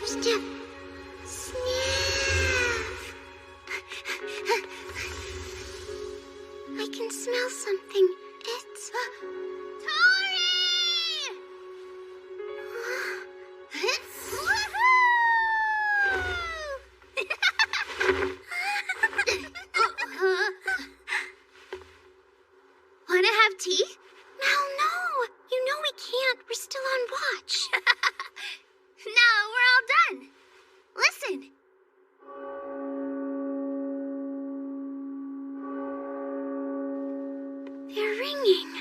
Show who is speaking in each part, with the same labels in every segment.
Speaker 1: Sniff, sniff. Sniff. I can smell something. It's... Tori!
Speaker 2: Wanna have tea?
Speaker 1: No. You know we can't. We're still on watch.
Speaker 2: No, we're all done. Listen.
Speaker 1: They're ringing.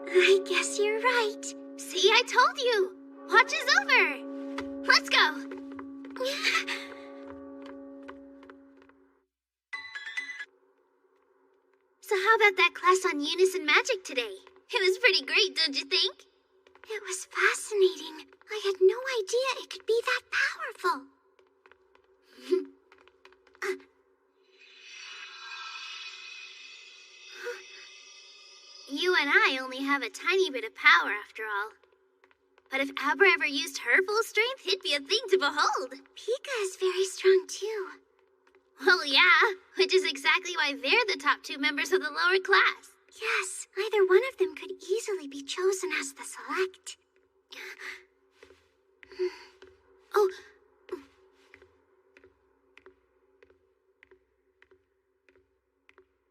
Speaker 1: I guess you're right.
Speaker 2: See, I told you. Watch is over. Let's go. So how about that class on unison magic today? It was pretty great, don't you think?
Speaker 1: It was fascinating. I had no idea it could be that powerful.
Speaker 2: You and I only have a tiny bit of power after all. But if Abra ever used her full strength, it'd be a thing to behold.
Speaker 1: Pika is very strong too.
Speaker 2: Well, yeah, which is exactly why they're the top two members of the lower class.
Speaker 1: Yes, either one of them could easily be chosen as the select.
Speaker 2: Oh.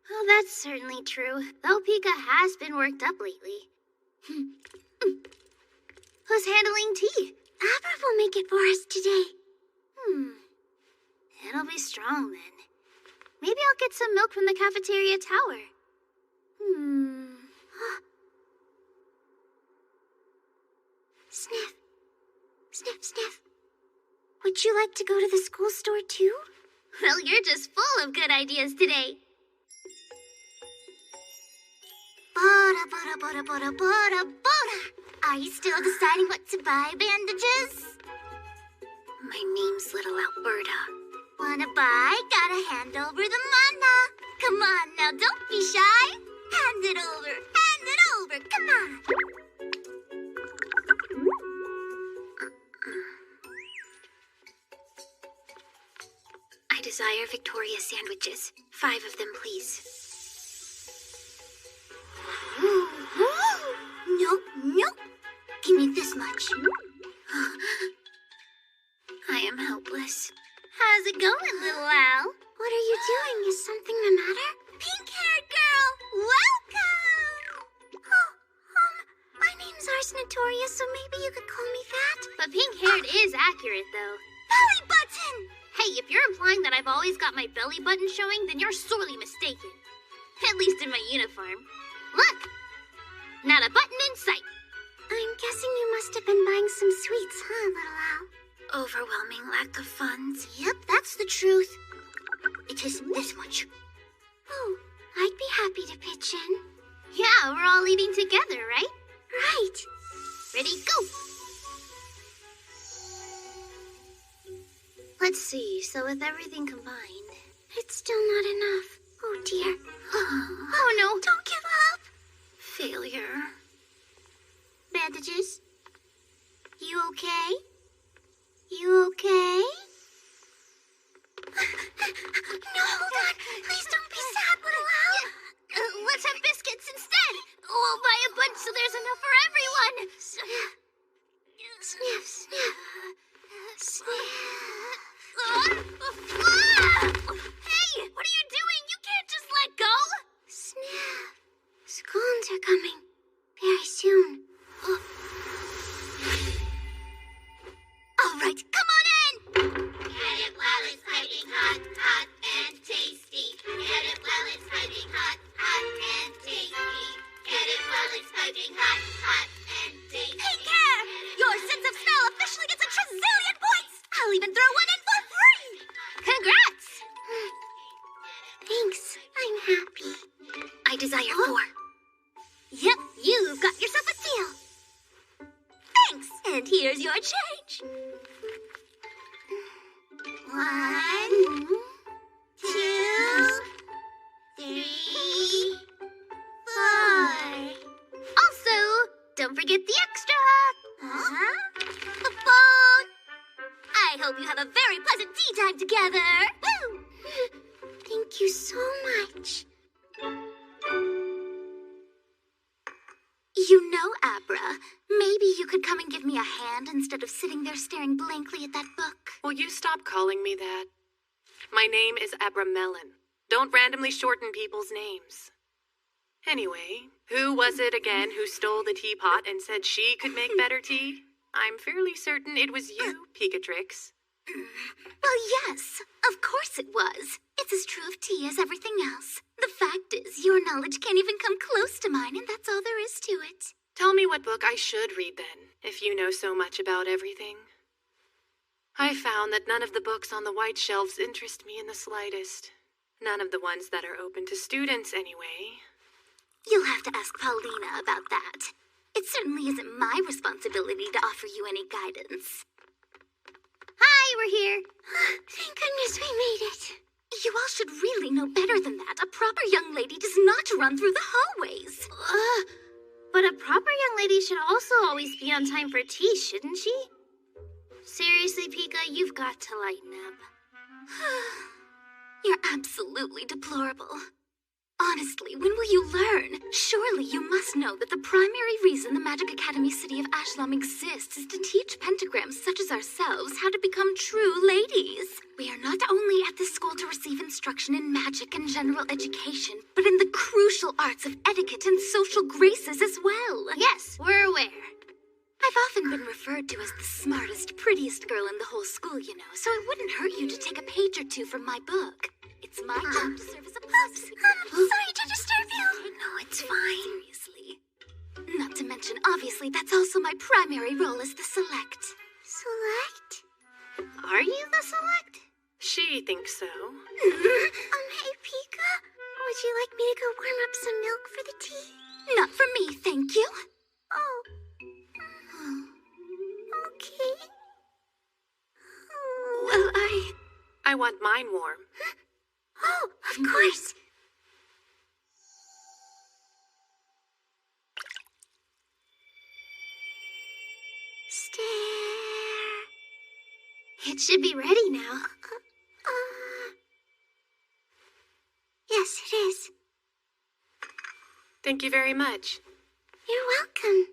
Speaker 2: Well, that's certainly true, though Pika has been worked up lately. Who's handling tea?
Speaker 1: Abra will make it for us today.
Speaker 2: It'll be strong then. Maybe I'll get some milk from the cafeteria tower.
Speaker 1: Sniff. Sniff, sniff. Would you like to go to the school store too?
Speaker 2: Well, you're just full of good ideas today.
Speaker 1: Bora. Are you still deciding what to buy, Bandages?
Speaker 2: My name's Little Alberta.
Speaker 1: Wanna buy? Gotta hand over the mana. Come on now, don't be shy. Hand it over, come on.
Speaker 2: I desire Victoria sandwiches. 5 of them, please.
Speaker 1: Nope. Give me this much.
Speaker 2: I am helpless. How's it going, Little Al?
Speaker 1: What are you doing? Is something the matter? Pink-haired girl, welcome! My name's Ars Notoria, so maybe you could call me that.
Speaker 2: But pink-haired is accurate, though.
Speaker 1: Belly button!
Speaker 2: Hey, if you're implying that I've always got my belly button showing, then you're sorely mistaken. At least in my uniform. Look! Not a button in sight.
Speaker 1: I'm guessing you must have been buying some sweets, huh, Little Al?
Speaker 2: Overwhelming lack of funds.
Speaker 1: Yep, that's the truth. It isn't this much. Oh, I'd be happy to pitch in.
Speaker 2: Yeah, we're all eating together, right?
Speaker 1: Right.
Speaker 2: Ready, go! Let's see, so with everything combined...
Speaker 1: It's still not enough. Oh, dear.
Speaker 2: Oh, no.
Speaker 1: Don't give up.
Speaker 2: Failure.
Speaker 1: Bandages? You okay? You okay? No, hold on. Please don't be sad, Little Al.
Speaker 2: Let's have biscuits instead. We'll buy a bunch so there's enough for everyone.
Speaker 1: Sniff. Sniff, sniff. Sniff.
Speaker 2: Hey, what are you doing? You can't just let go.
Speaker 1: Sniff. Scones are coming. Very soon. All right, come on in.
Speaker 3: Get it while it's piping hot, hot and tasty. Get it while it's piping hot, hot and tasty. Get it while it's piping hot, hot and tasty.
Speaker 1: Pink hair! Your sense of smell officially gets a trazillion points! I'll even throw one in for free!
Speaker 2: Congrats!
Speaker 1: Thanks, I'm happy.
Speaker 2: I desire 4.
Speaker 1: Yep, you've got yourself a deal. Thanks, and here's your change. 1, 2, 3, 4.
Speaker 2: Also, don't forget the extra.
Speaker 1: The phone.
Speaker 2: time together. Woo!
Speaker 1: Thank you so much.
Speaker 2: You know, Abra, maybe you could come and give me a hand instead of sitting there staring blankly at that book.
Speaker 4: Will you stop calling me that? My name is Abra Melon. Don't randomly shorten people's names. Anyway, who was it again who stole the teapot and said she could make better tea? I'm fairly certain it was you, Pikatrix.
Speaker 2: Well, yes, of course it was. It's as true of tea as everything else. The fact is, your knowledge can't even come close to mine, and that's all there is to it.
Speaker 4: Tell me what book I should read then, if you know so much about everything. I found that none of the books on the white shelves interest me in the slightest. None of the ones that are open to students, anyway.
Speaker 2: You'll have to ask Paulina about that. It certainly isn't my responsibility to offer you any guidance. Hi, we're here.
Speaker 1: Thank goodness we made it.
Speaker 2: You all should really know better than that. A proper young lady does not run through the hallways. But a proper young lady should also always be on time for tea, shouldn't she? Seriously, Pika, you've got to lighten up. You're absolutely deplorable. Honestly, when will you learn? Surely you must know that the primary reason the Magic Academy City of Ashlam exists is to teach pentagrams such as ourselves how to become true ladies. We are not only at this school to receive instruction in magic and general education, but in the crucial arts of etiquette and social graces as well. Yes, we're aware. I've often been referred to as the smartest, prettiest girl in the whole school, you know, so it wouldn't hurt you to take a page or two from my book. It's my job to serve as a positive...
Speaker 1: Sorry to disturb you.
Speaker 2: No, it's fine. Seriously. Not to mention, obviously, that's also my primary role as the select.
Speaker 1: Select?
Speaker 2: Are you the select?
Speaker 4: She thinks so.
Speaker 1: Hey, Pika. Would you like me to go warm up some milk for the tea?
Speaker 2: Not for me, thank you.
Speaker 1: Oh. Okay.
Speaker 2: Well,
Speaker 4: I want mine warm.
Speaker 1: Oh, of course. Stare.
Speaker 2: It should be ready now.
Speaker 1: Yes, it is.
Speaker 4: Thank you very much.
Speaker 1: You're welcome.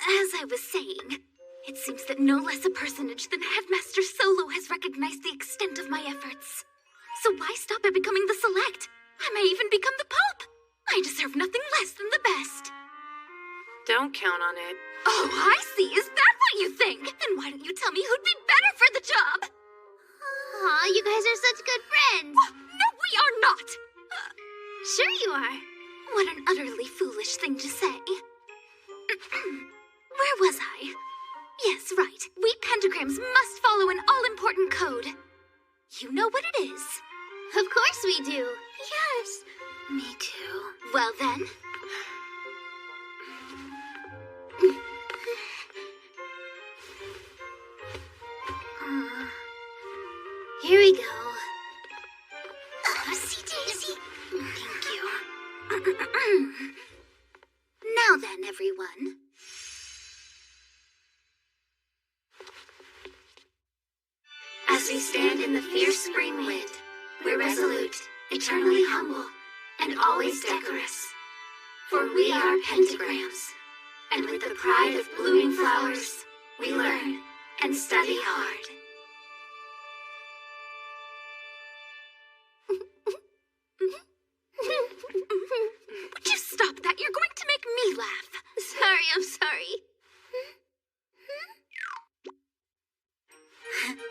Speaker 2: As I was saying, it seems that no less a personage than Headmaster Solo has recognized the extent of my efforts. So why stop at becoming the select? I may even become the Pope. I deserve nothing less than the best.
Speaker 4: Don't count on it.
Speaker 2: Oh, I see. Is that what you think? Then why don't you tell me who'd be better for the job? Aw, you guys are such good friends. No, we are not. Sure you are. What an utterly foolish thing to say. Where was I? Yes, right. We pentagrams must follow an all-important code. You know what it is. Of course we do.
Speaker 1: Yes.
Speaker 2: Me too. Well then. Here we go.
Speaker 1: See, Daisy.
Speaker 2: Thank you. Now then, everyone. As we stand in the fierce spring wind, we're resolute, eternally humble, and always decorous. For we are pentagrams, and with the pride of blooming flowers, we learn and study hard. Would you stop that? You're going to make me laugh. Sorry, I'm sorry.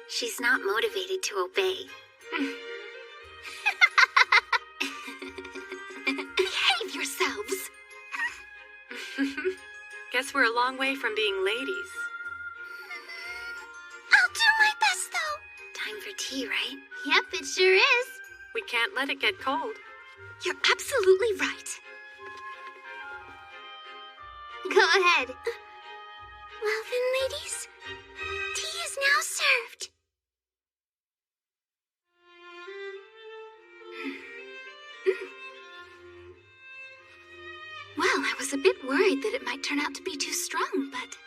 Speaker 2: She's not motivated to obey. Behave yourselves.
Speaker 4: Guess we're a long way from being ladies.
Speaker 1: I'll do my best, though.
Speaker 2: Time for tea, right? Yep, it sure is.
Speaker 4: We can't let it get cold.
Speaker 2: You're absolutely right. Go ahead.
Speaker 1: Well then, ladies, tea is now served.
Speaker 2: Well, I was a bit worried that it might turn out to be too strong, but...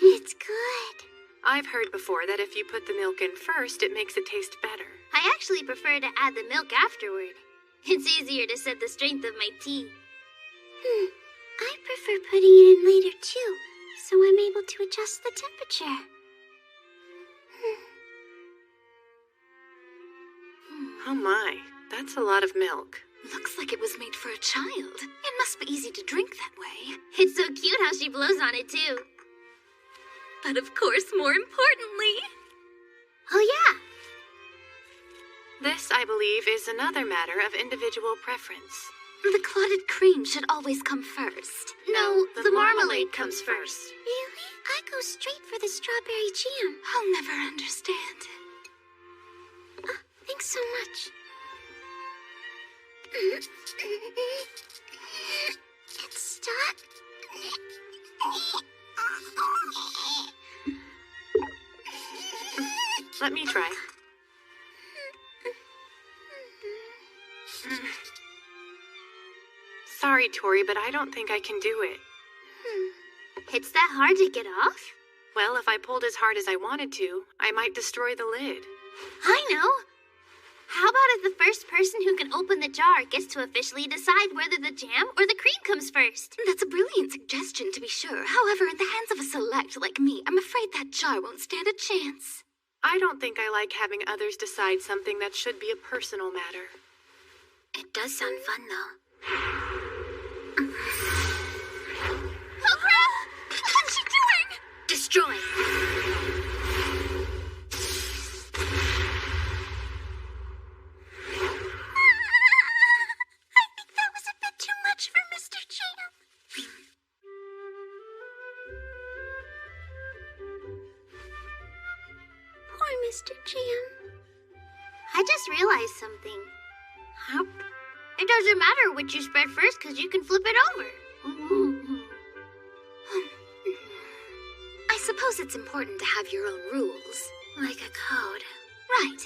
Speaker 1: It's good.
Speaker 4: I've heard before that if you put the milk in first, it makes it taste better.
Speaker 3: I actually prefer to add the milk afterward. It's easier to set the strength of my tea.
Speaker 1: I prefer putting it in later too, so I'm able to adjust the temperature.
Speaker 4: Oh my, that's a lot of milk.
Speaker 2: Looks like it was made for a child. It must be easy to drink that way.
Speaker 3: It's so cute how she blows on it too.
Speaker 2: But of course, more importantly...
Speaker 3: Oh yeah,
Speaker 4: This, I believe, is another matter of individual preference.
Speaker 2: The clotted cream should always come first.
Speaker 3: no,
Speaker 4: The marmalade comes first.
Speaker 1: Really? I go straight for the strawberry jam.
Speaker 2: I'll never understand.
Speaker 1: Thanks so much. It's stuck.
Speaker 4: Let me try. Sorry, Tori, but I don't think I can do it.
Speaker 3: it's that hard to get off?
Speaker 4: Well, if I pulled as hard as I wanted to, I might destroy the lid.
Speaker 3: I know. How about if the first person who can open the jar gets to officially decide whether the jam or the cream comes first?
Speaker 2: That's a brilliant suggestion, to be sure. However, in the hands of a select like me, I'm afraid that jar won't stand a chance.
Speaker 4: I don't think I like having others decide something that should be a personal matter.
Speaker 1: It does sound fun, though.
Speaker 2: Oh, crap! What's she doing?
Speaker 3: Destroy.
Speaker 1: I think that was a bit too much for Mr. Jam. Poor Mr. Jam.
Speaker 3: I just realized something. It doesn't matter which you spread first because you can flip it over.
Speaker 2: I suppose it's important to have your own rules.
Speaker 1: Like a code.
Speaker 2: Right.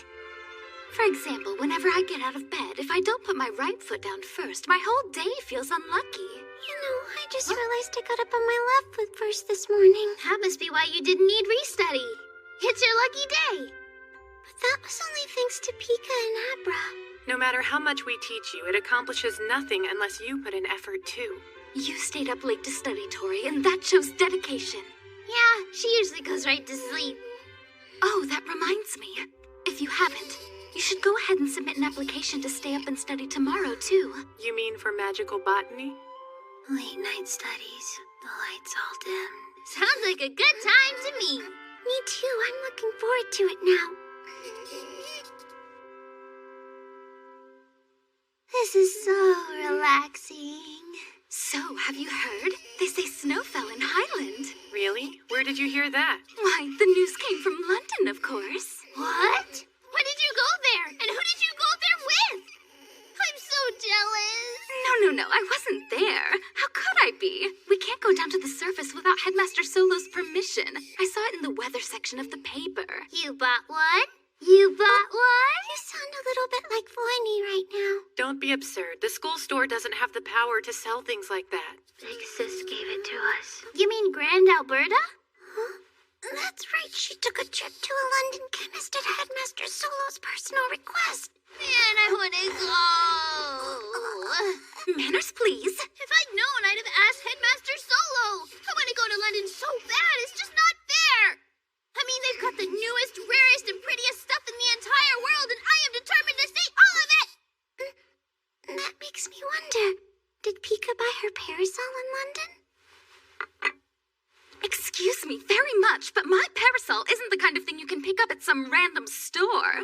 Speaker 2: For example, whenever I get out of bed, if I don't put my right foot down first, my whole day feels unlucky.
Speaker 1: You know, I just realized I got up on my left foot first this morning.
Speaker 3: That must be why you didn't need restudy. It's your lucky day.
Speaker 1: But that was only thanks to Pika and Abra.
Speaker 4: No matter how much we teach you, it accomplishes nothing unless you put in effort too.
Speaker 2: You stayed up late to study, Tori, and that shows dedication.
Speaker 3: Yeah, she usually goes right to sleep.
Speaker 2: Oh, that reminds me. If you haven't, you should go ahead and submit an application to stay up and study tomorrow, too.
Speaker 4: You mean for magical botany?
Speaker 1: Late night studies. The lights all dim.
Speaker 3: Sounds like a good time to me.
Speaker 1: Me too. I'm looking forward to it now.
Speaker 3: This is so relaxing.
Speaker 2: So, have you heard? They say snow fell in Highland.
Speaker 4: Really? Where did you hear that?
Speaker 2: Why, the news came from London, of course.
Speaker 3: What? When did you go there? And who did you go there with? I'm so jealous.
Speaker 2: No, I wasn't there. How could I be? We can't go down to the surface without Headmaster Solo's permission. I saw it in the weather section of the paper.
Speaker 3: You bought one? You bought one?
Speaker 1: You sound a little bit like Voiny right now.
Speaker 4: Don't be absurd. The school store doesn't have the power to sell things like that.
Speaker 1: Big Sis gave it to us.
Speaker 3: You mean Grand Alberta?
Speaker 1: Huh? That's right. She took a trip to a London chemist at Headmaster Solo's personal request.
Speaker 3: Man, I want to go.
Speaker 2: Manners, please.
Speaker 3: If I'd known, I'd have asked Headmaster Solo. I want to go to London so bad, it's just not fair. I mean, they've got the newest, rarest, and prettiest stuff in the entire world, and I am determined to see all of it!
Speaker 1: That makes me wonder. Did Pika buy her parasol in London?
Speaker 2: Excuse me very much, but my parasol isn't the kind of thing you can pick up at some random store.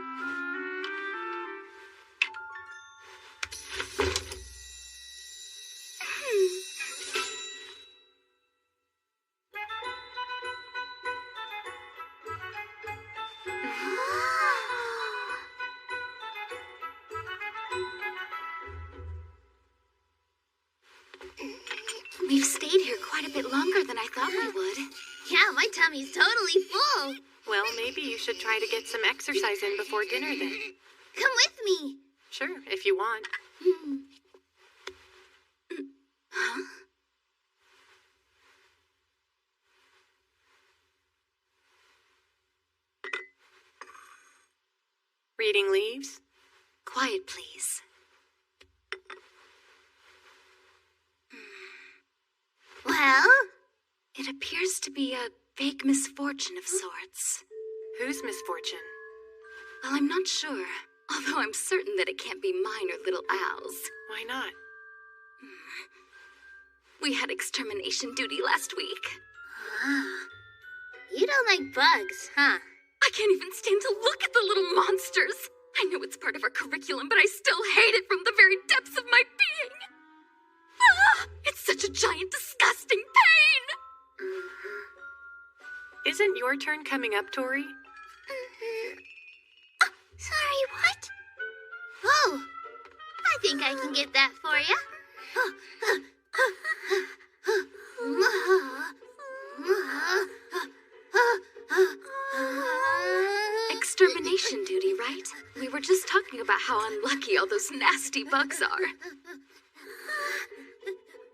Speaker 2: We've stayed here quite a bit longer than I thought we would.
Speaker 3: Yeah, my tummy's totally full.
Speaker 4: Well, maybe you should try to get some exercise in before dinner then.
Speaker 3: Come with me.
Speaker 4: Sure, if you want.
Speaker 2: Huh?
Speaker 4: reading leaves?
Speaker 2: Quiet, please.
Speaker 1: Well?
Speaker 2: It appears to be a vague misfortune of sorts.
Speaker 4: Whose misfortune?
Speaker 2: Well, I'm not sure, although I'm certain that it can't be mine or little Al's.
Speaker 4: Why not?
Speaker 2: We had extermination duty last week.
Speaker 1: You don't like bugs, huh?
Speaker 2: I can't even stand to look at the little monsters. I know it's part of our curriculum, but I still hate it from the very depths of my being. It's such a giant, disgusting pain!
Speaker 4: Isn't your turn coming up, Tori?
Speaker 1: Sorry, what? Oh, I think I can get that for you.
Speaker 2: Extermination duty, right? We were just talking about how unlucky all those nasty bugs are.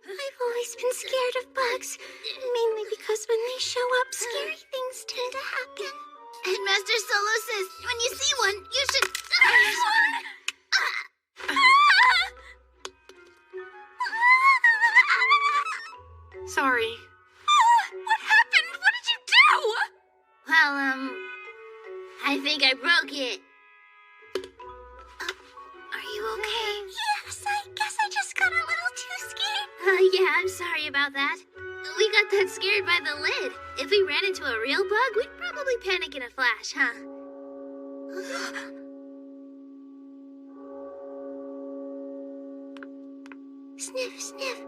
Speaker 1: I've always been scared of bugs, mainly because when they show up, scary things tend to happen.
Speaker 3: Headmaster Solo says when you see one, you should...
Speaker 4: Sorry.
Speaker 2: What happened? What did you do?
Speaker 1: Well, I think I broke it. Are you okay? Yes, I guess I just got a little too scared. Yeah, I'm sorry about that. We got that scared by the lid. If we ran into a real bug, we'd probably panic in a flash, huh? Sniff, sniff.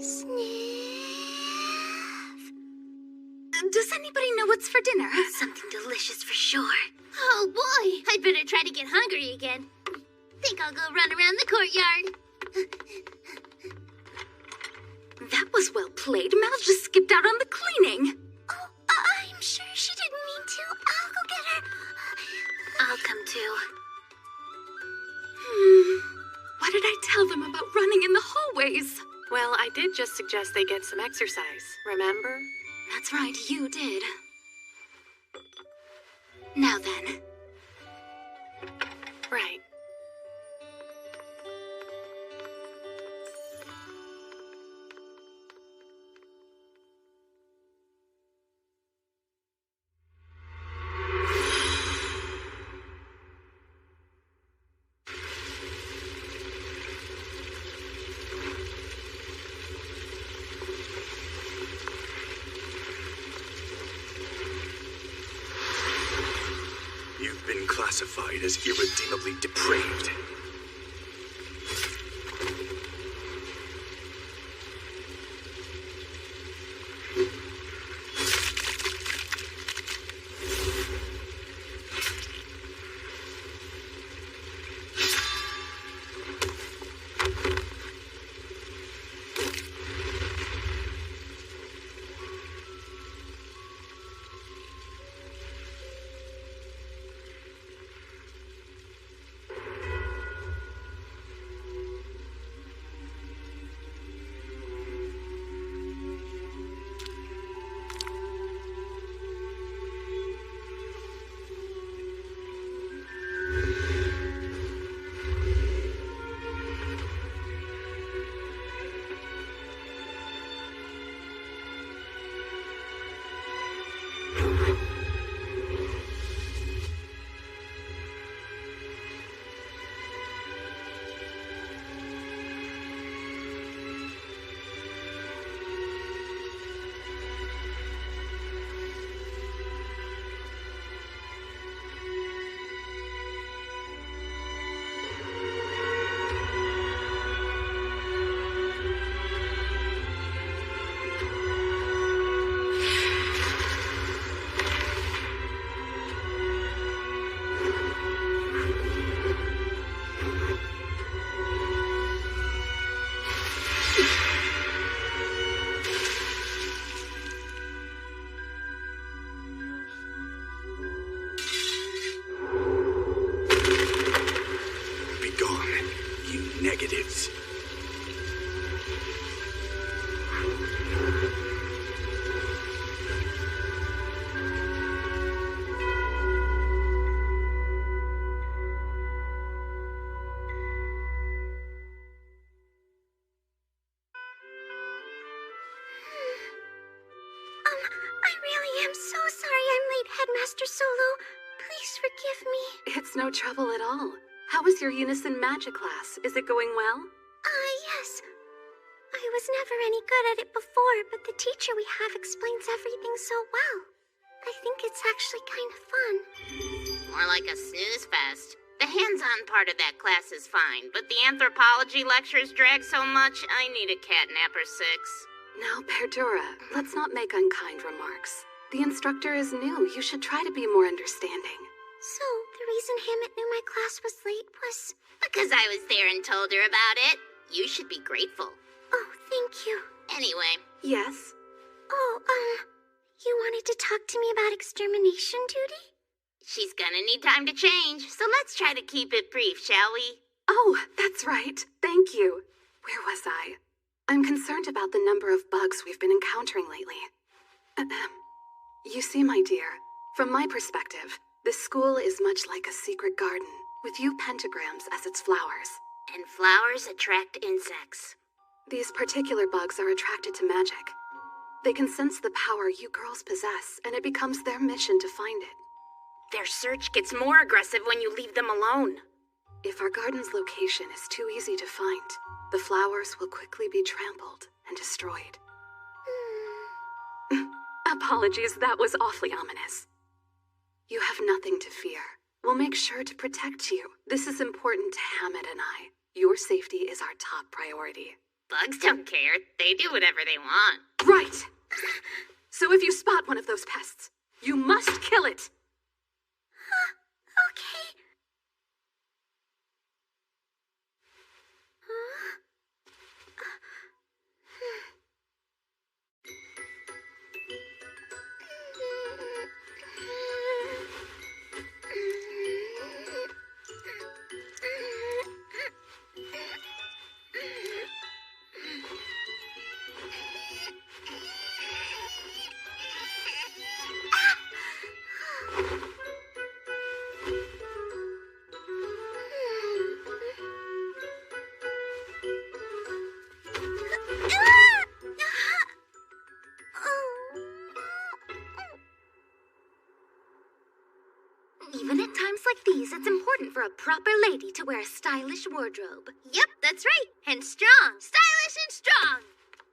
Speaker 1: Sniff.
Speaker 2: Does anybody know what's for dinner?
Speaker 1: Something delicious for sure. Oh boy, I'd better try to get hungry again. Think I'll go run around the courtyard.
Speaker 2: That was well played. Mal just skipped out on the cleaning.
Speaker 1: Oh, I'm sure she didn't mean to. I'll go get her. I'll come too.
Speaker 2: What did I tell them about running in the hallways?
Speaker 4: Well, I did just suggest they get some exercise, remember?
Speaker 2: That's right, you did. Now then.
Speaker 4: Right.
Speaker 5: You've been classified as irredeemably depraved. Negatives.
Speaker 1: Master Solo. Please forgive me.
Speaker 4: It's no trouble at all. How was your unison magic class? Is it going well?
Speaker 1: Yes. I was never any good at it before, but the teacher we have explains everything so well. I think it's actually kind of fun.
Speaker 3: More like a snooze fest. The hands-on part of that class is fine, but the anthropology lectures drag so much, I need a catnap or 6.
Speaker 4: Now, Perdura, let's not make unkind remarks. The instructor is new. You should try to be more understanding.
Speaker 1: So, the reason Hammett knew my class was late was...
Speaker 3: Because I was there and told her about it. You should be grateful.
Speaker 1: Oh, thank you.
Speaker 3: Anyway.
Speaker 4: Yes?
Speaker 1: Oh, you wanted to talk to me about extermination duty?
Speaker 3: She's gonna need time to change, so let's try to keep it brief, shall we?
Speaker 4: Oh, that's right. Thank you. Where was I? I'm concerned about the number of bugs we've been encountering lately. You see, my dear, from my perspective, this school is much like a secret garden, with you pentagrams as its flowers.
Speaker 3: And flowers attract insects.
Speaker 4: These particular bugs are attracted to magic. They can sense the power you girls possess, and it becomes their mission to find it.
Speaker 3: Their search gets more aggressive when you leave them alone.
Speaker 4: If our garden's location is too easy to find, the flowers will quickly be trampled and destroyed. Apologies, that was awfully ominous. You have nothing to fear. We'll make sure to protect you. This is important to Hammett and I. Your safety is our top priority.
Speaker 3: Bugs don't care. They do whatever they want.
Speaker 4: Right! So if you spot one of those pests, you must kill it!
Speaker 1: Okay.
Speaker 2: Even at times like these, it's important for a proper lady to wear a stylish wardrobe.
Speaker 1: Yep, that's right. And strong. Stylish and strong.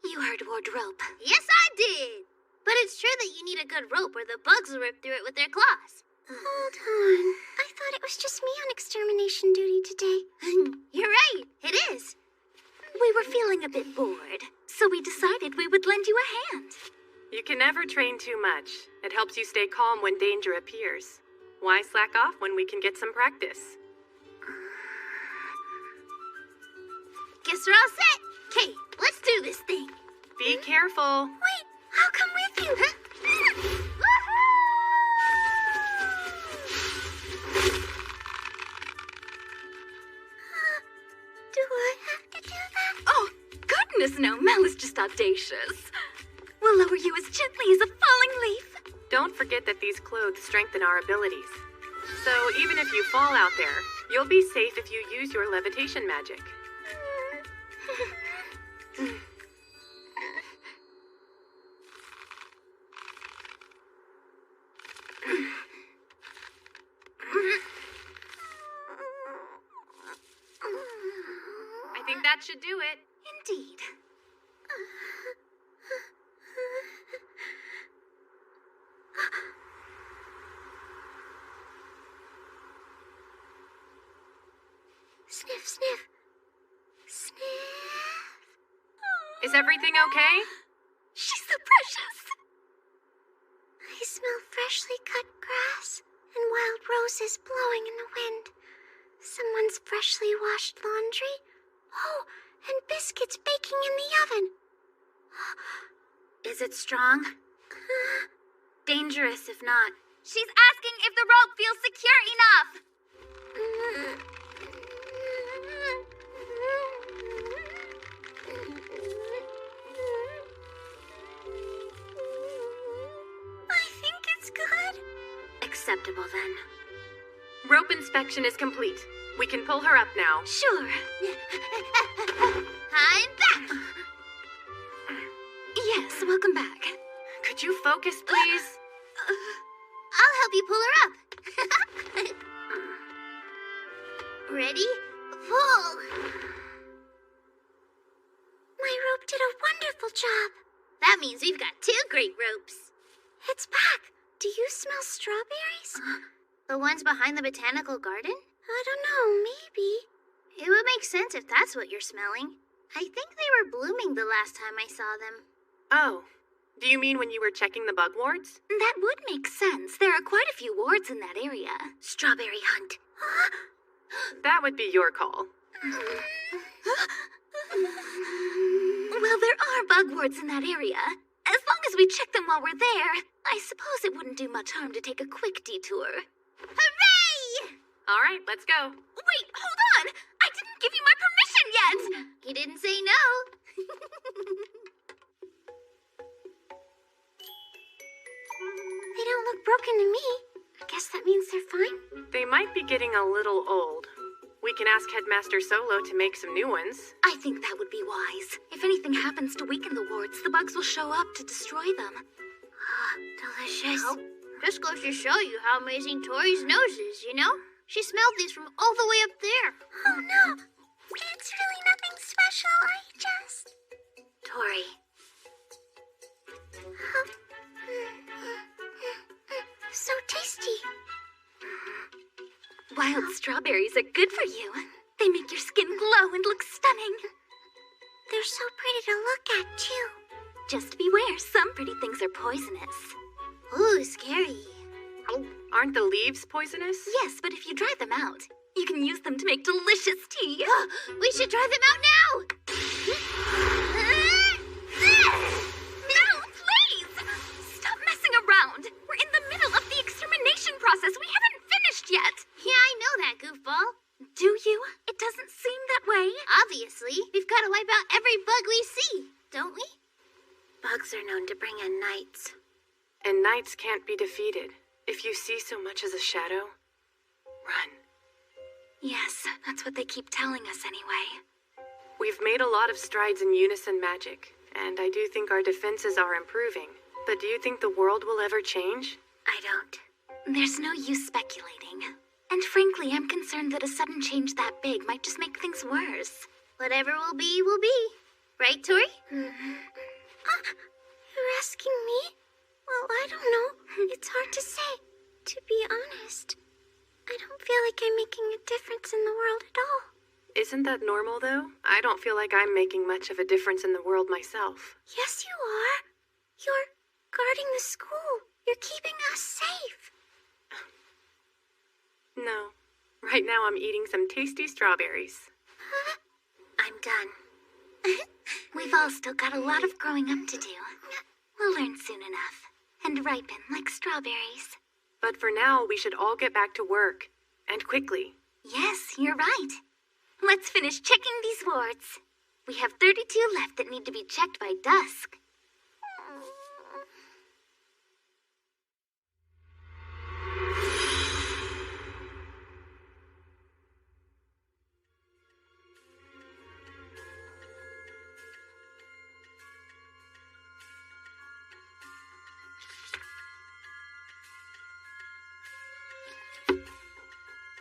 Speaker 2: You heard wardrobe.
Speaker 1: Yes, I did. But it's true that you need a good rope or the bugs will rip through it with their claws. Hold on. I thought it was just me on extermination duty today. You're right. It is.
Speaker 2: We were feeling a bit bored, so we decided we would lend you a hand.
Speaker 4: You can never train too much. It helps you stay calm when danger appears. Why slack off when we can get some practice?
Speaker 1: Guess we're all set. Okay, let's do this thing.
Speaker 4: Be careful.
Speaker 1: Wait, I'll come with you. Do I have to do that?
Speaker 2: Oh, goodness no, Mel is just audacious. We'll lower you as gently as a falling leaf.
Speaker 4: Don't forget that these clothes strengthen our abilities. So even if you fall out there, you'll be safe if you use your levitation magic. I think that should do it.
Speaker 2: Indeed.
Speaker 1: Sniff, sniff. Sniff.
Speaker 4: Is everything okay?
Speaker 2: She's so precious.
Speaker 1: I smell freshly cut grass and wild roses blowing in the wind. Someone's freshly washed laundry. Oh, and biscuits baking in the oven.
Speaker 2: Is it strong? Dangerous if not. She's asking if the rope feels secure enough.
Speaker 1: I think it's good.
Speaker 2: Acceptable then.
Speaker 4: Rope inspection is complete. We can pull her up now.
Speaker 2: Sure.
Speaker 1: I'm back.
Speaker 2: Yes, welcome back.
Speaker 4: Could you focus, please?
Speaker 1: I'll help you pull her up. Ready? Pull!
Speaker 2: My rope did a wonderful job.
Speaker 1: That means we've got 2 great ropes.
Speaker 2: It's back. Do you smell strawberries?
Speaker 1: The ones behind the botanical garden?
Speaker 2: I don't know, maybe.
Speaker 1: It would make sense if that's what you're smelling. I think they were blooming the last time I saw them.
Speaker 4: Oh, do you mean when you were checking the bug wards?
Speaker 2: That would make sense. There are quite a few wards in that area. Strawberry hunt.
Speaker 4: That would be your call.
Speaker 2: Well, there are bug wards in that area. As long as we check them while we're there, I suppose it wouldn't do much harm to take a quick detour.
Speaker 1: Hooray!
Speaker 4: All right, let's go.
Speaker 2: Wait, hold on! I didn't give you my permission yet!
Speaker 1: He didn't say no.
Speaker 2: They don't look broken to me. I guess that means they're fine.
Speaker 4: They might be getting a little old. We can ask Headmaster Solo to make some new ones.
Speaker 2: I think that would be wise. If anything happens to weaken the wards, the bugs will show up to destroy them. Delicious.
Speaker 1: Well, just goes to show you how amazing Tori's nose is, you know? She smelled these from all the way up there.
Speaker 2: Oh no! It's really nothing special, Tori. So tasty. Wild strawberries are good for you. They make your skin glow and look stunning. They're so pretty to look at, too. Just beware, some pretty things are poisonous.
Speaker 1: Ooh, scary.
Speaker 4: Aren't the leaves poisonous?
Speaker 2: Yes, but if you dry them out, you can use them to make delicious tea.
Speaker 1: We should try them out now!
Speaker 2: No, please! Stop messing around. We're in the middle of the extermination process. We haven't finished yet.
Speaker 1: Yeah, I know that, goofball.
Speaker 2: Do you? It doesn't seem that way.
Speaker 1: Obviously, we've got to wipe out every bug we see, don't we?
Speaker 2: Bugs are known to bring in knights.
Speaker 4: And knights can't be defeated. If you see so much as a shadow, run.
Speaker 2: Yes, that's what they keep telling us anyway.
Speaker 4: We've made a lot of strides in unison magic, and I do think our defenses are improving. But do you think the world will ever change?
Speaker 2: I don't. There's no use speculating. And frankly, I'm concerned that a sudden change that big might just make things worse.
Speaker 1: Whatever will be, will be. Right, Tori?
Speaker 2: You're asking me? Well, I don't know. It's hard to say. To be honest, I don't feel like I'm making a difference in the world at all.
Speaker 4: Isn't that normal, though? I don't feel like I'm making much of a difference in the world myself.
Speaker 2: Yes, you are. You're guarding the school. You're keeping us safe.
Speaker 4: No. Right now I'm eating some tasty strawberries.
Speaker 2: I'm done. We've all still got a lot of growing up to do. We'll learn soon enough. And ripen like strawberries.
Speaker 4: But for now, we should all get back to work. And quickly.
Speaker 2: Yes, you're right. Let's finish checking these wards. We have 32 left that need to be checked by dusk.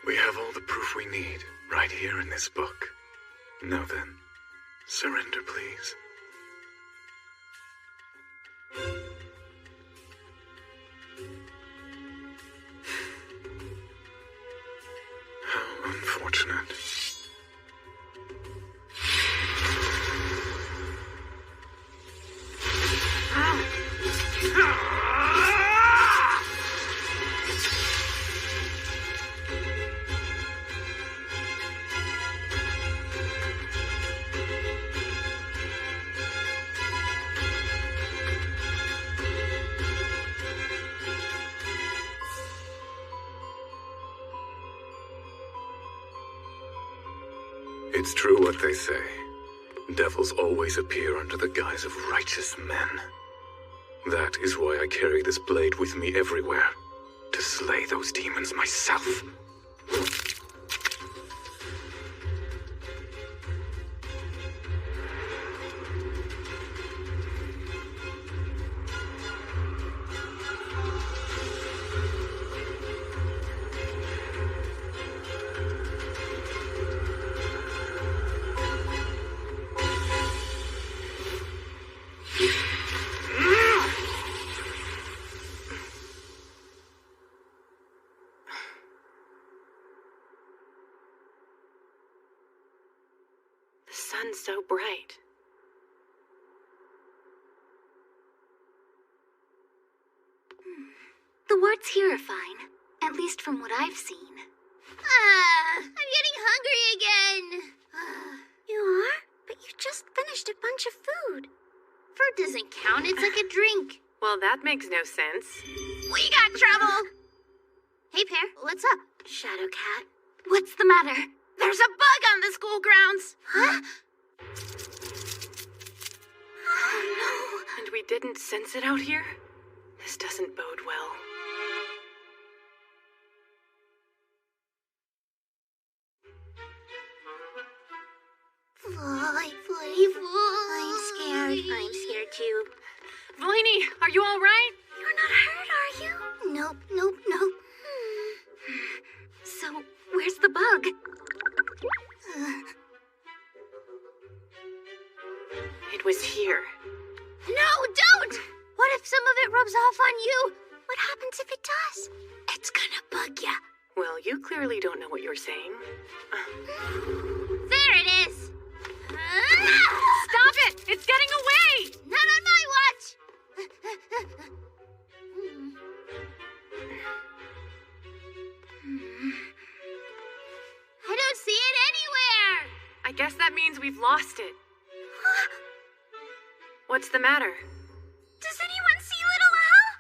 Speaker 5: We have all the proof we need, right here in this book. Now then, surrender, please. How unfortunate. It's true what they say. Devils always appear under the guise of righteous men. That is why I carry this blade with me everywhere, to slay those demons myself.
Speaker 4: sun's so bright.
Speaker 2: The wards here are fine, at least from what I've seen.
Speaker 1: I'm getting hungry again.
Speaker 2: You are? But you just finished a bunch of food.
Speaker 1: Food doesn't count, it's like a drink.
Speaker 4: Well, that makes no sense.
Speaker 1: We got trouble! Hey, Pear, what's up?
Speaker 2: Shadow Cat, what's the matter?
Speaker 1: There's a bug on the school grounds!
Speaker 2: Huh? Oh,
Speaker 4: And we didn't sense it out here? This doesn't bode well.
Speaker 1: Fly, fly, fly. I'm scared too.
Speaker 4: Voini, are you all right?
Speaker 2: You're not hurt, are you?
Speaker 1: Nope.
Speaker 2: So, where's the bug?
Speaker 4: It was here.
Speaker 1: No, don't! What if some of it rubs off on you?
Speaker 2: What happens if it does?
Speaker 1: It's gonna bug ya.
Speaker 4: Well, you clearly don't know what you're saying.
Speaker 1: There it is!
Speaker 4: Stop it! It's getting away!
Speaker 1: Not on my watch! I don't see it anywhere!
Speaker 4: I guess that means we've lost it. What's the matter?
Speaker 1: Does anyone see Little Al?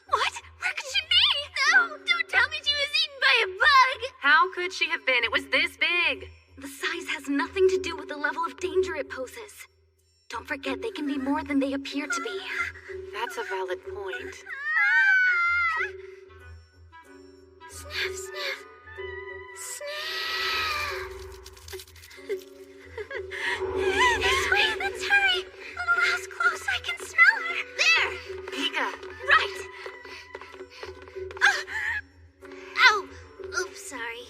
Speaker 1: What? Where could she be? No, don't tell me she was eaten by a bug!
Speaker 4: How could she have been? It was this big.
Speaker 2: The size has nothing to do with the level of danger it poses. Don't forget, they can be more than they appear to be.
Speaker 4: That's a valid point.
Speaker 1: Sniff, sniff. Sniff. This way, let's hurry. Little Al's close, I can smell her. There!
Speaker 4: Pika!
Speaker 1: Right! Ow! Oops, sorry.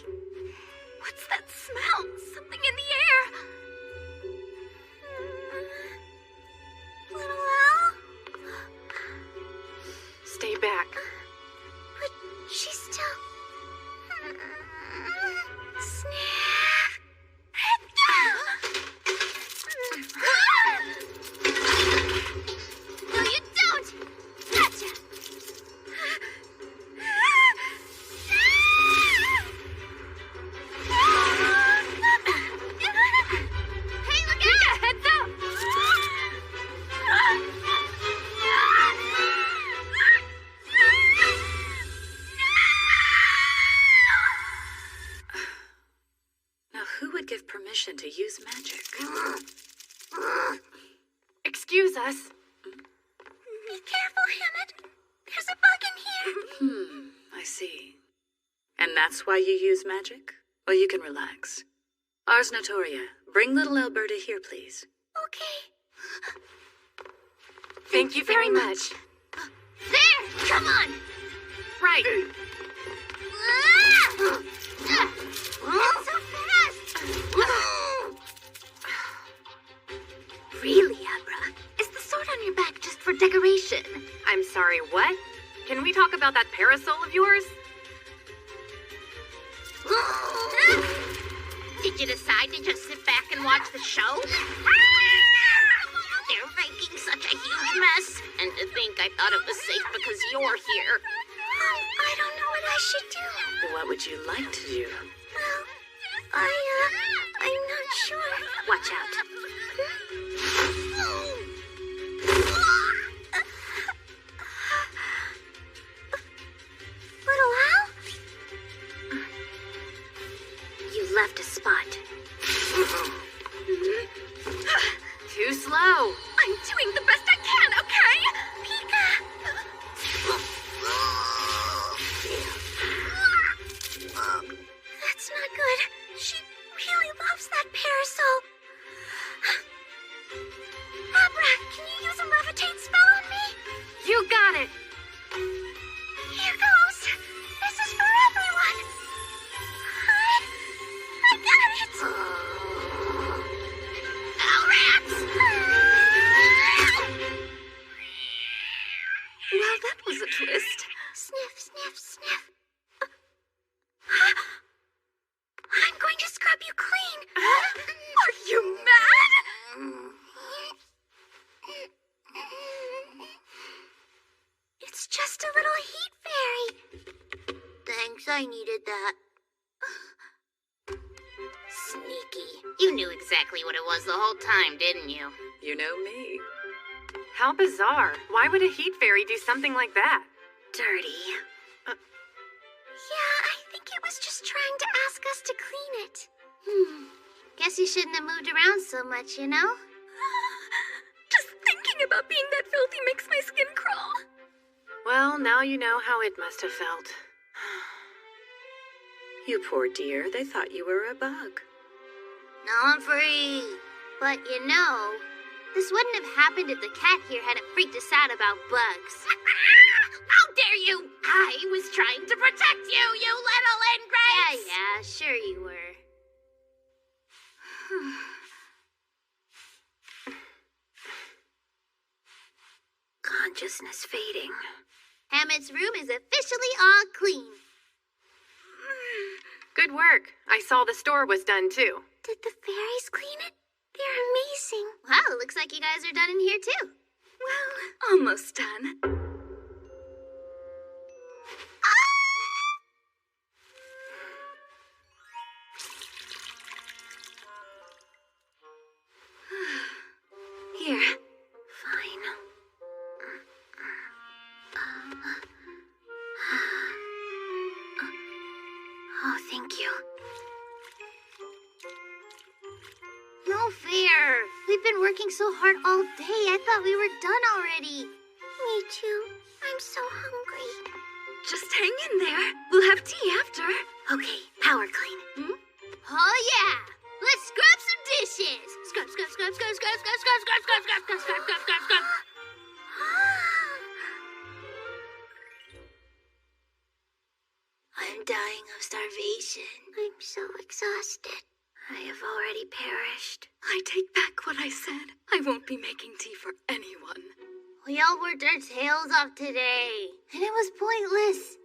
Speaker 2: What's that smell? Something in the air.
Speaker 1: Little Al?
Speaker 4: Stay back.
Speaker 1: But she's still... Sniff. No, you don't! Gotcha! Hey, look out! Heads up!
Speaker 6: Now, who would give permission to use magic?
Speaker 4: Excuse us.
Speaker 1: Be careful, Hammond. There's a bug in here.
Speaker 6: I see. And that's why you use magic? Well, you can relax. Ars Notoria, bring little Alberta here, please.
Speaker 1: Okay.
Speaker 4: Thank you very much.
Speaker 1: There! Come on!
Speaker 4: Right.
Speaker 1: It's so fast! Really, Abra?
Speaker 2: Is the sword on your back just for decoration?
Speaker 4: I'm sorry, what? Can we talk about that parasol of yours?
Speaker 1: Did you decide to just sit back and watch the show? They're making such a huge mess. And to think I thought it was safe because you're here. I don't know what I should do.
Speaker 6: What would you like to do?
Speaker 1: Well, I'm not sure.
Speaker 2: Watch out.
Speaker 1: Little Al?
Speaker 2: You left a spot.
Speaker 4: Too slow.
Speaker 2: I'm doing the best I can, okay?
Speaker 1: That's not good. She really loves that parasol. Abra, can you use a levitate spell on me?
Speaker 4: You got it.
Speaker 1: Here goes. This is for everyone. I got it. Ow, rats!
Speaker 2: Well, that was a twist.
Speaker 1: Sniff, sniff, sniff. I'm going to scrub you clean.
Speaker 2: Are you mad?
Speaker 1: I needed that. Sneaky. You knew exactly what it was the whole time, didn't you?
Speaker 6: You know me.
Speaker 4: How bizarre. Why would a heat fairy do something like that?
Speaker 6: Dirty.
Speaker 1: Yeah, I think it was just trying to ask us to clean it. Guess you shouldn't have moved around so much, you know?
Speaker 2: Just thinking about being that filthy makes my skin crawl.
Speaker 4: Well, now you know how it must have felt.
Speaker 6: You poor dear, they thought you were a bug.
Speaker 1: Now I'm free. But you know, this wouldn't have happened if the cat here hadn't freaked us out about bugs.
Speaker 3: How dare you! I was trying to protect you, you little ingrates!
Speaker 1: Yeah, sure you were.
Speaker 6: Consciousness fading.
Speaker 1: Hammett's room is officially all clean.
Speaker 4: Good work. I saw the store was done too.
Speaker 1: Did the fairies clean it? They're amazing. Wow, looks like you guys are done in here too.
Speaker 2: Well, almost done.
Speaker 6: Here. Fine. Oh, thank you.
Speaker 1: No fair. We've been working so hard all day. I thought we were done already. Me too. I'm so hungry.
Speaker 2: Just hang in there. We'll have tea after.
Speaker 6: Okay, power clean.
Speaker 1: Oh yeah. Let's scrub some dishes. Scrub, scrub, scrub, scrub, scrub, scrub, scrub, scrub, scrub, scrub, scrub, scrub, scrub, scrub, scrub.
Speaker 6: I'm dying of starvation.
Speaker 1: I'm so exhausted.
Speaker 6: I have already perished.
Speaker 2: I take back what I said. I won't be making tea for anyone.
Speaker 1: We all worked our tails off today, and it was pointless.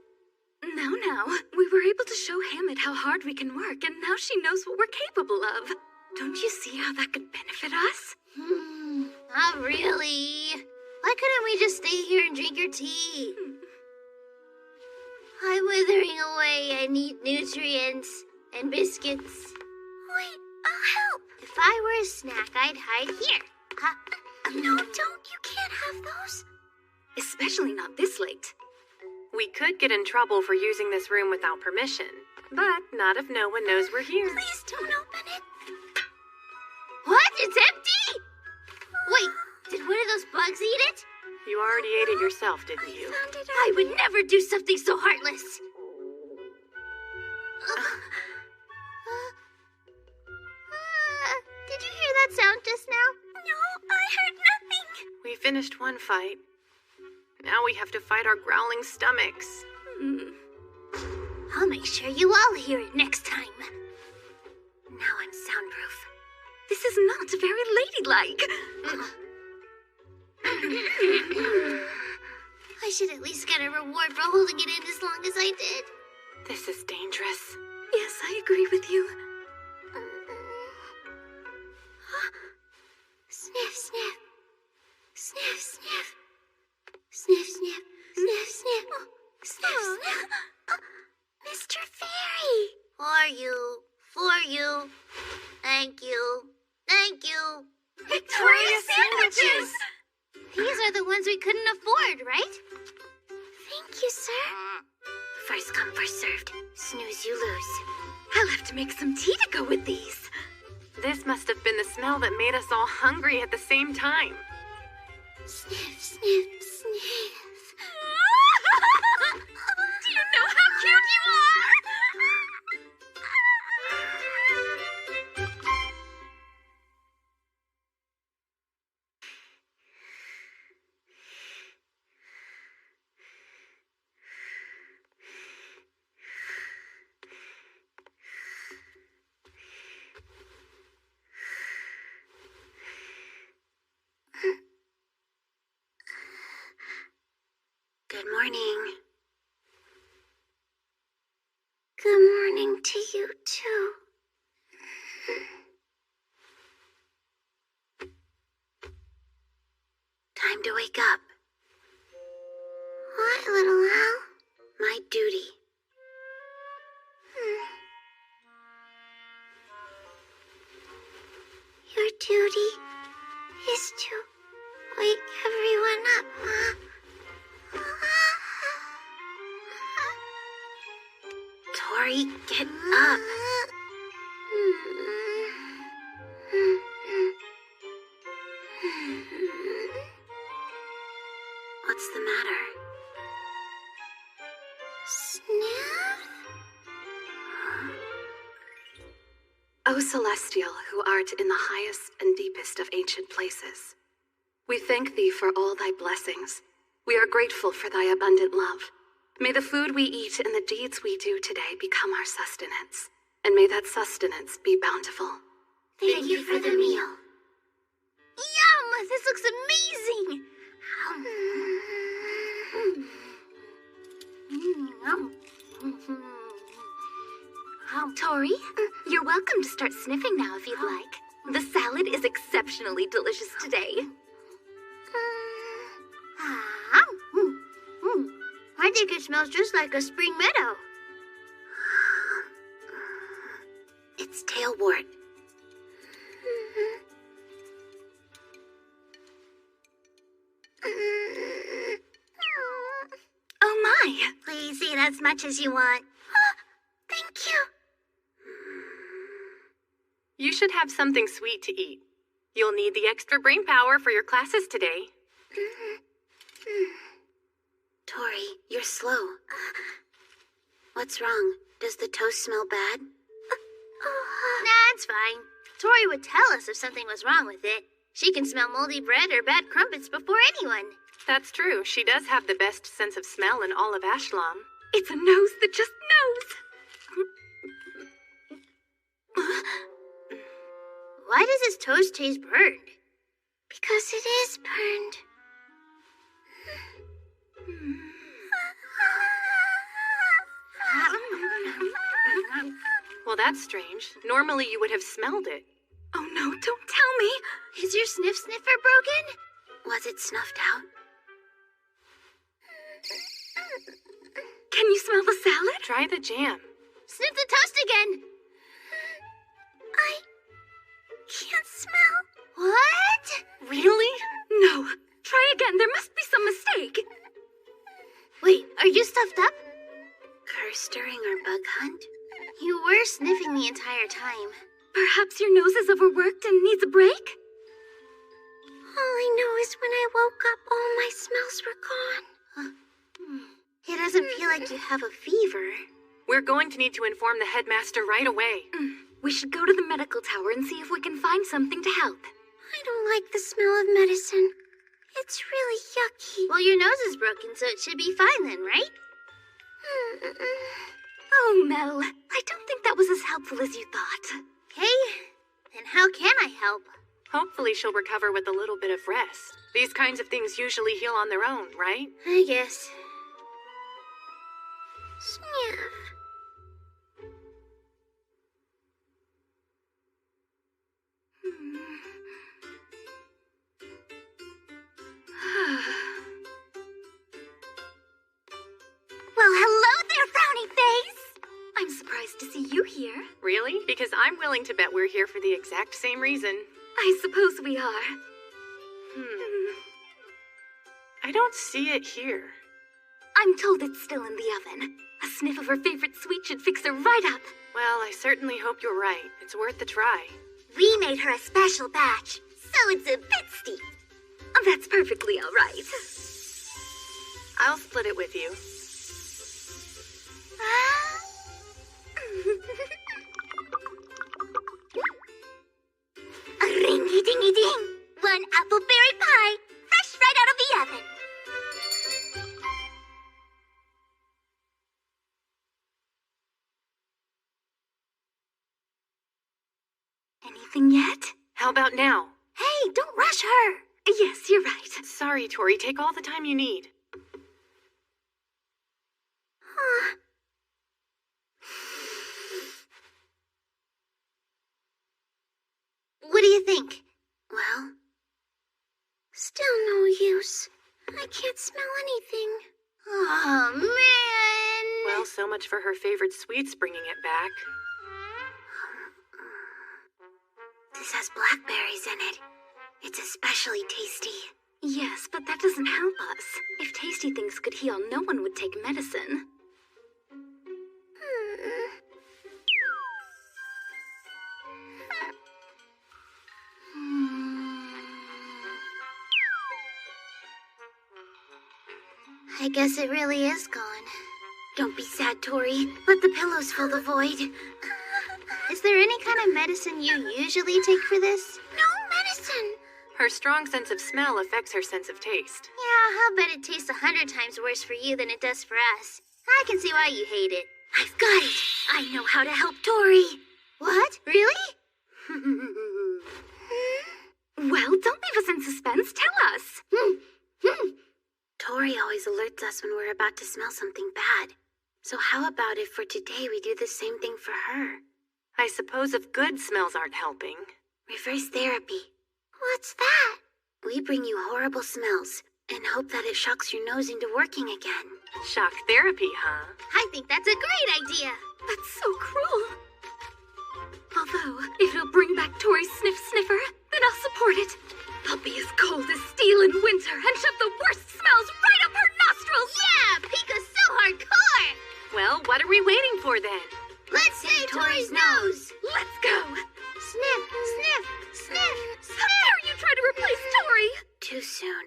Speaker 2: Now, we were able to show Hammett how hard we can work, and now she knows what we're capable of. Don't you see how that could benefit us?
Speaker 1: Not really. Why couldn't we just stay here and drink your tea? I'm withering away. I need nutrients and biscuits. Wait, I'll help. If I were a snack, I'd hide here. No, don't. You can't have those.
Speaker 2: Especially not this late.
Speaker 4: We could get in trouble for using this room without permission, but not if no one knows we're here.
Speaker 1: Please don't open it. What? It's empty? Wait, did one of those bugs eat it?
Speaker 4: You already ate it yourself, didn't you?
Speaker 1: I would never do something so heartless. Did you hear that sound just now? No, I heard nothing.
Speaker 4: We finished one fight. Now we have to fight our growling stomachs.
Speaker 1: I'll make sure you all hear it next time.
Speaker 6: Now I'm soundproof.
Speaker 2: This is not very ladylike.
Speaker 1: I should at least get a reward for holding it in as long as I did.
Speaker 4: This is dangerous.
Speaker 2: Yes, I agree with you.
Speaker 1: Sniff, sniff. Sniff, sniff. Sniff, sniff. Sniff, sniff. Sniff, sniff. Mr. Fairy. For you. Thank you. Thank you.
Speaker 2: Victoria sandwiches!
Speaker 1: These are the ones we couldn't afford, right? Thank you, sir.
Speaker 6: First come, first served. Snooze, you lose.
Speaker 2: I'll have to make some tea to go with these.
Speaker 4: This must have been the smell that made us all hungry at the same time.
Speaker 1: Sniff, sniff, sniff.
Speaker 2: Do you know how cute you are?
Speaker 6: Good morning.
Speaker 1: Good morning to you, too.
Speaker 6: Time to wake up.
Speaker 1: What, little owl?
Speaker 6: My duty.
Speaker 1: duty is to wake everyone up, huh? Tori, get up. What's the matter? Sniff?
Speaker 4: O Celestial, who art in the highest and deepest of ancient places, we thank thee for all thy blessings. We are grateful for thy abundant love. May the food we eat and the deeds we do today become our sustenance, and may that sustenance be bountiful.
Speaker 1: Thank you for the meal. Yum! This looks amazing!
Speaker 2: Tori, you're welcome to start sniffing now if you'd like. The salad is exceptionally delicious today.
Speaker 1: I think it smells just like a spring meadow. It's tailwort.
Speaker 2: Oh my!
Speaker 1: Please eat as much as you want. Thank you.
Speaker 4: You should have something sweet to eat. You'll need the extra brain power for your classes today.
Speaker 1: Tori, you're slow. What's wrong? Does the toast smell bad? Nah, it's fine. Tori would tell us if something was wrong with it. She can smell moldy bread or bad crumpets before anyone.
Speaker 4: That's true. She does have the best sense of smell in all of Ashlam.
Speaker 2: It's a nose that just knows.
Speaker 1: Why does this toast taste burned? Because it is burned.
Speaker 4: Well, that's strange. Normally you would have smelled it.
Speaker 2: Oh no, don't tell me!
Speaker 1: Is your sniff sniffer broken? Was it snuffed out?
Speaker 2: Can you smell the salad?
Speaker 4: Try the jam.
Speaker 1: Sniff the toast again! I can't smell. What?
Speaker 2: Really? No. Try again. There must be some mistake.
Speaker 1: Wait, are you stuffed up? Curse during our bug hunt? You were sniffing the entire time.
Speaker 2: Perhaps your nose is overworked and needs a break?
Speaker 1: All I know is when I woke up, all my smells were gone. It doesn't feel like you have a fever.
Speaker 4: We're going to need to inform the headmaster right away.
Speaker 2: We should go to the medical tower and see if we can find something to help.
Speaker 1: I don't like the smell of medicine. It's really yucky. Well, your nose is broken, so it should be fine then, right?
Speaker 2: Oh, Mel, I don't think that was as helpful as you thought.
Speaker 1: Okay, then how can I help?
Speaker 4: Hopefully she'll recover with a little bit of rest. These kinds of things usually heal on their own, right?
Speaker 1: I guess. Sniff.
Speaker 2: Well, hello there, frowny face! I'm surprised to see you here.
Speaker 4: Really? Because I'm willing to bet we're here for the exact same reason.
Speaker 2: I suppose we are.
Speaker 4: I don't see it here.
Speaker 2: I'm told it's still in the oven. A sniff of her favorite sweet should fix her right up.
Speaker 4: Well, I certainly hope you're right. It's worth a try.
Speaker 1: We made her a special batch, so it's a bit steep.
Speaker 2: That's perfectly all right.
Speaker 4: I'll split it with you.
Speaker 1: Ringy-dingy-ding! One appleberry pie, fresh right out of the oven.
Speaker 2: Anything yet?
Speaker 4: How about now?
Speaker 2: Hey, don't rush her. Yes, you're right.
Speaker 4: Sorry, Tori. Take all the time you need.
Speaker 1: What do you think? Well, still no use. I can't smell anything. Oh, man!
Speaker 4: Well, so much for her favorite sweets bringing it back.
Speaker 1: This has blackberries in it. It's especially tasty.
Speaker 2: Yes, but that doesn't help us. If tasty things could heal, no one would take medicine.
Speaker 1: I guess it really is gone. Don't be sad, Tori. Let the pillows fill the void. Is there any kind of medicine you usually take for this? No medicine.
Speaker 4: Her strong sense of smell affects her sense of taste.
Speaker 1: Yeah, I'll bet it tastes 100 times worse for you than it does for us. I can see why you hate it. I've got it. I know how to help Tori. What? Really?
Speaker 2: Well, don't leave us in suspense. Tell us.
Speaker 1: Tori always alerts us when we're about to smell something bad. So how about if for today we do the same thing for her?
Speaker 4: I suppose if good smells aren't helping.
Speaker 1: Reverse therapy. What's that? We bring you horrible smells and hope that it shocks your nose into working again.
Speaker 4: Shock therapy, huh?
Speaker 1: I think that's a great idea.
Speaker 2: That's so cruel. Although, if it'll bring back Tori's sniff sniffer, then I'll support it. I'll be as cold as steel in winter and shove the worst smells right up her nostrils.
Speaker 1: Yeah, Pika's so hardcore.
Speaker 4: Well, what are we waiting for then?
Speaker 1: Let's save Tori's nose.
Speaker 2: Let's go.
Speaker 1: Sniff, sniff, sniff, sniff.
Speaker 2: How dare you try to replace Tori?
Speaker 1: Too soon.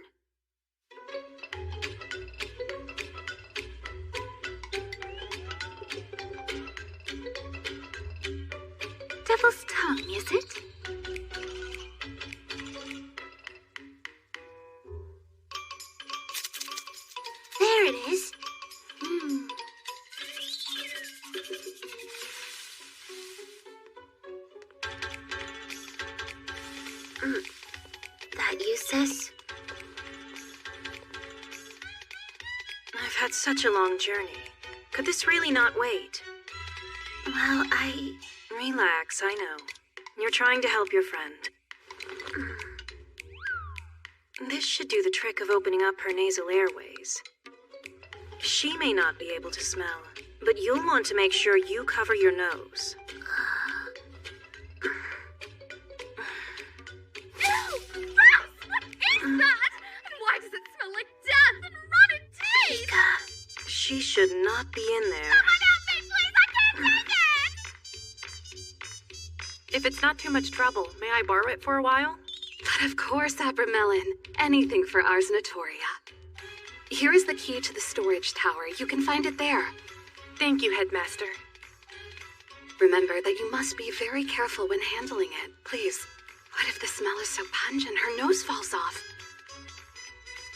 Speaker 2: Devil's tongue, is it?
Speaker 1: There it is. That you, sis?
Speaker 6: I've had such a long journey. Could this really not wait?
Speaker 1: Well,
Speaker 6: Relax, I know. You're trying to help your friend. This should do the trick of opening up her nasal airways. She may not be able to smell, but you'll want to make sure you cover your nose.
Speaker 2: Ew! Gross! What is that? And why does it smell like death and rotted teeth?
Speaker 6: She should not be in there.
Speaker 2: Someone help me, please! I can't take it!
Speaker 4: If it's not too much trouble, may I borrow it for a while?
Speaker 2: But of course, Abramelon. Anything for Ars Notoria. Here is the key to the storage tower. You can find it there.
Speaker 4: Thank you, Headmaster.
Speaker 2: Remember that you must be very careful when handling it. Please. What if the smell is so pungent her nose falls off?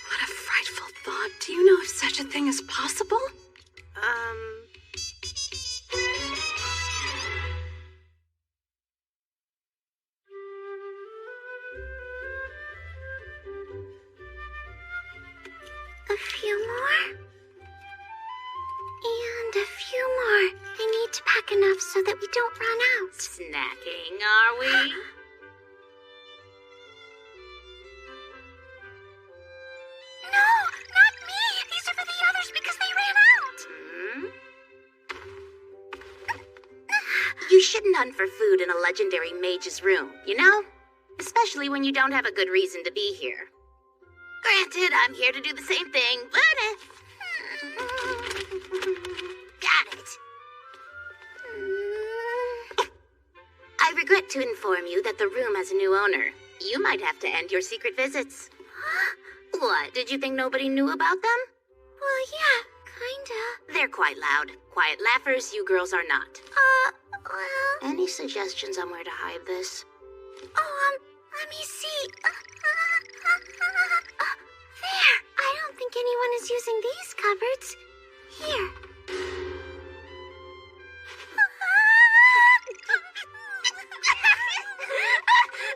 Speaker 2: What a frightful thought. Do you know if such a thing is possible?
Speaker 1: A few more. And a few more. I need to pack enough so that we don't run out.
Speaker 3: Snacking, are we?
Speaker 1: No, not me. These are for the others because they ran out.
Speaker 3: You shouldn't hunt for food in a legendary mage's room, you know? Especially when you don't have a good reason to be here. Granted, I'm here to do the same thing, but got it. I regret to inform you that the room has a new owner. You might have to end your secret visits. What, did you think nobody knew about them?
Speaker 1: Well, yeah, kinda.
Speaker 3: They're quite loud. Quiet laughers, you girls are not.
Speaker 1: Well...
Speaker 3: Any suggestions on where to hide this?
Speaker 1: Let me see. There! I don't think anyone is using these cupboards. Here.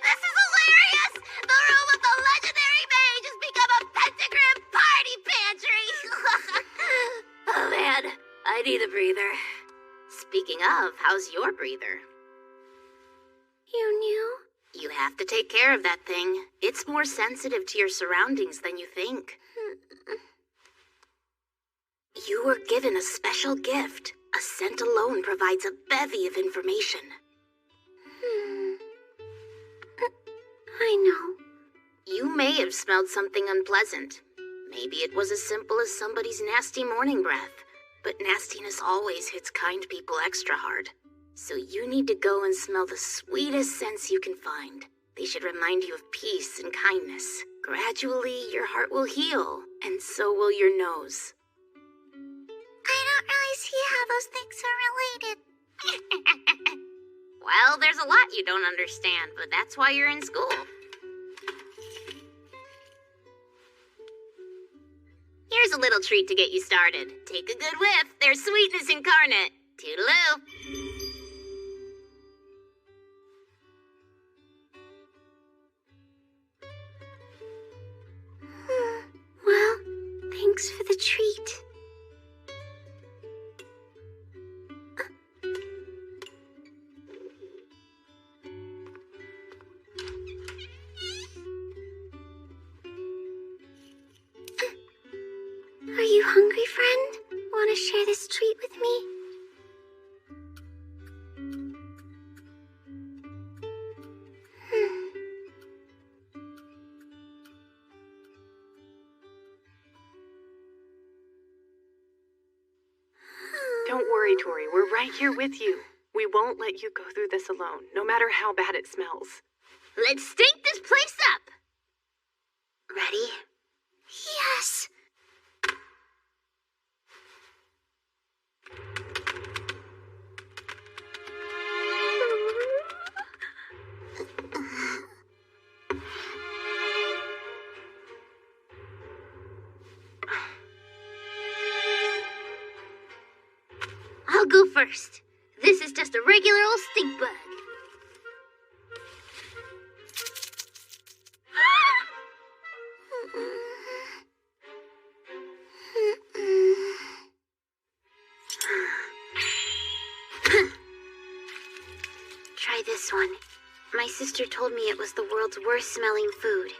Speaker 3: This is hilarious! The room of the legendary mage has become a pentagram party pantry! Oh man, I need a breather. Speaking of, how's your breather?
Speaker 1: You knew?
Speaker 3: You have to take care of that thing. It's more sensitive to your surroundings than you think. You were given a special gift. A scent alone provides a bevy of information.
Speaker 1: You may have smelled something unpleasant. Maybe it was as simple as somebody's nasty morning breath. But nastiness always hits kind people extra hard. So you need to go and smell the sweetest scents you can find. They should remind you of peace and kindness. Gradually, your heart will heal, and so will your nose.
Speaker 3: I don't really see how those things are related.
Speaker 1: Well, there's a lot you don't understand, but that's why you're in school. Here's a little treat to get you started. Take a good whiff. There's sweetness incarnate. Toodaloo.
Speaker 3: Well, thanks for the treat. Are you hungry, friend? Want to share this treat with me?
Speaker 4: Don't worry, Tori. We're right here with you. We won't let you go through this alone, no matter how bad it smells.
Speaker 1: Let's stink this place up. Ready?
Speaker 3: Yes.
Speaker 1: I'll go first. This is just a regular old stink bug.
Speaker 3: Try this one. My sister told me it was the world's worst smelling food.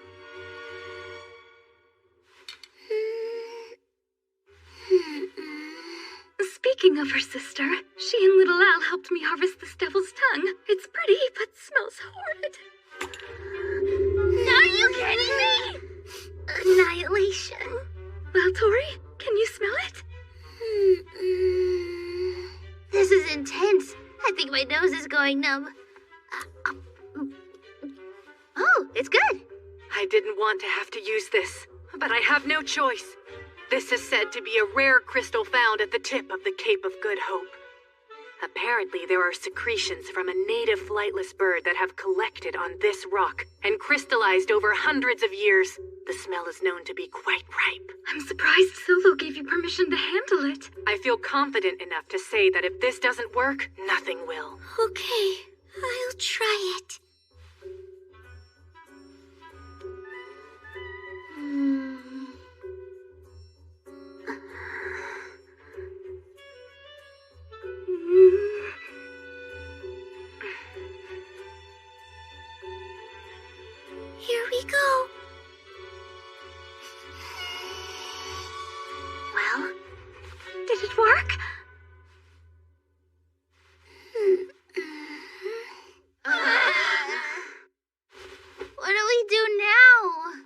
Speaker 2: Speaking of her sister, she and little Al helped me harvest this devil's tongue. It's pretty, but smells horrid.
Speaker 1: Are you kidding me? Annihilation.
Speaker 2: Well, Tori, can you smell it?
Speaker 1: This is intense. I think my nose is going numb. Oh, it's good.
Speaker 4: I didn't want to have to use this, but I have no choice. This is said to be a rare crystal found at the tip of the Cape of Good Hope. Apparently, there are secretions from a native flightless bird that have collected on this rock and crystallized over hundreds of years. The smell is known to be quite ripe.
Speaker 2: I'm surprised Solo gave you permission to handle it.
Speaker 4: I feel confident enough to say that if this doesn't work, nothing will.
Speaker 3: Okay, I'll try it. Here we go.
Speaker 2: Well, did it work?
Speaker 1: What do we do now?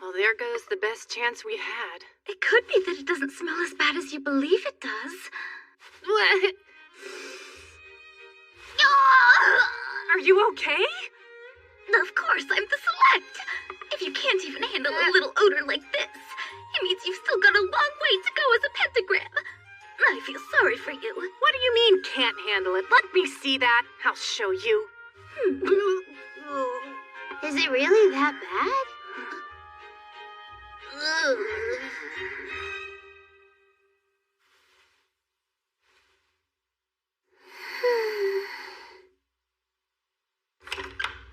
Speaker 4: Well, there goes the best chance we had.
Speaker 2: It could be that it doesn't smell as bad as you believe it does.
Speaker 1: What?
Speaker 2: Are you okay? Of course, I'm the select. If you can't even handle a little odor like this, it means you've still got a long way to go as a pentagram. I feel sorry for you.
Speaker 4: What do you mean, can't handle it? Let me see that. I'll show you.
Speaker 1: Is it really that bad?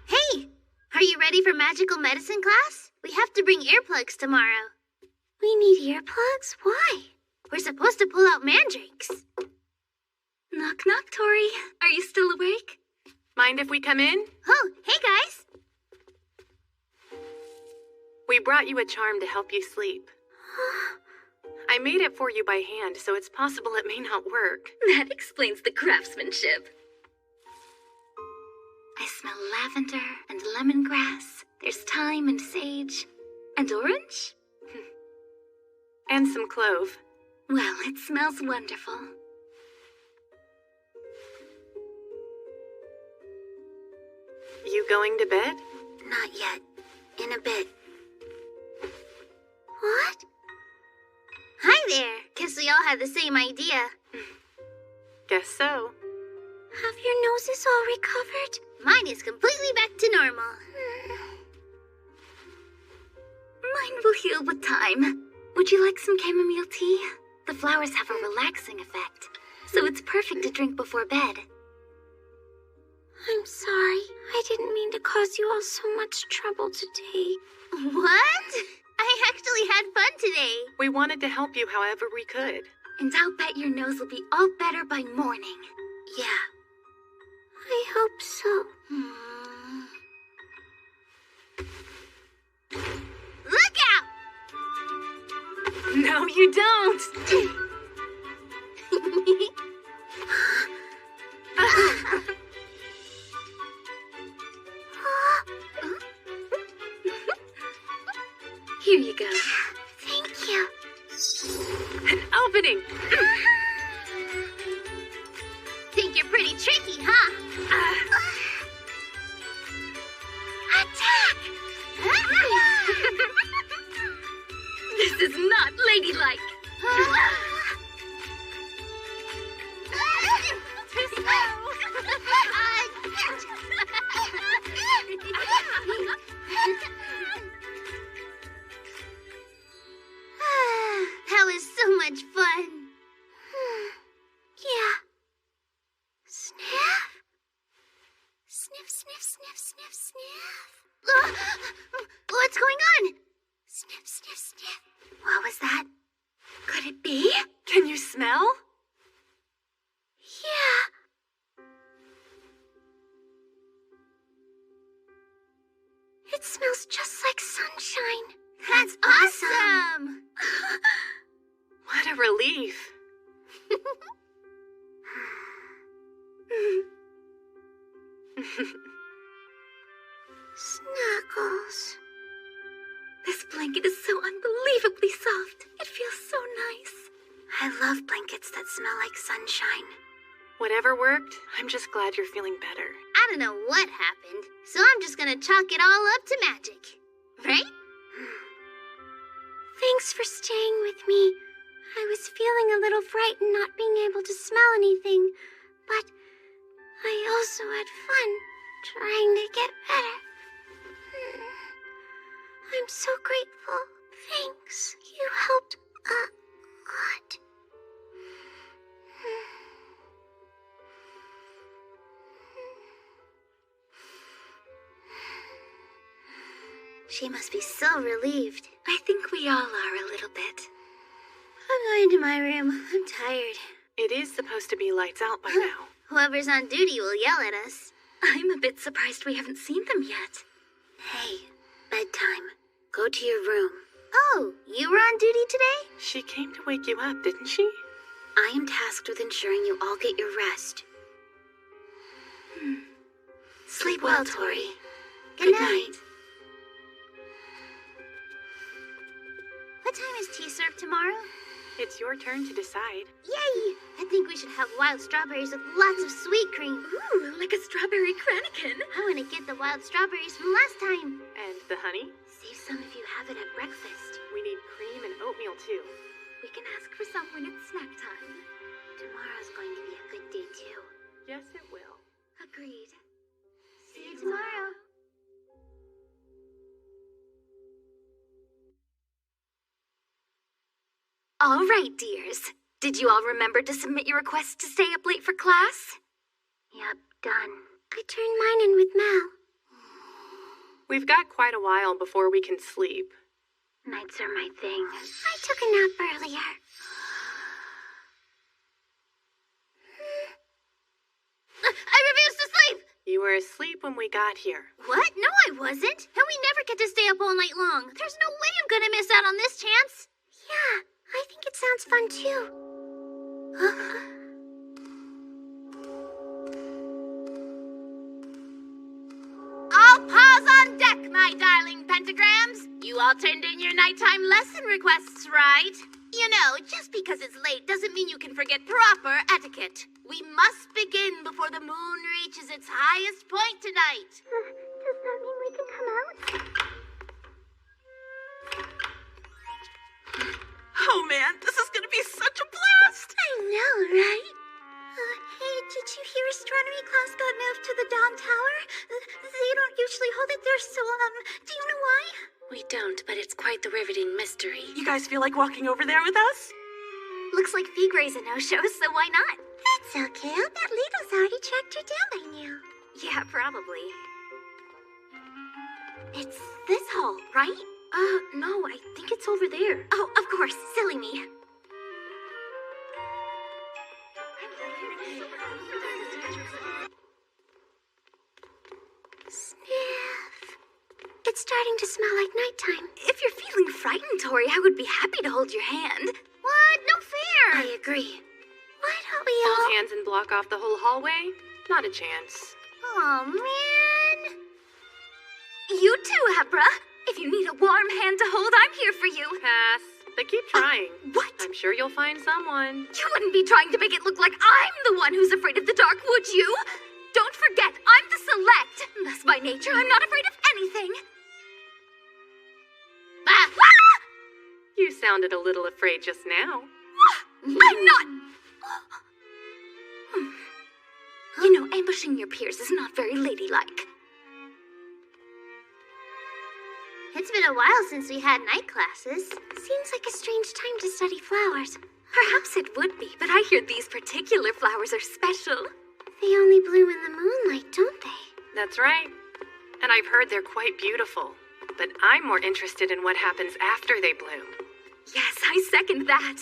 Speaker 1: Hey, are you ready for magical medicine class? We have to bring earplugs tomorrow.
Speaker 3: We need earplugs? Why?
Speaker 1: We're supposed to pull out mandrakes.
Speaker 2: Knock, knock, Tori. Are you still awake?
Speaker 4: Mind if we come in?
Speaker 1: Oh, hey guys.
Speaker 4: We brought you a charm to help you sleep. I made it for you by hand, so it's possible it may not work.
Speaker 2: That explains the craftsmanship. I smell lavender and lemongrass. There's thyme and sage. And orange?
Speaker 4: And some clove.
Speaker 2: Well, it smells wonderful.
Speaker 4: You going to bed?
Speaker 1: Not yet. In a bit. What? Hi there. Guess we all had the same idea.
Speaker 4: Guess so.
Speaker 1: Have your noses all recovered? Mine is completely back to normal.
Speaker 2: Mine will heal with time. Would you like some chamomile tea? The flowers have a relaxing effect, so it's perfect to drink before bed.
Speaker 1: I'm sorry. I didn't mean to cause you all so much trouble today. What? I actually had fun today.
Speaker 4: We wanted to help you however we could.
Speaker 2: And I'll bet your nose will be all better by morning.
Speaker 1: Yeah. I hope so. Look out!
Speaker 4: No, you don't!
Speaker 2: Here you go.
Speaker 1: Thank you.
Speaker 4: An opening!
Speaker 1: Think you're pretty tricky, huh? Attack!
Speaker 2: This is not ladylike.
Speaker 4: Too slow!
Speaker 1: That was so much fun. Yeah. Sniff? Sniff, sniff, sniff, sniff, sniff. What's going on? Sniff, sniff, sniff. What was that?
Speaker 2: Could it be?
Speaker 4: Can you smell?
Speaker 1: Yeah. It smells just like sunshine. That's awesome!
Speaker 4: What a relief.
Speaker 1: Snuggles.
Speaker 2: This blanket is so unbelievably soft. It feels so nice.
Speaker 1: I love blankets that smell like sunshine.
Speaker 4: Whatever worked, I'm just glad you're feeling better.
Speaker 1: I don't know what happened, so I'm just gonna chalk it all up to magic. Right? Thanks for staying with me. I was feeling a little frightened not being able to smell anything, but I also had fun trying to get better. I'm so grateful. Thanks. You helped a lot. She must be so relieved.
Speaker 2: I think we all are a little bit.
Speaker 1: I'm going to my room. I'm tired.
Speaker 4: It is supposed to be lights out by now.
Speaker 1: Whoever's on duty will yell at us.
Speaker 2: I'm a bit surprised we haven't seen them yet.
Speaker 1: Hey, bedtime. Go to your room. Oh, you were on duty today?
Speaker 4: She came to wake you up, didn't she?
Speaker 1: I am tasked with ensuring you all get your rest. Sleep well, Tori. Good night. What time is tea served tomorrow?
Speaker 4: It's your turn to decide.
Speaker 1: Yay! I think we should have wild strawberries with lots of sweet cream.
Speaker 2: Ooh, like a strawberry cranikin.
Speaker 1: I want to get the wild strawberries from last time.
Speaker 4: And the honey?
Speaker 1: Save some if you have it at breakfast.
Speaker 4: We need cream and oatmeal too.
Speaker 2: We can ask for some when it's snack time.
Speaker 1: Tomorrow's going to be a good day too.
Speaker 4: Yes, it will.
Speaker 2: Agreed.
Speaker 1: See you tomorrow.
Speaker 2: All right, dears. Did you all remember to submit your requests to stay up late for class?
Speaker 1: Yep, done. I turned mine in with Mel.
Speaker 4: We've got quite a while before we can sleep.
Speaker 1: Nights are my thing. I took a nap earlier. I refuse to sleep!
Speaker 4: You were asleep when we got here.
Speaker 1: What? No, I wasn't. And we never get to stay up all night long. There's no way I'm gonna miss out on this chance. Yeah, I think it sounds fun too. All paws on deck, my darling pentagrams. You You all turned in your nighttime lesson requests, right? You know, just because it's late doesn't mean you can forget proper etiquette. We must begin before the moon reaches its highest point tonight.
Speaker 3: Does that mean we can come out?
Speaker 4: Oh man, this is gonna be such a blast!
Speaker 3: I know, right? Hey, did you hear astronomy class got moved to the Dawn Tower? They don't usually hold it there, so, do you know why?
Speaker 6: We don't, but it's quite the riveting mystery.
Speaker 4: You guys feel like walking over there with us?
Speaker 2: Looks like Fee Gray's a no-show, so why not?
Speaker 3: That's okay. I'll bet Lido's already tracked her down by now.
Speaker 2: Yeah, probably. It's this hall, right? No, I think it's over there. Oh, of course. Silly me.
Speaker 3: Sniff. It's starting to smell like nighttime.
Speaker 2: If you're feeling frightened, Tori, I would be happy to hold your hand.
Speaker 1: What? No fair!
Speaker 2: I agree.
Speaker 3: Why don't we
Speaker 4: Hold
Speaker 3: all...
Speaker 4: hands and block off the whole hallway? Not a chance.
Speaker 1: Oh, man.
Speaker 2: You too, Abra. If you need a warm hand to hold, I'm here for you.
Speaker 4: Pass. But keep trying.
Speaker 2: What?
Speaker 4: I'm sure you'll find someone.
Speaker 2: You wouldn't be trying to make it look like I'm the one who's afraid of the dark, would you? Don't forget, I'm the select. Thus, by nature, I'm not afraid of anything.
Speaker 1: Ah!
Speaker 4: You sounded a little afraid just now.
Speaker 2: I'm not. You know, ambushing your peers is not very ladylike.
Speaker 1: It's been a while since we had night classes.
Speaker 3: Seems like a strange time to study flowers.
Speaker 2: Perhaps it would be, but I hear these particular flowers are special.
Speaker 3: They only bloom in the moonlight, don't they?
Speaker 4: That's right. And I've heard they're quite beautiful. But I'm more interested in what happens after they bloom.
Speaker 2: Yes, I second that.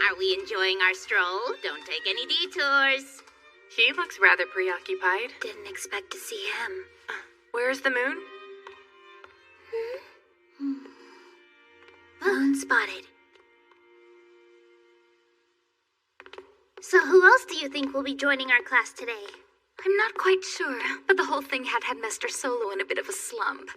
Speaker 1: Are we enjoying our stroll? Don't take any detours.
Speaker 4: He looks rather preoccupied.
Speaker 2: Didn't expect to see him.
Speaker 4: Where's the moon?
Speaker 2: Moon spotted.
Speaker 1: So who else do you think will be joining our class today?
Speaker 2: I'm not quite sure, but the whole thing had Mr. Solo in a bit of a slump.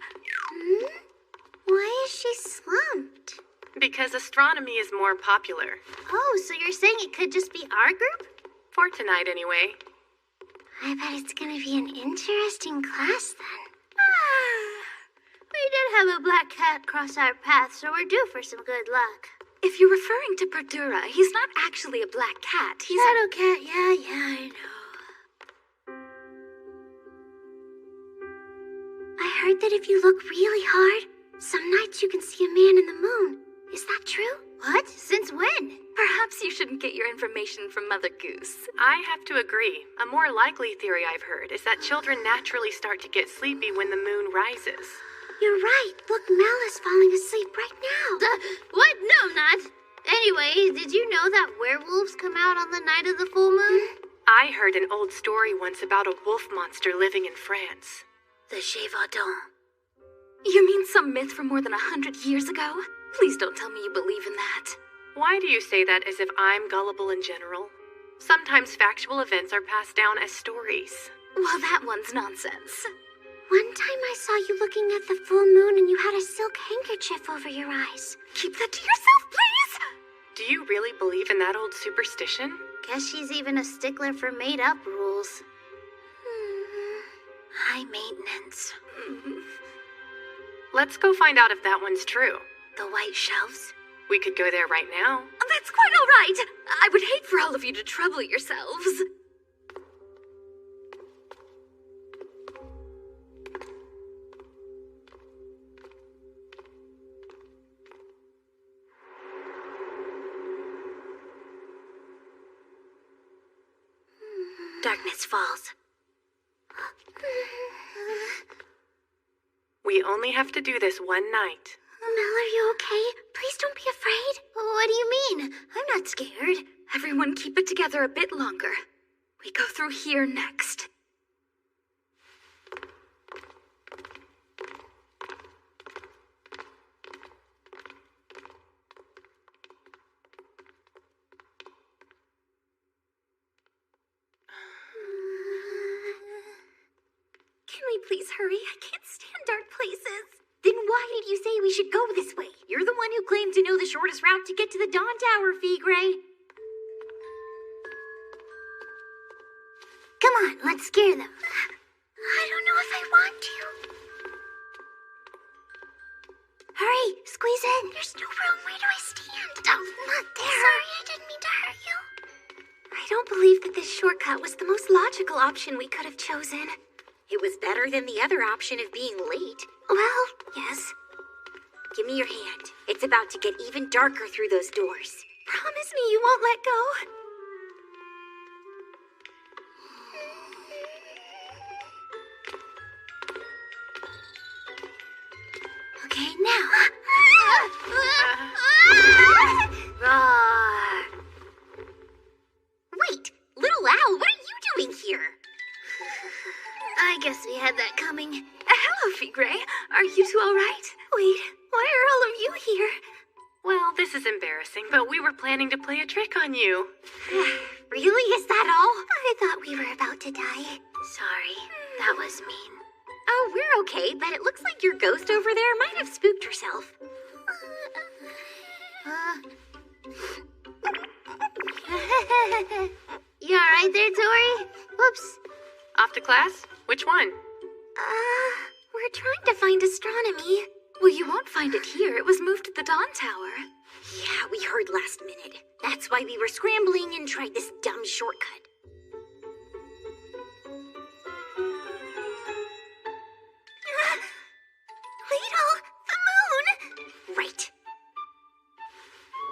Speaker 3: Why is she slumped?
Speaker 4: Because astronomy is more popular.
Speaker 1: Oh, so you're saying it could just be our group?
Speaker 4: For tonight, anyway.
Speaker 3: I bet it's gonna be an interesting class then.
Speaker 1: We did have a black cat cross our path, so we're due for some good luck.
Speaker 2: If you're referring to Perdura, he's not actually a black cat. He's
Speaker 1: Shadow cat, yeah, I know.
Speaker 3: I heard that if you look really hard, some nights you can see a man in the moon. Is that true?
Speaker 1: What? Since when?
Speaker 2: Perhaps you shouldn't get your information from Mother Goose.
Speaker 4: I have to agree. A more likely theory I've heard is that children naturally start to get sleepy when the moon rises.
Speaker 3: You're right. Look, Mel is falling asleep right now.
Speaker 1: What? No, I'm not. Anyway, did you know that werewolves come out on the night of the full moon?
Speaker 4: I heard an old story once about a wolf monster living in France.
Speaker 2: The Gévaudan. You mean some myth from more than 100 years ago? Please don't tell me you believe in that.
Speaker 4: Why do you say that as if I'm gullible in general? Sometimes factual events are passed down as stories.
Speaker 2: Well, that one's nonsense.
Speaker 3: One time I saw you looking at the full moon and you had a silk handkerchief over your eyes.
Speaker 2: Keep that to yourself, please!
Speaker 4: Do you really believe in that old superstition?
Speaker 1: Guess she's even a stickler for made-up rules.
Speaker 2: High maintenance.
Speaker 4: Let's go find out if that one's true.
Speaker 2: The white shelves?
Speaker 4: We could go there right now.
Speaker 2: That's quite all right. I would hate for all of you to trouble yourselves. Darkness falls.
Speaker 4: We only have to do this one night.
Speaker 3: Mel, are you okay? Please don't be afraid.
Speaker 1: What do you mean? I'm not scared.
Speaker 2: Everyone keep it together a bit longer. We go through here next.
Speaker 3: Can we
Speaker 2: we please hurry? I can't stand dark places. Then why did you say we should go this way? You're the one who claimed to know the shortest route to get to the Dawn Tower, Figray.
Speaker 1: Come on, let's scare them. I don't know if I want to. Hurry, squeeze in. There's no room. Where do I stand? Oh, not there. Sorry, I didn't mean to hurt you.
Speaker 2: I don't believe that this shortcut was the most logical option we could have chosen. It was better than the other option of being late.
Speaker 1: Well,
Speaker 2: Yes. Give me your hand. It's about to get even darker through those doors. Promise me you won't let go.
Speaker 1: okay, now.
Speaker 2: Wait, little owl, what are you doing here?
Speaker 1: I guess we had that coming.
Speaker 2: Hello, Figray. Are you two all right? Wait, why are all of you here?
Speaker 4: Well, this is embarrassing, but we were planning to play a trick on you.
Speaker 2: Really? Is that all?
Speaker 1: I thought we were about to die. Sorry, that was mean.
Speaker 2: Oh, we're okay, but it looks like your ghost over there might have spooked herself.
Speaker 1: You alright there, Tori? Whoops.
Speaker 4: Off to class? Which one?
Speaker 2: We're trying to find astronomy.
Speaker 6: Well, you won't find it here. It was moved to the Dawn Tower.
Speaker 2: Yeah, we heard last minute. That's why we were scrambling and tried this dumb shortcut. Leetle, the moon! Right.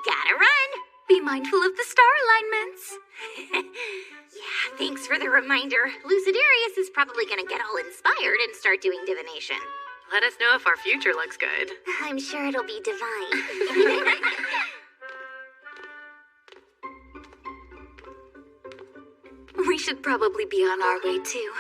Speaker 2: Gotta run!
Speaker 6: Be mindful of the star alignments.
Speaker 2: Yeah, thanks for the reminder. Lucidarius is probably gonna get all inspired and start doing divination.
Speaker 4: Let us know if our future looks good.
Speaker 1: I'm sure it'll be divine.
Speaker 6: We should probably be on our way, too.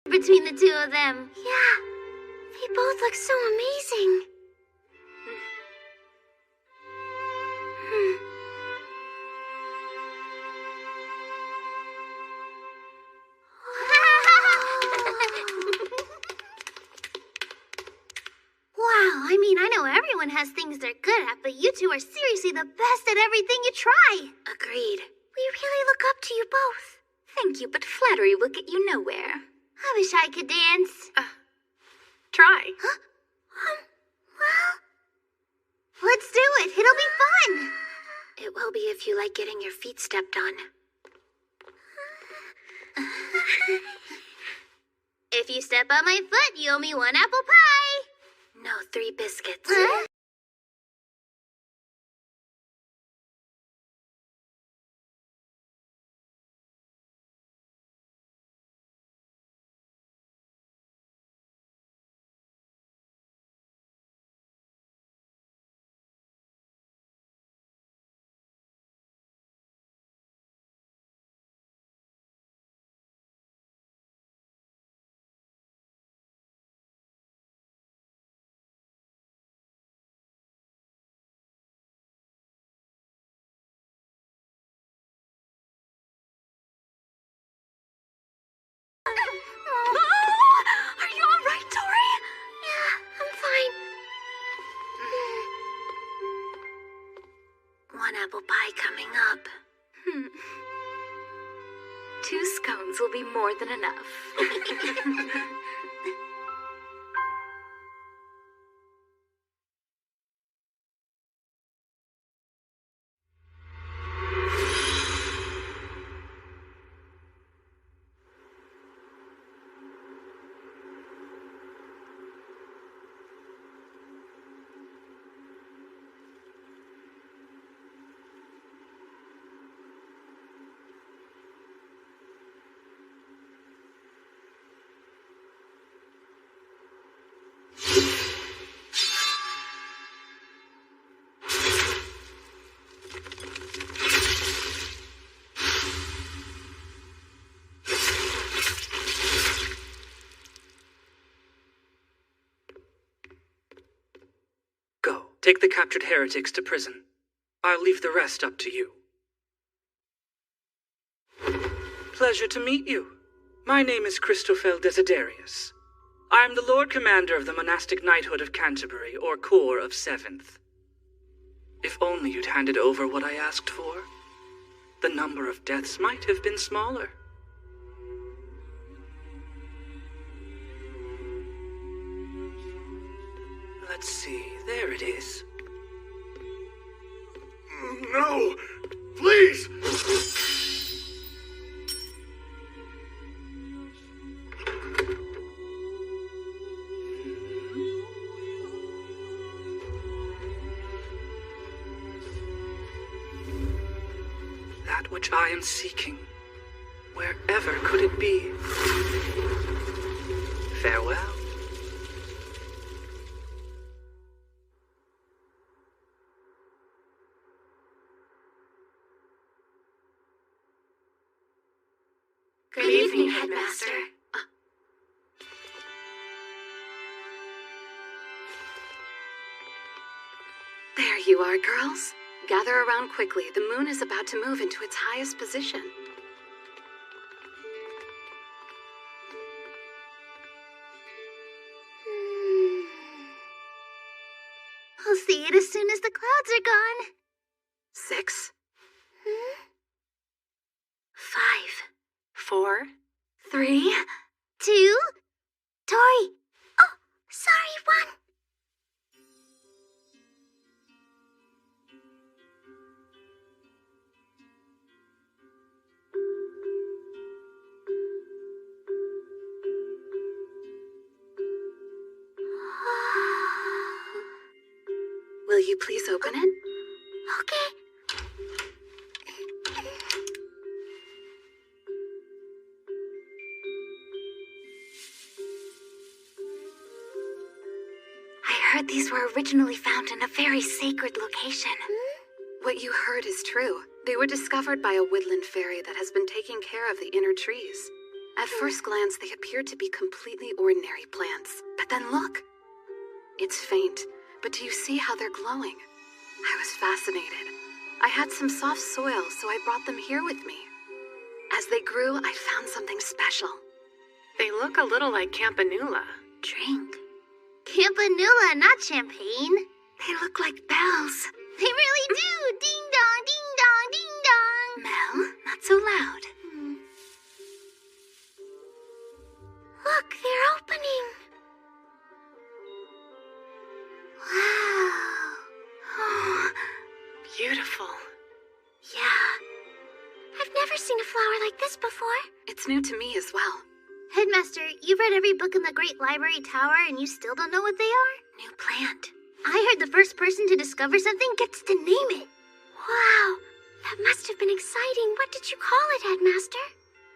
Speaker 1: Between the two of them. Yeah, they both look so amazing. Wow, I mean, I know everyone has things they're good at, but you two are seriously the best at everything you try.
Speaker 2: Agreed.
Speaker 1: We really look up to you both.
Speaker 6: Thank you, but flattery will get you nowhere.
Speaker 1: I wish I could dance.
Speaker 4: Try.
Speaker 1: Huh? Well, let's do it. It'll be fun.
Speaker 2: It will be if you like getting your feet stepped on.
Speaker 1: If you step on my foot, you owe me 1 apple pie.
Speaker 2: No, 3 biscuits.
Speaker 1: Huh?
Speaker 2: Are you all right, Tori?
Speaker 1: Yeah, I'm fine.
Speaker 2: 1 apple pie coming up.
Speaker 6: 2 scones will be more than enough.
Speaker 7: Take the captured heretics to prison. I'll leave the rest up to you. Pleasure to meet you. My name is Christophel Desiderius. I am the Lord Commander of the Monastic Knighthood of Canterbury, or Corps of 7th. If only you'd handed over what I asked for, the number of deaths might have been smaller. Let's see, there it is.
Speaker 5: No! Please!
Speaker 7: That which I am seeking, wherever could it be? Farewell.
Speaker 2: Good evening, Headmaster.
Speaker 4: There you are, girls. Gather around quickly. The moon is about to move into its highest position.
Speaker 1: I'll see it as soon as the clouds are gone.
Speaker 4: 6,
Speaker 1: 5,
Speaker 4: 4,
Speaker 1: 3, 2. Tori. Oh, sorry, 1.
Speaker 4: will you please open it?
Speaker 1: Okay. I heard these were originally found in a very sacred location.
Speaker 4: What you heard is true. They were discovered by a woodland fairy that has been taking care of the inner trees. At first glance, they appeared to be completely ordinary plants. But then look. It's faint, but do you see how they're glowing? I was fascinated. I had some soft soil, so I brought them here with me. As they grew, I found something special. They look a little like campanula.
Speaker 1: Drink. Campanula, not champagne.
Speaker 2: They look like bells.
Speaker 1: They really do. Ding dong, ding dong, ding dong.
Speaker 2: Mel, not so loud.
Speaker 1: Look, they're opening. Wow.
Speaker 2: Oh,
Speaker 4: Beautiful.
Speaker 1: Yeah. I've never seen a flower like this before.
Speaker 4: It's new to me as well.
Speaker 1: Headmaster, you've read every book in the Great Library Tower and you still don't know what they are?
Speaker 2: new plant.
Speaker 1: I heard the first person to discover something gets to name it.
Speaker 2: Wow, that must have been exciting. What did you call it, Headmaster?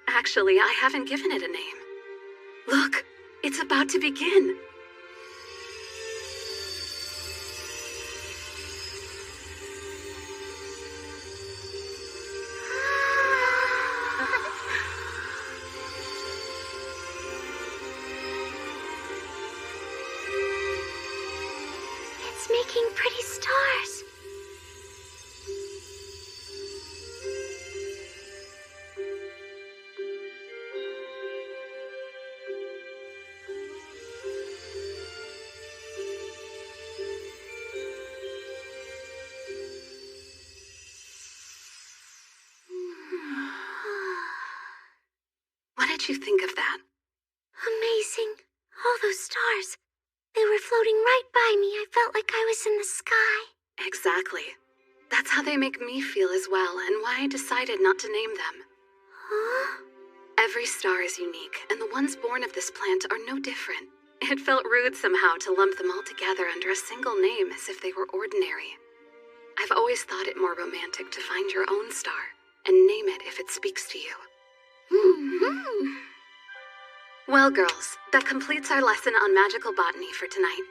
Speaker 4: Actually, I haven't given it a name. Look, it's about to begin.
Speaker 2: It's making pretty stars.
Speaker 4: What did you think of that?
Speaker 2: Amazing. All those stars. They were floating right by me. I felt like I was in the sky.
Speaker 4: Exactly. That's how they make me feel as well, and why I decided not to name them.
Speaker 2: Huh?
Speaker 4: Every star is unique, and the ones born of this plant are no different. It felt rude somehow to lump them all together under a single name as if they were ordinary. I've always thought it more romantic to find your own star and name it if it speaks to you. Well, girls, that completes our lesson on magical botany for tonight.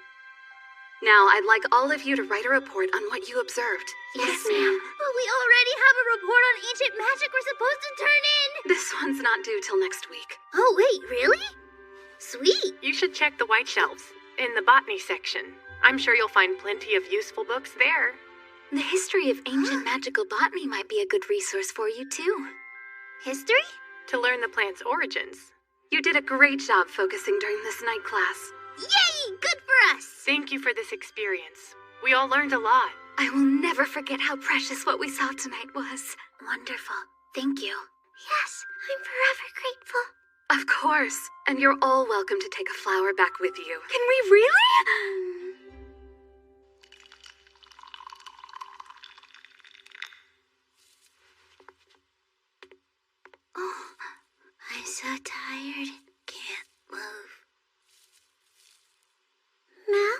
Speaker 4: Now, I'd like all of you to write a report on what you observed.
Speaker 2: Yes, ma'am.
Speaker 1: But we already have a report on ancient magic we're supposed to turn in.
Speaker 4: This one's not due till next week.
Speaker 1: Oh, wait, really? Sweet.
Speaker 4: You should check the white shelves in the botany section. I'm sure you'll find plenty of useful books there.
Speaker 2: The history of ancient magical botany might be a good resource for you, too.
Speaker 1: History?
Speaker 4: To learn the plant's origins. You did a great job focusing during this night class.
Speaker 1: Yay! Good for us!
Speaker 4: Thank you for this experience. We all learned a lot.
Speaker 2: I will never forget how precious what we saw tonight was.
Speaker 1: Wonderful.
Speaker 2: Thank you.
Speaker 1: Yes, I'm forever grateful.
Speaker 4: Of course. And you're all welcome to take a flower back with you.
Speaker 2: Can we really?
Speaker 1: Oh, I'm so tired. Can't move. Mel?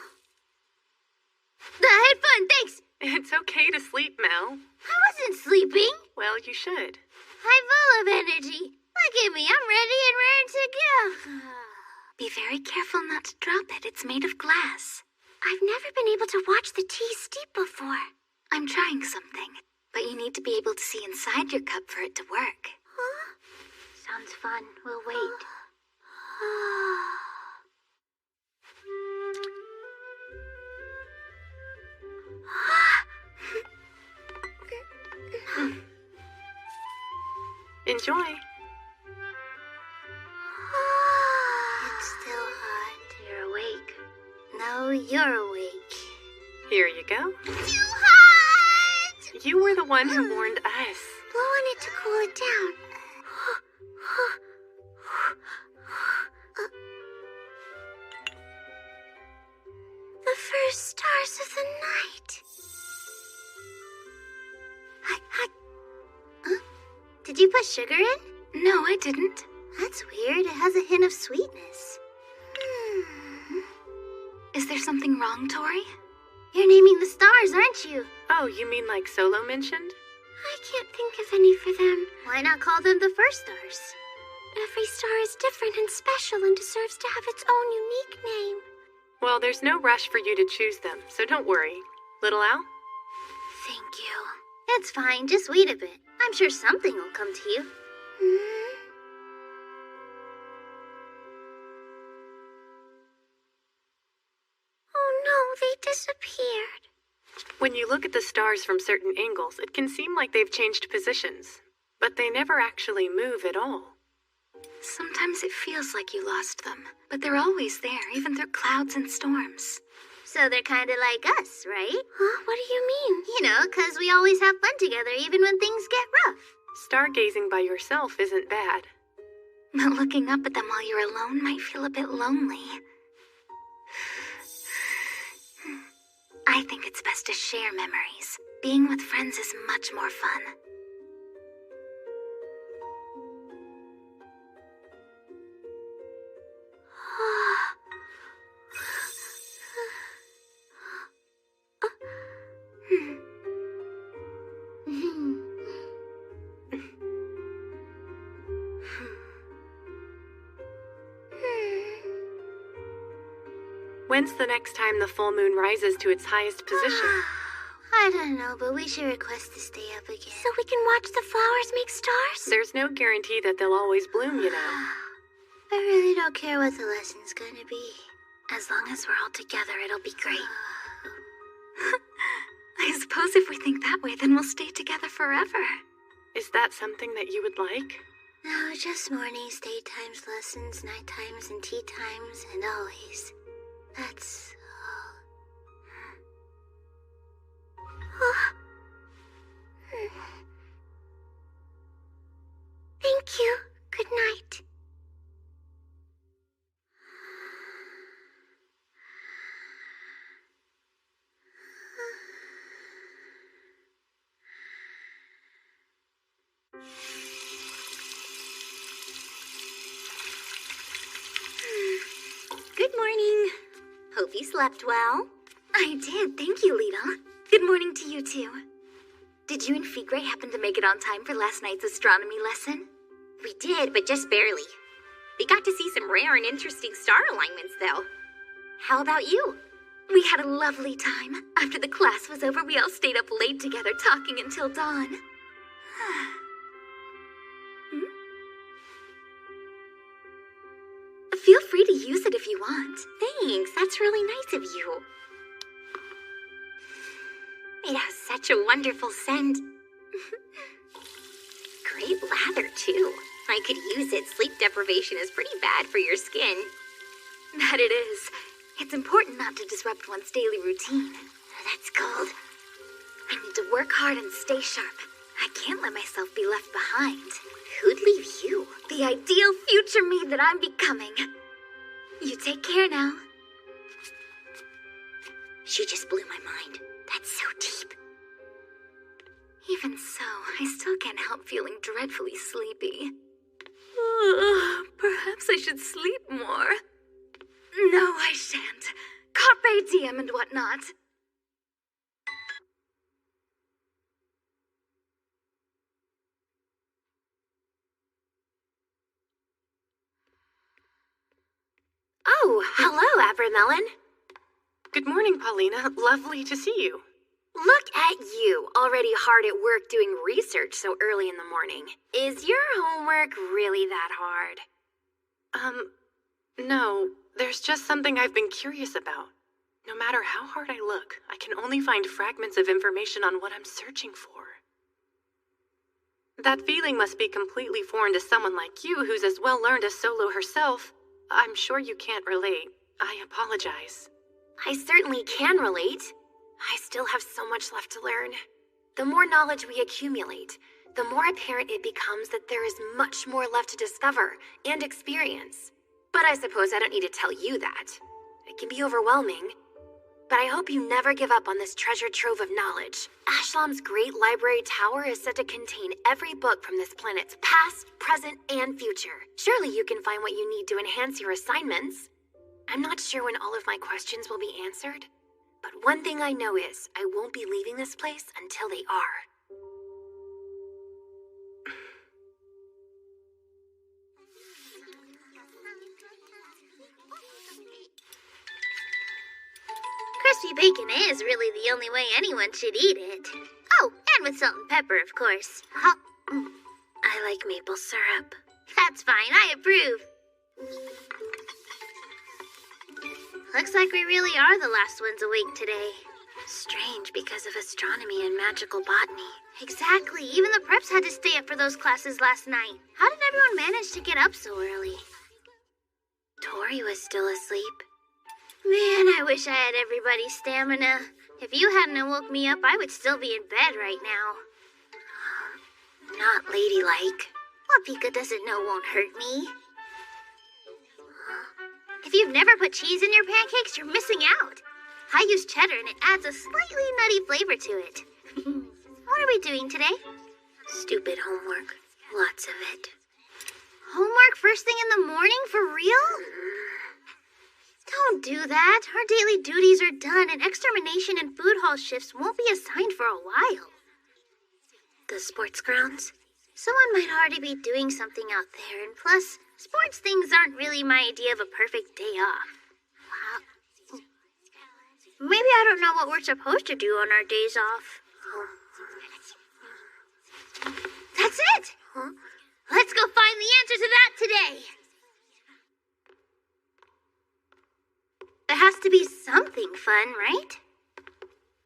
Speaker 1: I had fun, thanks!
Speaker 4: It's okay to sleep, Mel.
Speaker 1: I wasn't sleeping.
Speaker 4: Well, you should.
Speaker 1: I'm full of energy. Look at me, I'm ready and raring to go.
Speaker 2: Be very careful not to drop it. It's made of glass.
Speaker 1: I've never been able to watch the tea steep before.
Speaker 2: I'm trying something, but you need to be able to see inside your cup for it to work.
Speaker 1: Huh?
Speaker 2: Sounds fun. We'll wait.
Speaker 4: Enjoy.
Speaker 1: It's still hot.
Speaker 2: You're awake.
Speaker 1: No, you're awake.
Speaker 4: Here you go.
Speaker 1: Too hot!
Speaker 4: You were the one who warned us.
Speaker 1: Blow on it to cool it down. The first stars of the night. Huh? Did you put sugar in?
Speaker 2: No, I didn't.
Speaker 1: That's weird. It has a hint of sweetness.
Speaker 2: Is there something wrong, Tori?
Speaker 1: You're naming the stars, aren't you?
Speaker 4: Oh, you mean like Solo mentioned?
Speaker 1: I can't think of any for them. Why not call them the first stars? Every star is different and special and deserves to have its own unique name.
Speaker 4: Well, there's no rush for you to choose them, so don't worry. Little Al?
Speaker 1: Thank you. It's fine, just wait a bit. I'm sure something will come to you. Oh no, they disappeared.
Speaker 4: When you look at the stars from certain angles, it can seem like they've changed positions. But they never actually move at all.
Speaker 2: Sometimes it feels like you lost them, but they're always there, even through clouds and storms.
Speaker 1: So they're kind of like us, right? Huh? What do you mean? You know, 'cause we always have fun together even when things get rough.
Speaker 4: Stargazing by yourself isn't bad.
Speaker 2: But looking up at them while you're alone might feel a bit lonely. I think it's best to share memories. Being with friends is much more fun.
Speaker 4: When's the next time the full moon rises to its highest position?
Speaker 1: I don't know, but we should request to stay up again. So we can watch the flowers make stars?
Speaker 4: There's no guarantee that they'll always bloom, you know.
Speaker 1: I really don't care what the lesson's gonna be.
Speaker 2: As long as we're all together, it'll be great. I suppose if we think that way, then we'll stay together forever.
Speaker 4: Is that something that you would like?
Speaker 1: No, just mornings, daytimes, lessons, night times, and tea times, and always. That's all. Thank you. Good night.
Speaker 2: Good morning. Hope you slept well. I did, thank you, Lita. Good morning to you, too. Did you and Figre happen to make it on time for last night's astronomy lesson?
Speaker 8: We did, but just barely. We got to see some rare and interesting star alignments, though. How about you?
Speaker 2: We had a lovely time. After the class was over, we all stayed up late together talking until dawn. Feel free to use it if you want.
Speaker 8: Thanks, that's really nice of you. such a wonderful scent. Great lather, too. I could use it. Sleep deprivation is pretty bad for your skin.
Speaker 2: That it is. It's important not to disrupt one's daily routine.
Speaker 8: That's cold.
Speaker 2: I need to work hard and stay sharp. I can't let myself be left behind.
Speaker 8: Who'd leave you?
Speaker 2: The ideal future me that I'm becoming. You take care now.
Speaker 8: She just blew my mind. That's so deep.
Speaker 2: Even so, I still can't help feeling dreadfully sleepy. Perhaps I should sleep more. No, I shan't. Carpe diem and whatnot.
Speaker 8: Oh, hello, Abramelon.
Speaker 4: Good morning, Paulina. Lovely to see you.
Speaker 8: Look at you, already hard at work doing research so early in the morning. Is your homework really that hard?
Speaker 4: No. There's just something I've been curious about. No matter how hard I look, I can only find fragments of information on what I'm searching for. That feeling must be completely foreign to someone like you who's as well learned as Solo herself. I'm sure you can't relate. I apologize.
Speaker 8: I certainly can relate. I still have so much left to learn. The more knowledge we accumulate, the more apparent it becomes that there is much more left to discover and experience. But I suppose I don't need to tell you that. It can be overwhelming. But I hope you never give up on this treasure trove of knowledge. Ashlam's great library tower is said to contain every book from this planet's past, present, and future. Surely you can find what you need to enhance your assignments. I'm not sure when all of my questions will be answered, but one thing I know is I won't be leaving this place until they are.
Speaker 1: Crispy bacon is really the only way anyone should eat it. Oh, and with salt and pepper, of course.
Speaker 8: I like maple syrup.
Speaker 1: That's fine, I approve. Looks like we really are the last ones awake today.
Speaker 8: Strange because of astronomy and magical botany.
Speaker 1: Exactly, even the preps had to stay up for those classes last night. How did everyone manage to get up so early?
Speaker 8: Tori was still asleep.
Speaker 1: Man, I wish I had everybody's stamina. If you hadn't awoke me up, I would still be in bed right now.
Speaker 8: Not ladylike.
Speaker 1: What Pika doesn't know won't hurt me. If you've never put cheese in your pancakes, you're missing out. I use cheddar and it adds a slightly nutty flavor to it. What are we doing today?
Speaker 8: Stupid homework. Lots of it.
Speaker 1: Homework first thing in the morning? For real? Don't do that. Our daily duties are done and extermination and food hall shifts won't be assigned for a while.
Speaker 8: The sports grounds?
Speaker 1: Someone might already be doing something out there, and plus, sports things aren't really my idea of a perfect day off. Wow. Maybe I don't know what we're supposed to do on our days off. That's it!
Speaker 8: Huh?
Speaker 1: Let's go find the answer to that today! There has to be something fun, right?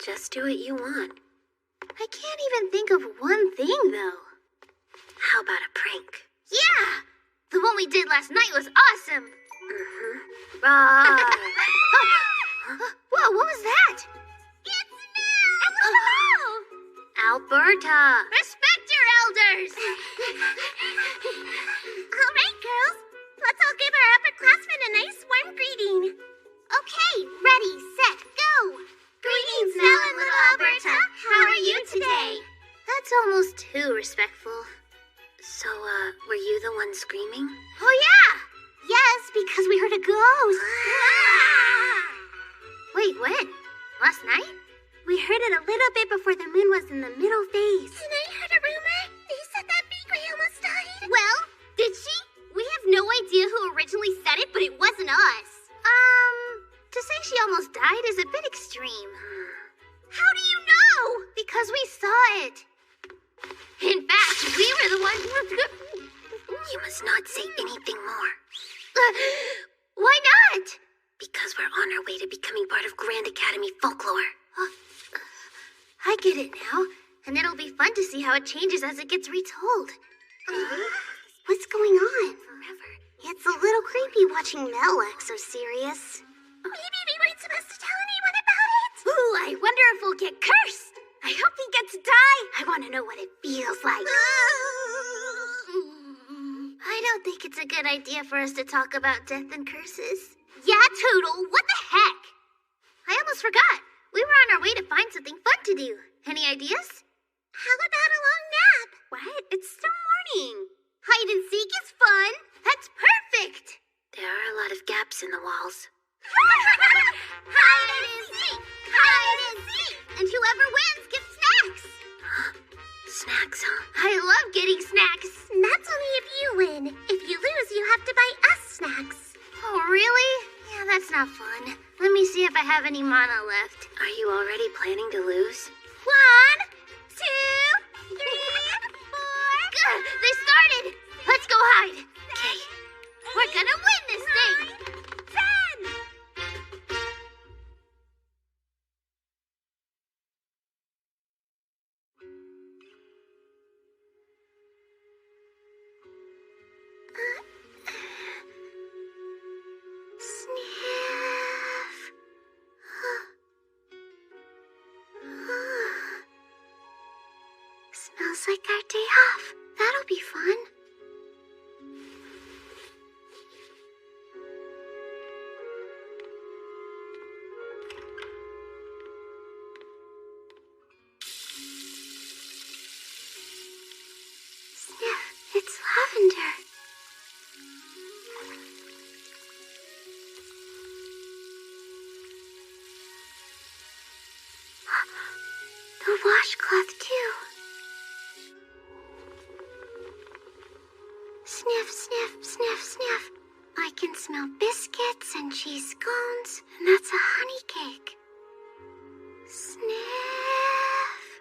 Speaker 8: Just do what you want.
Speaker 1: I can't even think of one thing, though.
Speaker 8: How about a prank?
Speaker 1: Yeah! The one we did last night was awesome!
Speaker 8: Right.
Speaker 1: Whoa, what was that?
Speaker 3: It's now!
Speaker 1: Alberta! Respect your elders!
Speaker 3: All right, girls. Let's all give our upperclassmen a nice warm greeting. Okay, ready, set, go! Greetings, Nell and little Alberta. How are you today?
Speaker 1: That's almost too respectful.
Speaker 8: So, were you the one screaming?
Speaker 1: Oh, yeah!
Speaker 3: Yes, because we heard a ghost.
Speaker 1: Wait, when? Last night?
Speaker 3: We heard it a little bit before the moon was in the middle phase. And I heard a rumor. They said that Bakery almost died.
Speaker 1: Well, did she? We have no idea who originally said it, but it wasn't us. To say she almost died is a bit extreme.
Speaker 3: How do you know?
Speaker 1: Because we saw it. In fact, we were the ones...
Speaker 8: You must not say anything more.
Speaker 1: Why not?
Speaker 8: Because we're on our way to becoming part of Grand Academy folklore.
Speaker 1: I get it now, and it'll be fun to see how it changes as it gets retold.
Speaker 3: What's going on? Forever. It's a little creepy watching Mel act so serious. Maybe we weren't supposed to tell anyone about it.
Speaker 1: Ooh, I wonder if we'll get cursed. I hope he gets to die.
Speaker 3: I want to know what it feels like.
Speaker 1: I don't think it's a good idea for us to talk about death and curses. Yeah, Toodle, what the heck? I almost forgot. We were on our way to find something fun to do. Any ideas?
Speaker 3: How about a long nap?
Speaker 1: What? It's still morning. Hide and seek is fun. That's perfect.
Speaker 8: There are a lot of gaps in the walls.
Speaker 3: Hide and seek! Hide and seek!
Speaker 1: And whoever wins gets snacks.
Speaker 8: Snacks, huh?
Speaker 1: I love getting snacks.
Speaker 3: That's only if you win. If you lose, you have to buy us snacks.
Speaker 1: Oh, really? Yeah, that's not fun. Let me see if I have any mana left.
Speaker 8: Are you already planning to lose?
Speaker 1: 1, 2, 3, 4. They started. Let's go hide.
Speaker 8: Okay.
Speaker 1: We're gonna win this thing.
Speaker 3: 10. Sniff. Smells like our day off. That'll be fun. Sniff, it's lavender. The washcloth, too. Sniff, sniff, sniff, sniff. I can smell biscuits and cheese scones, and that's a honey cake. Sniff.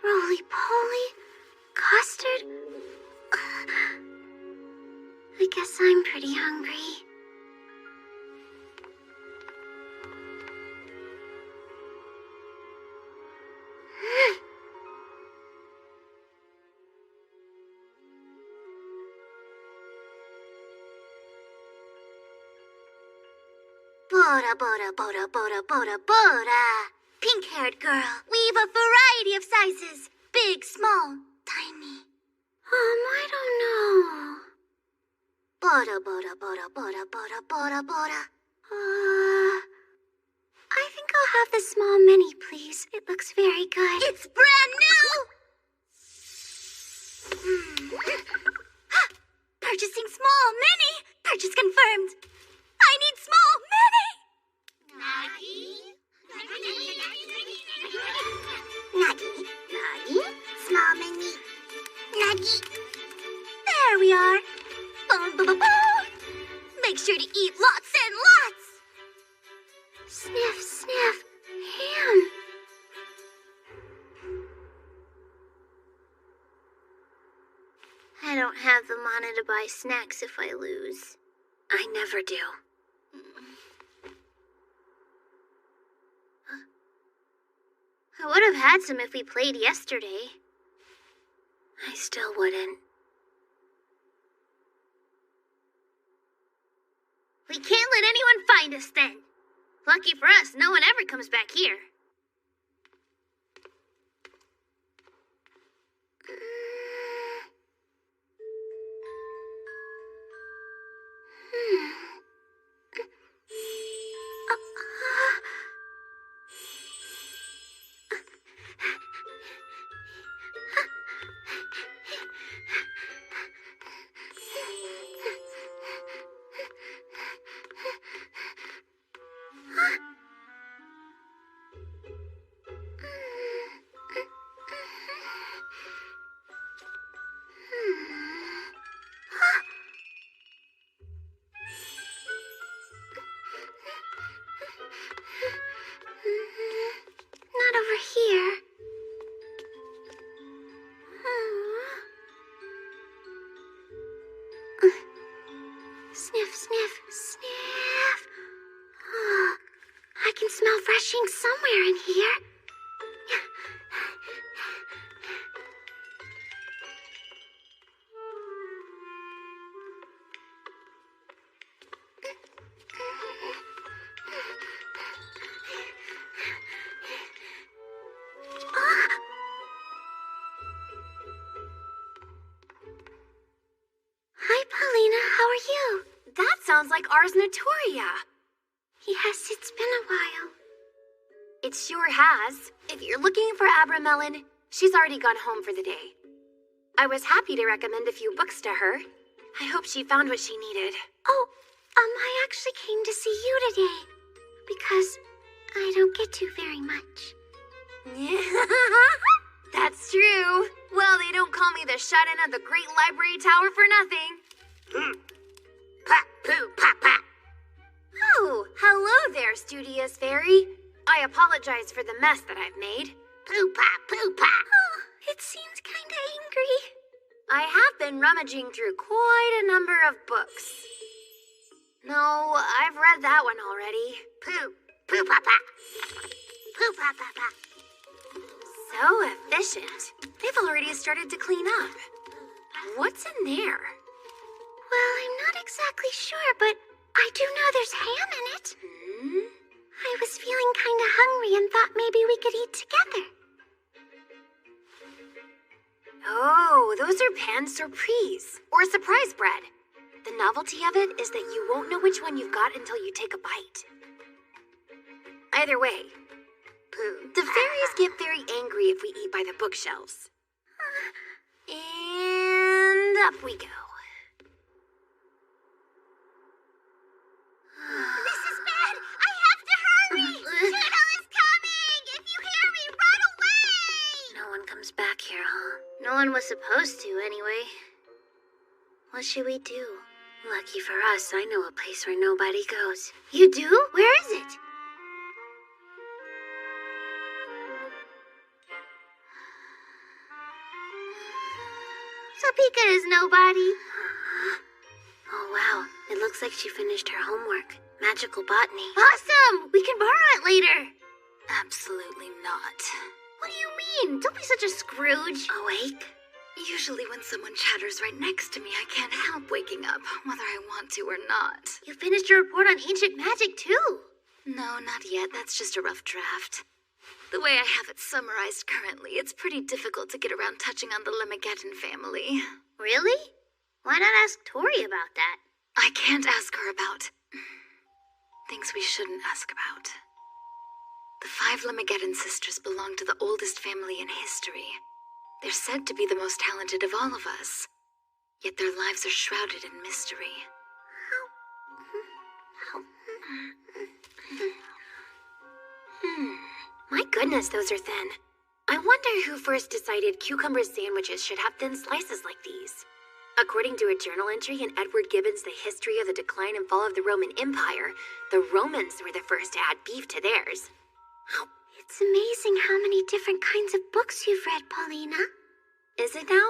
Speaker 3: Roly-poly. Custard. I guess I'm pretty hungry. Bora, bora, bora, bora, bora, bora. Pink-haired girl. We've a variety of sizes. Big, small, tiny. I don't know. Bora, bora, bora, bora, bora, bora, bora. I think I'll have the small mini, please. It looks very good. It's brand new! Purchasing small mini! Purchase confirmed! I need small mini! Nuggy, Nuggy, small mini, Nuggy. There we are. Boom, boom, boom, boom. Make sure to eat lots and lots. Sniff, sniff, ham. I don't have the mana to buy snacks if I lose.
Speaker 8: I never do.
Speaker 1: I would have had some if we played yesterday.
Speaker 8: I still wouldn't.
Speaker 1: We can't let anyone find us then. Lucky for us, no one ever comes back here. Not over here. Sniff, sniff, sniff. I can smell fresh ink somewhere in here. how are you?
Speaker 8: That sounds like Ars Notoria.
Speaker 1: Yes, it's been a while.
Speaker 8: It sure has. If you're looking for Abramelon, she's already gone home for the day. I was happy to recommend a few books to her. I hope she found what she needed.
Speaker 1: Oh, I actually came to see you today. Because I don't get to very much.
Speaker 8: That's true. Well, they don't call me the shut-in of the Great Library Tower for nothing.
Speaker 3: Pop, poo, pop, pop.
Speaker 8: Oh, hello there, Studious Fairy. I apologize for the mess that I've made.
Speaker 3: Poo, pop, poo, pop.
Speaker 1: Oh, it seems kinda angry.
Speaker 8: I have been rummaging through quite a number of books. No, I've read that one already.
Speaker 3: Poo, poo, pop, pop. Poo, pop, pop, pop.
Speaker 8: So efficient. They've already started to clean up. What's in there?
Speaker 1: Well, I'm not exactly sure, but I do know there's ham in it. I was feeling kinda hungry and thought maybe we could eat together.
Speaker 8: Oh, those are pan surprise, or surprise bread. The novelty of it is that you won't know which one you've got until you take a bite. Either way, the fairies get very angry if we eat by the bookshelves. And up we go.
Speaker 3: This is bad. I have to hurry. Toodle is coming. If you hear me, run away.
Speaker 1: No one comes back here, huh? No one was supposed to, anyway. What should we do? Lucky for us, I know a place where nobody goes. You do? Where is it? Topeka is nobody. Oh, wow. It looks like she finished her homework. Magical botany. Awesome! We can borrow it later.
Speaker 2: Absolutely not.
Speaker 1: What do you mean? Don't be such a Scrooge. Awake?
Speaker 2: Usually when someone chatters right next to me, I can't help waking up, whether I want to or not.
Speaker 1: You finished your report on ancient magic, too.
Speaker 2: No, not yet. That's just a rough draft. The way I have it summarized currently, it's pretty difficult to get around touching on the Limigeddon family.
Speaker 1: Really? Why not ask Tori about that?
Speaker 2: I can't ask her about things we shouldn't ask about. The 5 Limigeddon sisters belong to the oldest family in history. They're said to be the most talented of all of us, yet their lives are shrouded in mystery.
Speaker 8: My goodness, those are thin. I wonder who first decided cucumber sandwiches should have thin slices like these. According to a journal entry in Edward Gibbon's The History of the Decline and Fall of the Roman Empire, the Romans were the first to add beef to theirs.
Speaker 1: It's amazing how many different kinds of books you've read, Paulina.
Speaker 8: Is it now?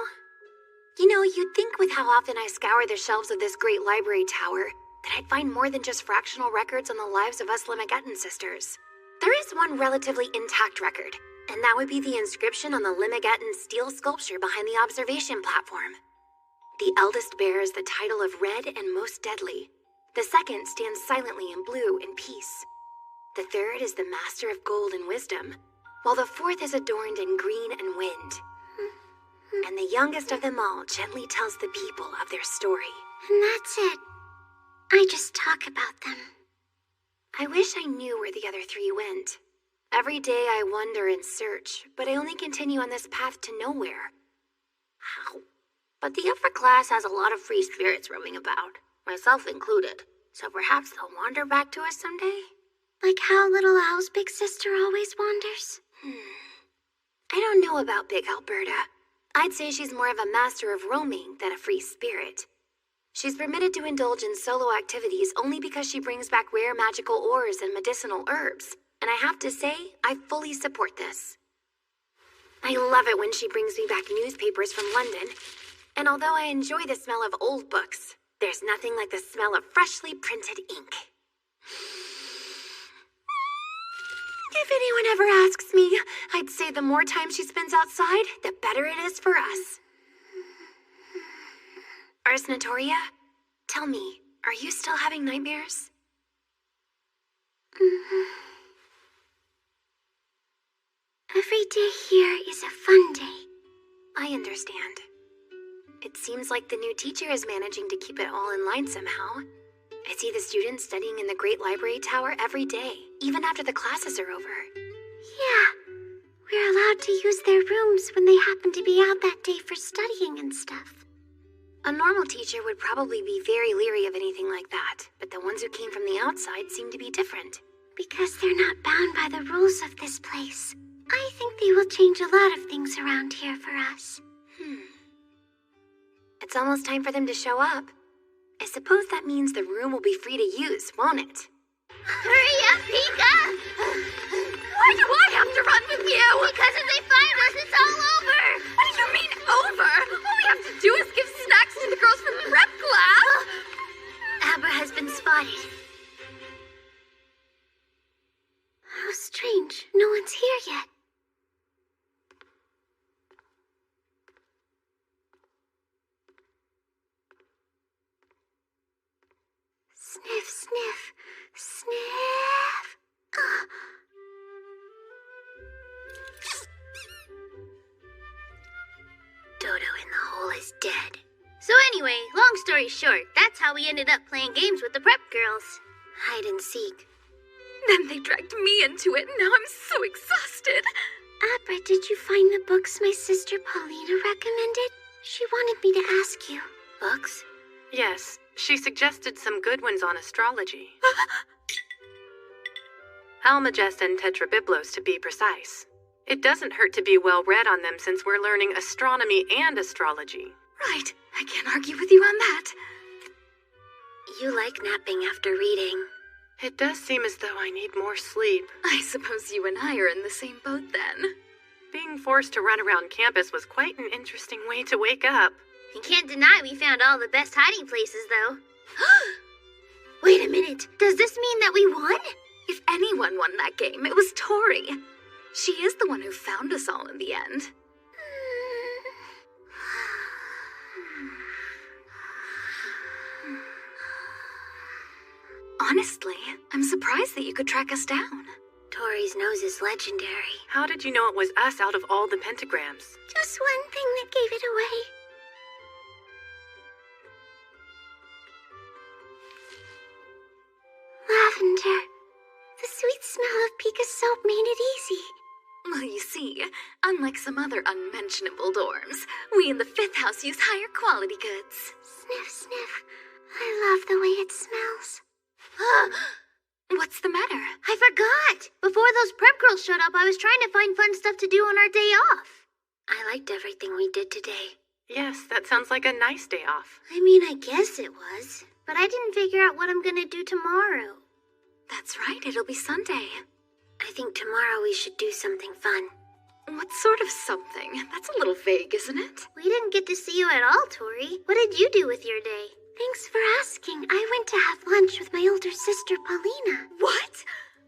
Speaker 8: You know, you'd think with how often I scour the shelves of this great library tower, that I'd find more than just fractional records on the lives of us Limigeddon sisters. There is one relatively intact record, and that would be the inscription on the Limigeddon steel sculpture behind the observation platform. The eldest bears the title of Red and Most Deadly. The second stands silently in blue in peace. The third is the Master of Gold and Wisdom, while the fourth is adorned in green and wind. And the youngest of them all gently tells the people of their story.
Speaker 1: And that's it. I just talk about them.
Speaker 8: I wish I knew where the other 3 went. Every day I wonder and search, but I only continue on this path to nowhere. How? But the upper class has a lot of free spirits roaming about, myself included, so perhaps they'll wander back to us someday?
Speaker 1: Like how Little Owl's big sister always wanders?
Speaker 8: I don't know about Big Alberta. I'd say she's more of a master of roaming than a free spirit. She's permitted to indulge in solo activities only because she brings back rare magical ores and medicinal herbs, and I have to say, I fully support this. I love it when she brings me back newspapers from London, and although I enjoy the smell of old books, there's nothing like the smell of freshly printed ink. If anyone ever asks me, I'd say the more time she spends outside, the better it is for us. Ars Notoria, tell me, are you still having nightmares?
Speaker 1: Every day here is a fun day.
Speaker 8: I understand.
Speaker 2: It seems like the new teacher is managing to keep it all in line somehow. I see the students studying in the Great Library Tower every day, even after the classes are over.
Speaker 1: Yeah, we're allowed to use their rooms when they happen to be out that day for studying and stuff.
Speaker 2: A normal teacher would probably be very leery of anything like that, but the ones who came from the outside seem to be different.
Speaker 1: Because they're not bound by the rules of this place. I think they will change a lot of things around here for us.
Speaker 2: It's almost time for them to show up. I suppose that means the room will be free to use, won't it?
Speaker 1: Hurry up, Pika!
Speaker 2: Why do I have to run with you?
Speaker 1: Because if they find us, it's all over!
Speaker 2: What do you mean, over? All we have to do is give snacks to the girls from prep class!
Speaker 1: Abra has been spotted. How strange. No one's here yet. Sniff, sniff, sniff. Dodo in the hole is dead. So anyway, long story short, that's how we ended up playing games with the prep girls. Hide and seek.
Speaker 2: Then they dragged me into it, and now I'm so exhausted.
Speaker 1: Abra, did you find the books my sister Paulina recommended? She wanted me to ask you.
Speaker 4: Books? Yes, she suggested some good ones on astrology. Almagest and Tetrabiblos, to be precise. It doesn't hurt to be well read on them since we're learning astronomy and astrology.
Speaker 2: Right, I can't argue with you on that.
Speaker 1: You like napping after reading.
Speaker 4: It does seem as though I need more sleep.
Speaker 2: I suppose you and I are in the same boat then.
Speaker 4: Being forced to run around campus was quite an interesting way to wake up.
Speaker 1: You can't deny we found all the best hiding places, though. Wait a minute. Does this mean that we won?
Speaker 2: If anyone won that game, it was Tori. She is the one who found us all in the end. Honestly, I'm surprised that you could track us down.
Speaker 1: Tori's nose is legendary.
Speaker 4: How did you know it was us out of all the pentagrams?
Speaker 1: Just one thing that gave it away. Lavender. The sweet smell of Pika's soap made it easy.
Speaker 2: Well, you see, unlike some other unmentionable dorms, we in the 5th house use higher quality goods.
Speaker 1: Sniff, sniff. I love the way it smells.
Speaker 2: What's the matter?
Speaker 1: I forgot! Before those prep girls showed up, I was trying to find fun stuff to do on our day off. I liked everything we did today.
Speaker 4: Yes, that sounds like a nice day off.
Speaker 1: I mean, I guess it was. But I didn't figure out what I'm gonna do tomorrow.
Speaker 2: That's right, it'll be Sunday.
Speaker 1: I think tomorrow we should do something fun.
Speaker 2: What sort of something? That's a little vague, isn't it?
Speaker 1: We didn't get to see you at all, Tori. What did you do with your day? Thanks for asking. I went to have lunch with my older sister, Paulina.
Speaker 2: What?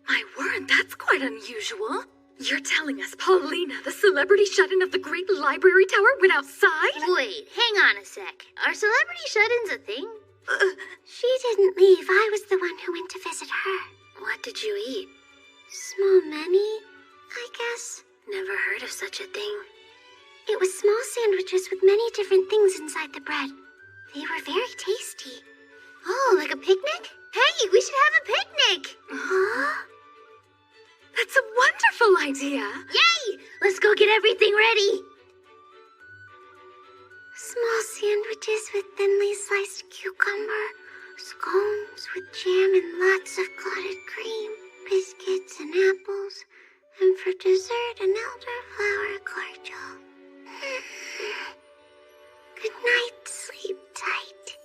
Speaker 2: My word, that's quite unusual. You're telling us Paulina, the celebrity shut-in of the Great Library Tower, went outside?
Speaker 1: Wait, hang on a sec. Are celebrity shut-ins a thing? She didn't leave. I was the one who went to visit her. What did you eat? Small many, I guess. Never heard of such a thing. It was small sandwiches with many different things inside the bread. They were very tasty. Oh, like a picnic? Hey, we should have a picnic! Huh?
Speaker 2: That's a wonderful idea!
Speaker 1: Yay! Let's go get everything ready! Small sandwiches with thinly sliced cucumber, scones with jam and lots of clotted cream, biscuits and apples, and for dessert an elderflower cordial. Good night, sleep tight.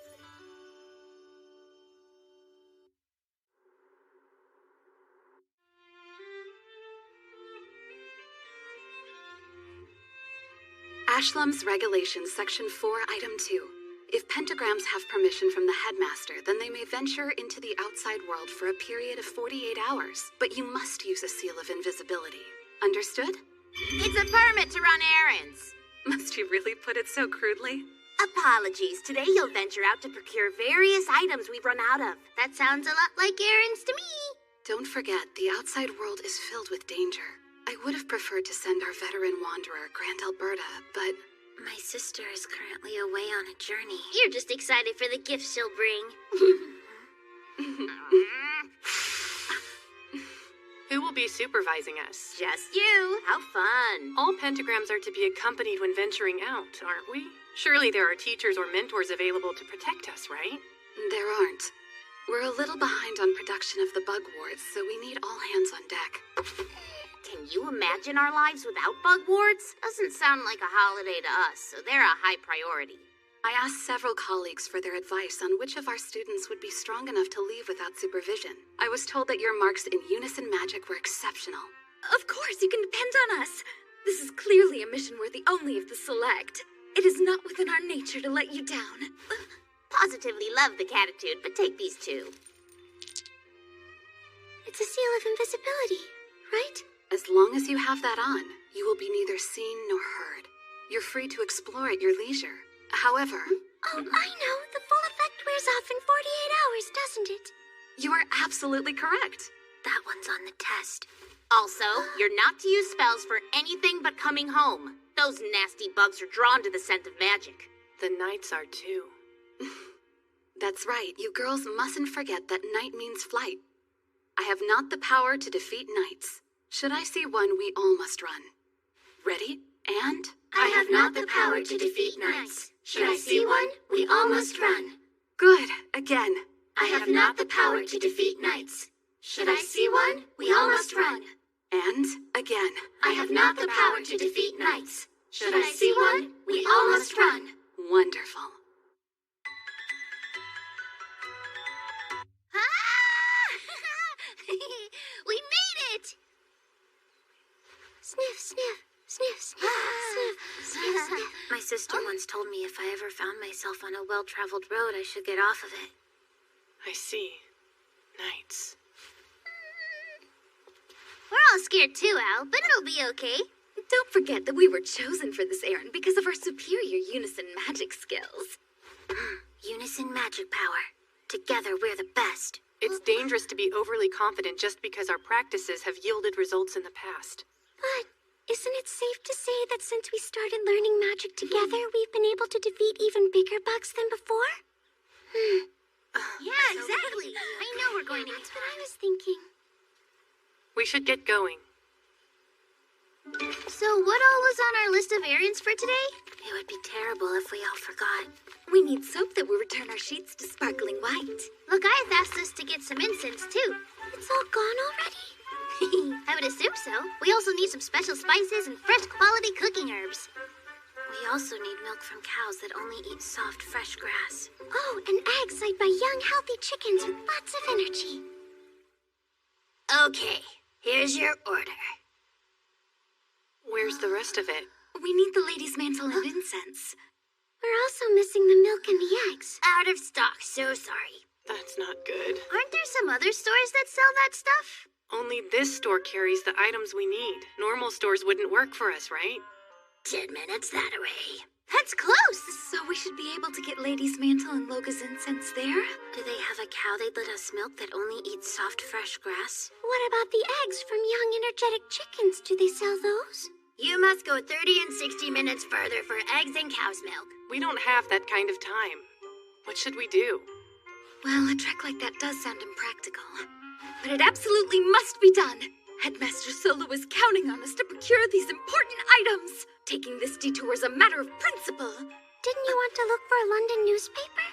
Speaker 9: Ashlam's Regulations, Section 4, Item 2. If pentagrams have permission from the headmaster, then they may venture into the outside world for a period of 48 hours, but you must use a seal of invisibility. Understood?
Speaker 3: It's a permit to run errands.
Speaker 9: Must you really put it so crudely?
Speaker 3: Apologies. Today you'll venture out to procure various items we've run out of.
Speaker 1: That sounds a lot like errands to me.
Speaker 9: Don't forget, the outside world is filled with danger. I would have preferred to send our veteran wanderer, Grand Alberta, but
Speaker 2: My sister is currently away on a journey.
Speaker 1: You're just excited for the gifts she'll bring.
Speaker 4: Who will be supervising us?
Speaker 8: Just you. How fun.
Speaker 4: All pentagrams are to be accompanied when venturing out, aren't we? Surely there are teachers or mentors available to protect us, right?
Speaker 9: There aren't. We're a little behind on production of the bug wards, so we need all hands on deck.
Speaker 8: Can you imagine our lives without bug wards? Doesn't sound like a holiday to us, so they're a high priority.
Speaker 9: I asked several colleagues for their advice on which of our students would be strong enough to leave without supervision. I was told that your marks in unison magic were exceptional.
Speaker 2: Of course, you can depend on us. This is clearly a mission worthy only of the select. It is not within our nature to let you down.
Speaker 8: Positively love the catitude, but take these two.
Speaker 1: It's a seal of invisibility, right?
Speaker 9: As long as you have that on, you will be neither seen nor heard. You're free to explore at your leisure. However...
Speaker 1: Oh, I know. The full effect wears off in 48 hours, doesn't it?
Speaker 9: You are absolutely correct.
Speaker 2: That one's on the test.
Speaker 8: Also, you're not to use spells for anything but coming home. Those nasty bugs are drawn to the scent of magic.
Speaker 4: The knights are too.
Speaker 9: That's right. You girls mustn't forget that night means flight. I have not the power to defeat knights. Should I see one, we all must run. Ready? And...
Speaker 3: I have not the power to defeat knights. Should I see one, we all must run.
Speaker 9: Good. Again.
Speaker 3: I have not the power to defeat knights. Should I see one, we all must run.
Speaker 9: And again.
Speaker 3: I have not the power to defeat knights. Should I see one, we all must run.
Speaker 9: Wonderful.
Speaker 1: We made it! Sniff, sniff, sniff, sniff, sniff, sniff, sniff.
Speaker 2: My sister once told me if I ever found myself on a well-traveled road, I should get off of it.
Speaker 4: I see. Knights.
Speaker 1: We're all scared too, Al, but it'll be okay.
Speaker 2: Don't forget that we were chosen for this errand because of our superior unison magic skills. Unison magic power. Together, we're the best.
Speaker 4: It's dangerous to be overly confident just because our practices have yielded results in the past.
Speaker 1: But isn't it safe to say that since we started learning magic together, we've been able to defeat even bigger bugs than before?
Speaker 8: Yeah, exactly. I know we're going to
Speaker 1: That's what I was thinking.
Speaker 4: We should get going.
Speaker 1: So what all was on our list of errands for today?
Speaker 2: It would be terrible if we all forgot.
Speaker 1: We need soap that will return our sheets to sparkling white. Look, I had asked us to get some incense, too. It's all gone already? I would assume so. We also need some special spices and fresh quality cooking herbs.
Speaker 2: We also need milk from cows that only eat soft, fresh grass.
Speaker 1: Oh, and eggs laid by young, healthy chickens with lots of energy.
Speaker 8: Okay, here's your order.
Speaker 4: Where's the rest of it?
Speaker 2: We need the lady's mantle and incense.
Speaker 1: We're also missing the milk and the eggs.
Speaker 8: Out of stock, so sorry.
Speaker 4: That's not good.
Speaker 1: Aren't there some other stores that sell that stuff?
Speaker 4: Only this store carries the items we need. Normal stores wouldn't work for us, right?
Speaker 8: 10 minutes that way.
Speaker 1: That's close!
Speaker 2: So we should be able to get lady's mantle and Loga's incense there? Do they have a cow they'd let us milk that only eats soft, fresh grass?
Speaker 1: What about the eggs from young, energetic chickens? Do they sell those?
Speaker 8: You must go 30 and 60 minutes further for eggs and cow's milk.
Speaker 4: We don't have that kind of time. What should we do?
Speaker 2: Well, a trek like that does sound impractical. But it absolutely must be done. Headmaster Solo is counting on us to procure these important items. Taking this detour is a matter of principle.
Speaker 1: Didn't you want to look for a London newspaper?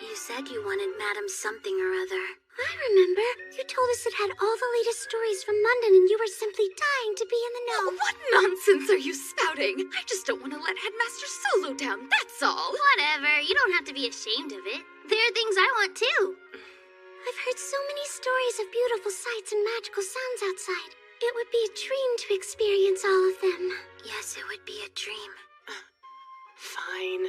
Speaker 2: You said you wanted Madam something or other.
Speaker 1: I remember. You told us it had all the latest stories from London and you were simply dying to be in the know.
Speaker 2: What nonsense are you spouting? I just don't want to let Headmaster Solo down, that's all.
Speaker 1: Whatever. You don't have to be ashamed of it. There are things I want too. I've heard so many stories of beautiful sights and magical sounds outside. It would be a dream to experience all of them.
Speaker 2: Yes, it would be a dream.
Speaker 4: Fine.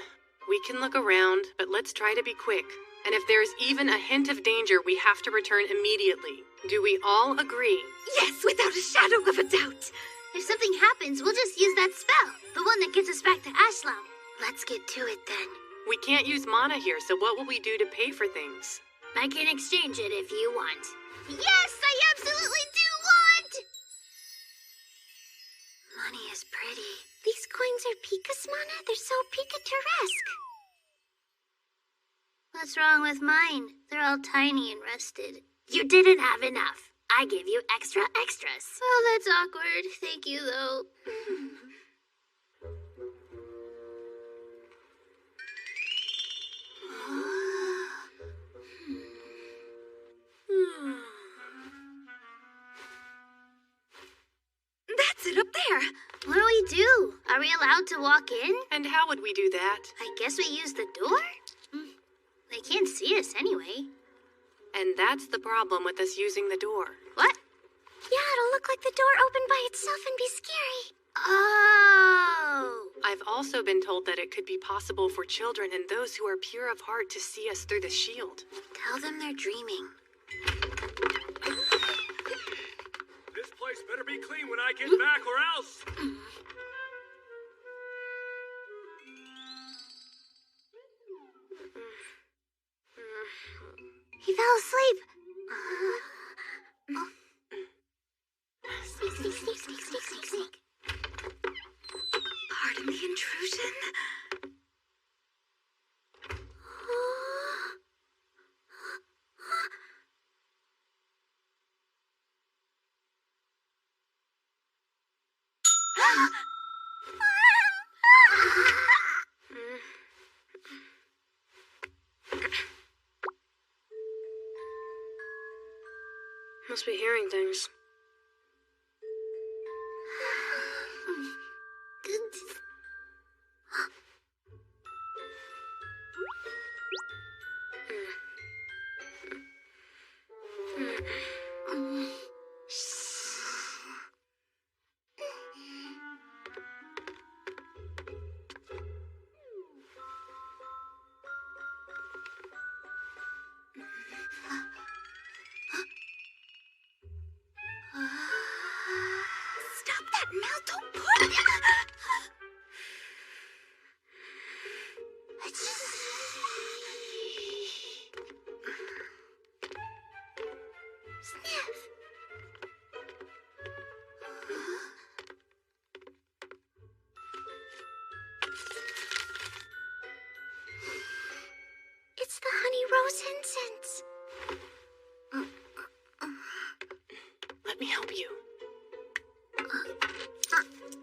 Speaker 4: We can look around, but let's try to be quick. And if there's even a hint of danger, we have to return immediately. Do we all agree?
Speaker 2: Yes, without a shadow of a doubt.
Speaker 1: If something happens, we'll just use that spell. The one that gets us back to Ashlam.
Speaker 2: Let's get to it then.
Speaker 4: We can't use mana here, so what will we do to pay for things?
Speaker 8: I can exchange it if you want.
Speaker 1: Yes, I absolutely do want!
Speaker 2: Money is pretty.
Speaker 1: These coins are Picas, Mana? They're so Picaturesque. What's wrong with mine? They're all tiny and rusted.
Speaker 8: You didn't have enough. I gave you extra extras.
Speaker 1: Oh, that's awkward. Thank you, though.
Speaker 8: That's it up there.
Speaker 1: What do we do? Are we allowed to walk in?
Speaker 4: And how would we do that?
Speaker 1: I guess we use the door? They can't see us anyway.
Speaker 4: And that's the problem with us using the door.
Speaker 1: What?
Speaker 8: Yeah, it'll look like the door opened by itself and be scary.
Speaker 1: Oh!
Speaker 4: I've also been told that it could be possible for children and those who are pure of heart to see us through the shield.
Speaker 1: Tell them they're dreaming.
Speaker 10: This place better be clean when I get back or else.
Speaker 1: He fell asleep.
Speaker 8: Sneak. Pardon the intrusion.
Speaker 6: Must be hearing things.
Speaker 8: Stop that, Mel. Don't put it.
Speaker 1: Sniff.
Speaker 8: It's the honey rose incense.
Speaker 4: Let me help you.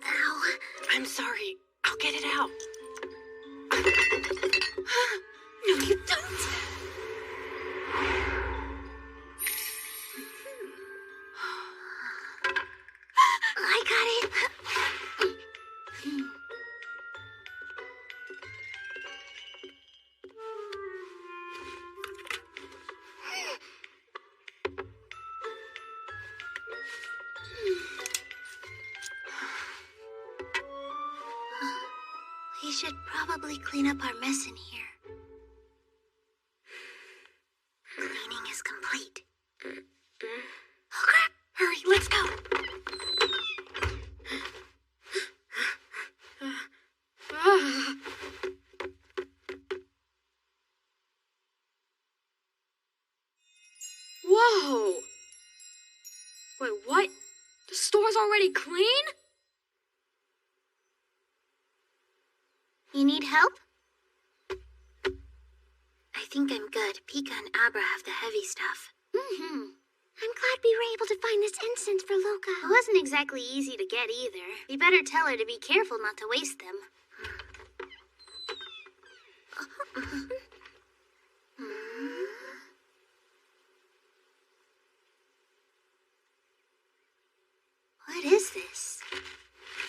Speaker 8: Ow.
Speaker 4: I'm sorry. I'll get it out.
Speaker 8: No, you don't. I got it.
Speaker 1: We should probably clean up our mess in here. Cleaning is complete.
Speaker 8: Oh, crap. Hurry, let's go.
Speaker 6: Whoa! Wait, what? The store's already clean?
Speaker 1: You need help? I think I'm good. Pika and Abra have the heavy stuff.
Speaker 8: I'm glad we were able to find this incense for Luca.
Speaker 1: It wasn't exactly easy to get either. We better tell her to be careful not to waste them. What is this?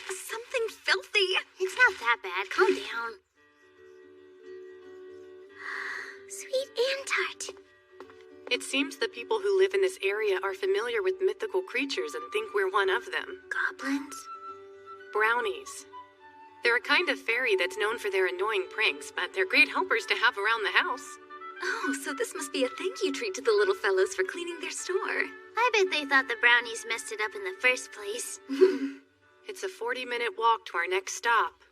Speaker 8: Something filthy.
Speaker 1: It's not that bad. Calm down.
Speaker 8: Sweet and tart.
Speaker 4: It seems the people who live in this area are familiar with mythical creatures and think we're one of them.
Speaker 1: Goblins?
Speaker 4: Brownies. They're a kind of fairy that's known for their annoying pranks, but they're great helpers to have around the house.
Speaker 2: Oh, so this must be a thank you treat to the little fellows for cleaning their store.
Speaker 1: I bet they thought the brownies messed it up in the first place.
Speaker 4: It's a 40-minute walk to our next stop.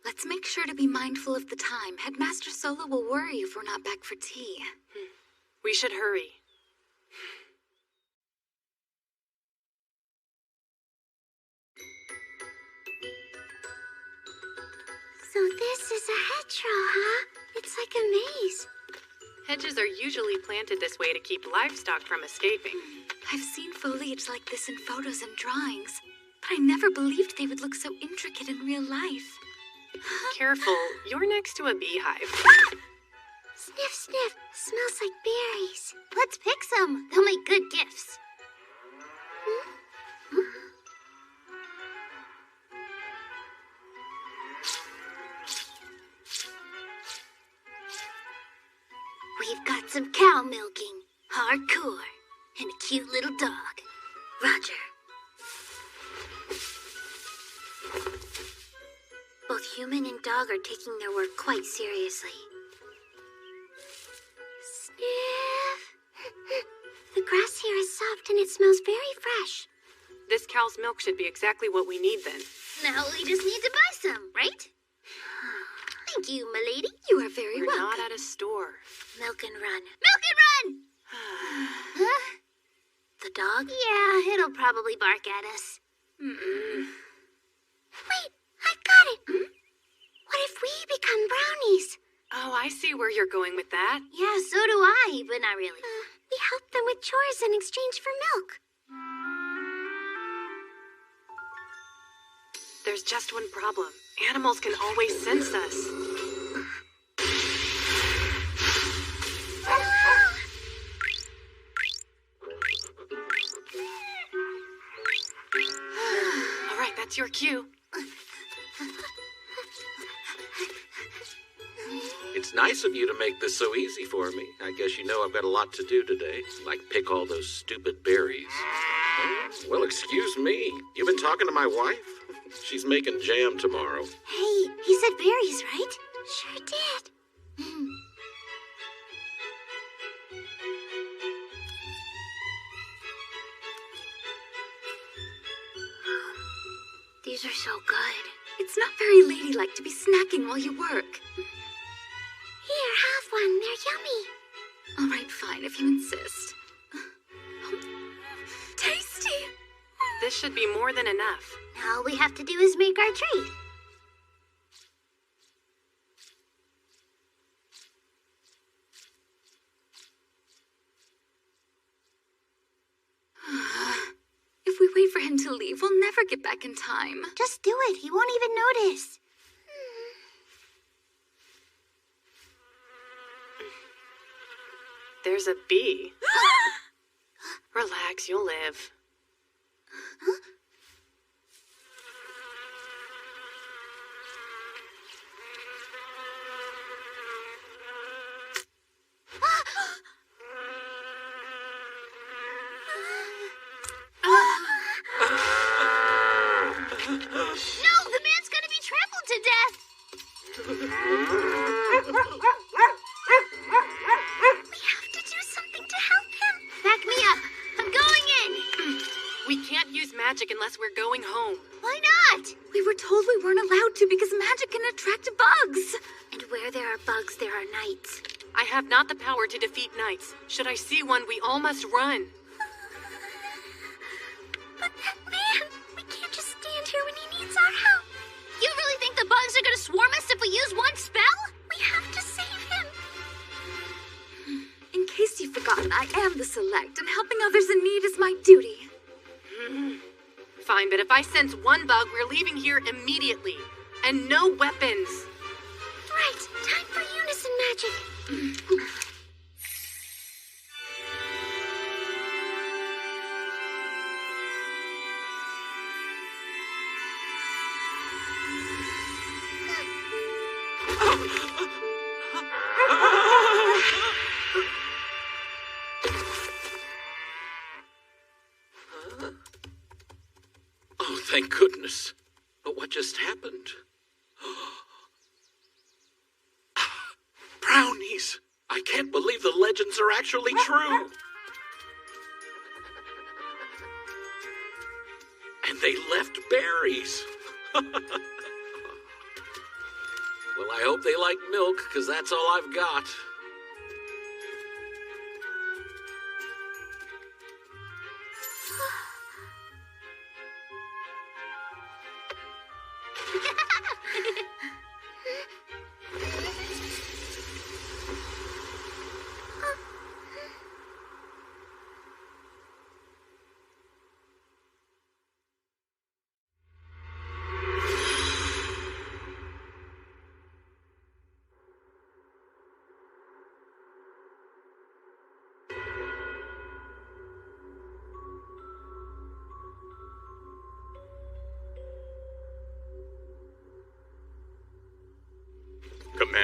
Speaker 2: Let's make sure to be mindful of the time. Headmaster Solo will worry if we're not back for tea.
Speaker 4: We should hurry.
Speaker 1: So this is a hedgerow, huh? It's like a maze.
Speaker 4: Hedges are usually planted this way to keep livestock from escaping.
Speaker 9: I've seen foliage like this in photos and drawings, but I never believed they would look so intricate in real life.
Speaker 4: Careful, you're next to a beehive.
Speaker 1: Sniff, sniff. Smells like berries. Let's pick some. They'll make good gifts. We've got some cow milking, hardcore, and a cute little dog. Roger. Both human and dog are taking their work quite seriously. Sniff. The grass here is soft and it smells very fresh.
Speaker 4: This cow's milk should be exactly what we need then.
Speaker 1: Now we just need to buy some, right? Thank you, milady.
Speaker 9: You are very
Speaker 4: We're
Speaker 9: welcome.
Speaker 4: not at a store.
Speaker 1: Milk and run. Milk and run! Huh? The dog? Yeah, it'll probably bark at us. Wait, I've got it. What if we become brownies?
Speaker 4: Oh, I see where you're going with that.
Speaker 1: Yeah, so do I, but not really. We help them with chores in exchange for milk.
Speaker 4: There's just one problem. Animals can always sense us. All right, that's your cue.
Speaker 11: It's nice of you to make this so easy for me. I guess you know I've got a lot to do today, like pick all those stupid berries. Oh, well, excuse me. You've been talking to my wife? She's making jam tomorrow.
Speaker 1: Hey, he said berries, right? Sure did. These are so good.
Speaker 9: It's not very ladylike to be snacking while you work.
Speaker 1: Here, have one. They're yummy.
Speaker 9: All right, fine, if you insist. Tasty!
Speaker 4: This should be more than enough.
Speaker 1: Now all we have to do is make our treat.
Speaker 9: If we wait for him to leave, we'll never get back in time.
Speaker 1: Just do it. He won't even notice.
Speaker 4: There's a bee. Relax, you'll live.
Speaker 1: No, the man's gonna be trampled to death. We have to do something to help him. Back me up. I'm going in.
Speaker 4: We can't use magic unless we're going home.
Speaker 1: Why not?
Speaker 9: We were told we weren't allowed to because magic can attract bugs.
Speaker 1: And where there are bugs, there are knights.
Speaker 4: I have not the power to defeat knights. Should I see one, we all must run.
Speaker 1: But that man, we can't just stand here when he needs our help. You really think the bugs are gonna swarm us if we use one spell? We have to save him.
Speaker 9: In case you've forgotten, I am the Select, and helping others in need is my duty.
Speaker 4: Fine, but if I sense one bug, we're leaving here immediately. And no weapons.
Speaker 1: Right, time for unison magic.
Speaker 11: Oh, thank goodness. But what just happened? Brownies! I can't believe the legends are actually true. And they left berries. Well, I hope they like milk, because that's all I've got.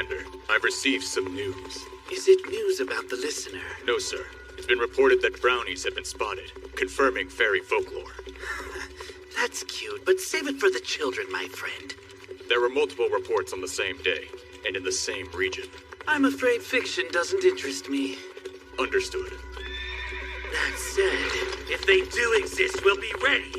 Speaker 10: Commander, I've received some news.
Speaker 12: Is it news about the listener?
Speaker 10: No, sir. It's been reported that brownies have been spotted, confirming fairy folklore.
Speaker 12: That's cute, but save it for the children, my friend.
Speaker 10: There were multiple reports on the same day, and in the same region.
Speaker 12: I'm afraid fiction doesn't interest me.
Speaker 10: Understood.
Speaker 12: That said, if they do exist, we'll be ready.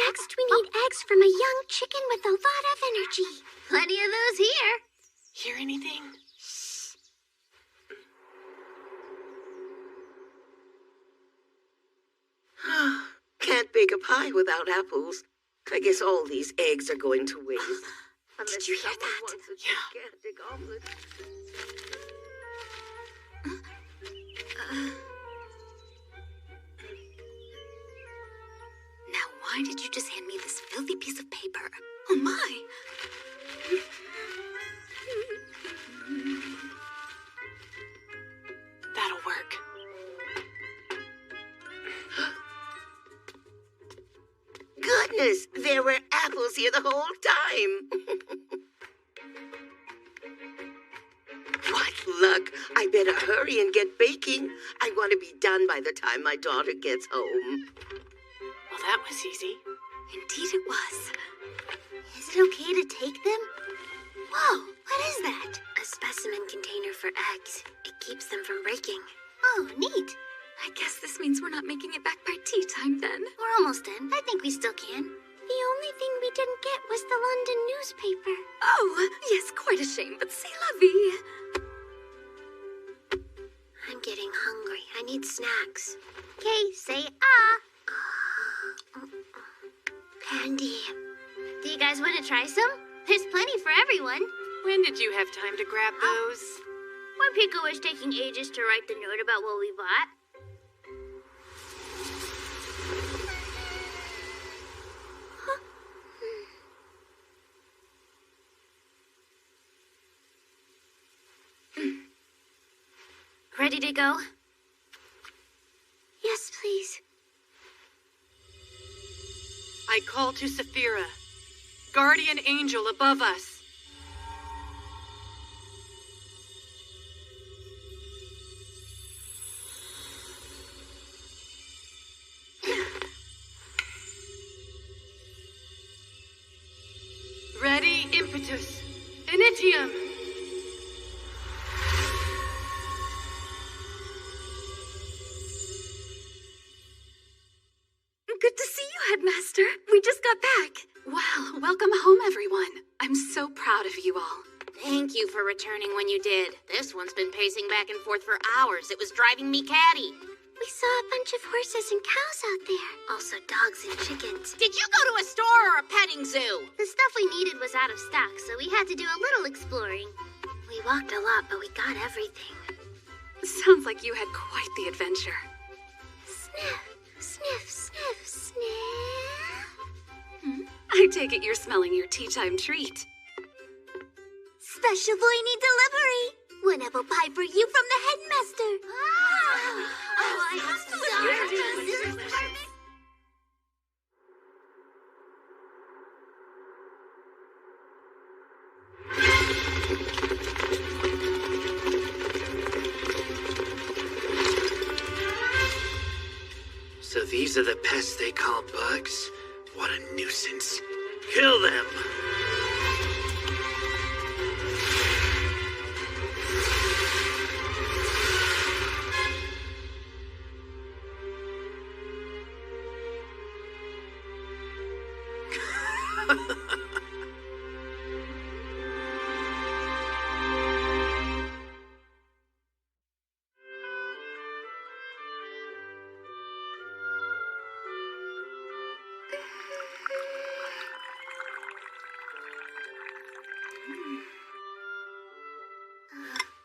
Speaker 1: Next, we need eggs from a young chicken with a lot of energy. Plenty of those here.
Speaker 4: Hear anything?
Speaker 13: Can't bake a pie without apples. I guess all these eggs are going to waste.
Speaker 8: Did you hear that?
Speaker 13: Wants a gigantic omelet.
Speaker 9: Now, why did you just hand me this filthy piece of paper? Oh my! That'll work.
Speaker 13: Goodness, there were apples here the whole time. What luck. I better hurry and get baking. I want to be done by the time my daughter gets home.
Speaker 4: Well, that was easy.
Speaker 9: Indeed it was.
Speaker 1: Is it okay to take them? Whoa, what is that?
Speaker 8: A specimen container for eggs. It keeps them from breaking.
Speaker 1: Oh, neat.
Speaker 9: I guess this means we're not making it back by tea time then.
Speaker 1: We're almost in. I think we still can.
Speaker 8: The only thing we didn't get was the London newspaper.
Speaker 9: Oh, yes, quite a shame, but c'est la vie.
Speaker 8: I'm getting hungry. I need snacks.
Speaker 1: Okay, say ah.
Speaker 8: Candy.
Speaker 1: Do you guys want to try some? There's plenty for everyone.
Speaker 4: When did you have time to grab those?
Speaker 1: When Pico was taking ages to write the note about what we bought. Ready to go?
Speaker 8: Yes, please.
Speaker 4: I call to Saphira, guardian angel above us. Ready, impetus, initium.
Speaker 9: Good to see you, Headmaster. We just got back. Well, welcome home, everyone. I'm so proud of you all.
Speaker 14: Thank you for returning when you did. This one's been pacing back and forth for hours. It was driving me catty.
Speaker 8: We saw a bunch of horses and cows out there. Also dogs and chickens.
Speaker 14: Did you go to a store or a petting zoo?
Speaker 1: The stuff we needed was out of stock, so we had to do a little exploring.
Speaker 8: We walked a lot, but we got everything.
Speaker 9: Sounds like you had quite the adventure.
Speaker 8: Sniff, sniff, sniff, sniff.
Speaker 9: I take it you're smelling your tea time treat.
Speaker 1: Special voiny delivery. One apple pie for you from the headmaster. I'm sorry.
Speaker 12: So these are the pests they call bugs? What a nuisance. Kill them!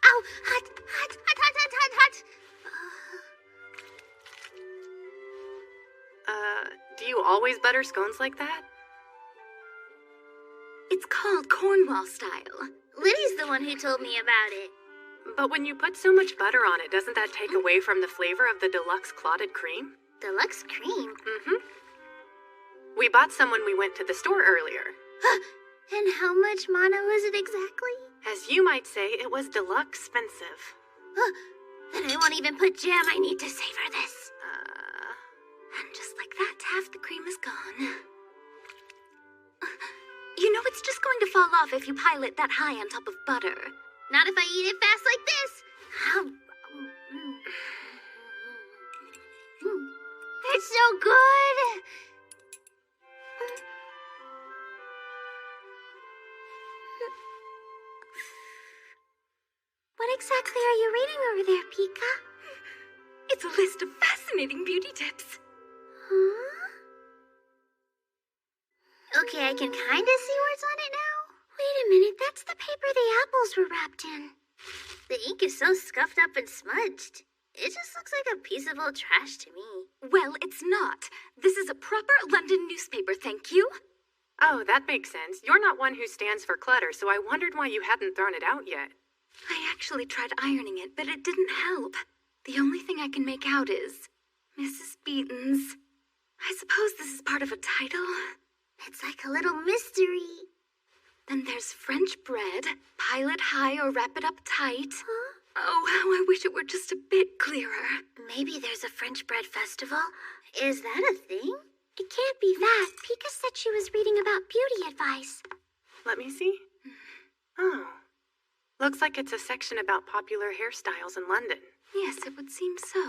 Speaker 1: Ow! Hot! Hot! Hot! Hot! Hot! Hot! Hot!
Speaker 4: Do you always butter scones like that?
Speaker 9: It's called Cornwall style.
Speaker 1: Liddy's the one who told me about it.
Speaker 4: But when you put so much butter on it, doesn't that take away from the flavor of the deluxe clotted cream?
Speaker 1: Deluxe cream?
Speaker 4: Mm-hmm. We bought some when we went to the store earlier.
Speaker 1: And how much mana was it exactly?
Speaker 4: As you might say, it was deluxe expensive.
Speaker 1: Then I won't even put jam. I need to savor this.
Speaker 2: And just like that, half the cream is gone. You know, it's just going to fall off if you pile it that high on top of butter.
Speaker 1: Not if I eat it fast like this. It's so good. What exactly are you reading over there, Pika?
Speaker 2: It's a list of fascinating beauty tips.
Speaker 1: Huh? Okay, I can kinda see what's on it now. Wait a minute, that's the paper the apples were wrapped in. The ink is so scuffed up and smudged. It just looks like a piece of old trash to me.
Speaker 2: Well, it's not. This is a proper London newspaper, thank you.
Speaker 4: Oh, that makes sense. You're not one who stands for clutter, so I wondered why you hadn't thrown it out yet.
Speaker 2: I actually tried ironing it, but it didn't help. The only thing I can make out is Mrs. Beaton's. I suppose this is part of a title.
Speaker 1: It's like a little mystery.
Speaker 2: Then there's French bread, pile it high or wrap it up tight. Huh? Oh, how I wish it were just a bit clearer.
Speaker 1: Maybe there's a French bread festival? Is that a thing? It can't be that. Pika said she was reading about beauty advice.
Speaker 4: Let me see. Oh. Looks like it's a section about popular hairstyles in London.
Speaker 2: Yes, it would seem so.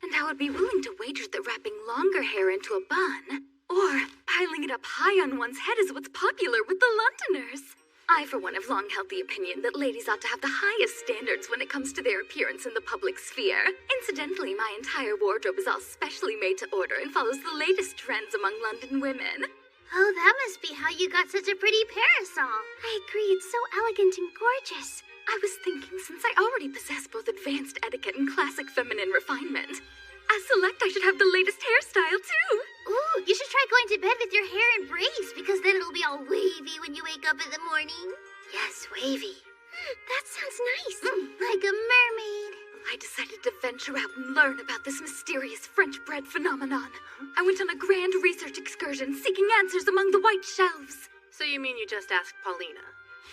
Speaker 2: And I would be willing to wager that wrapping longer hair into a bun, or piling it up high on one's head is what's popular with the Londoners. I, for one, have long held the opinion that ladies ought to have the highest standards when it comes to their appearance in the public sphere. Incidentally, my entire wardrobe is all specially made to order and follows the latest trends among London women.
Speaker 1: Oh, that must be how you got such a pretty parasol. I agree, it's so elegant and gorgeous.
Speaker 2: I was thinking, since I already possess both advanced etiquette and classic feminine refinement, as select I should have the latest hairstyle, too.
Speaker 1: Ooh, you should try going to bed with your hair in braids, because then it'll be all wavy when you wake up in the morning. Yes, wavy.
Speaker 2: That sounds nice.
Speaker 1: Like a mermaid.
Speaker 2: I decided to venture out and learn about this mysterious French bread phenomenon. I went on a grand research excursion seeking answers among the white shelves.
Speaker 4: So you mean you just asked Paulina?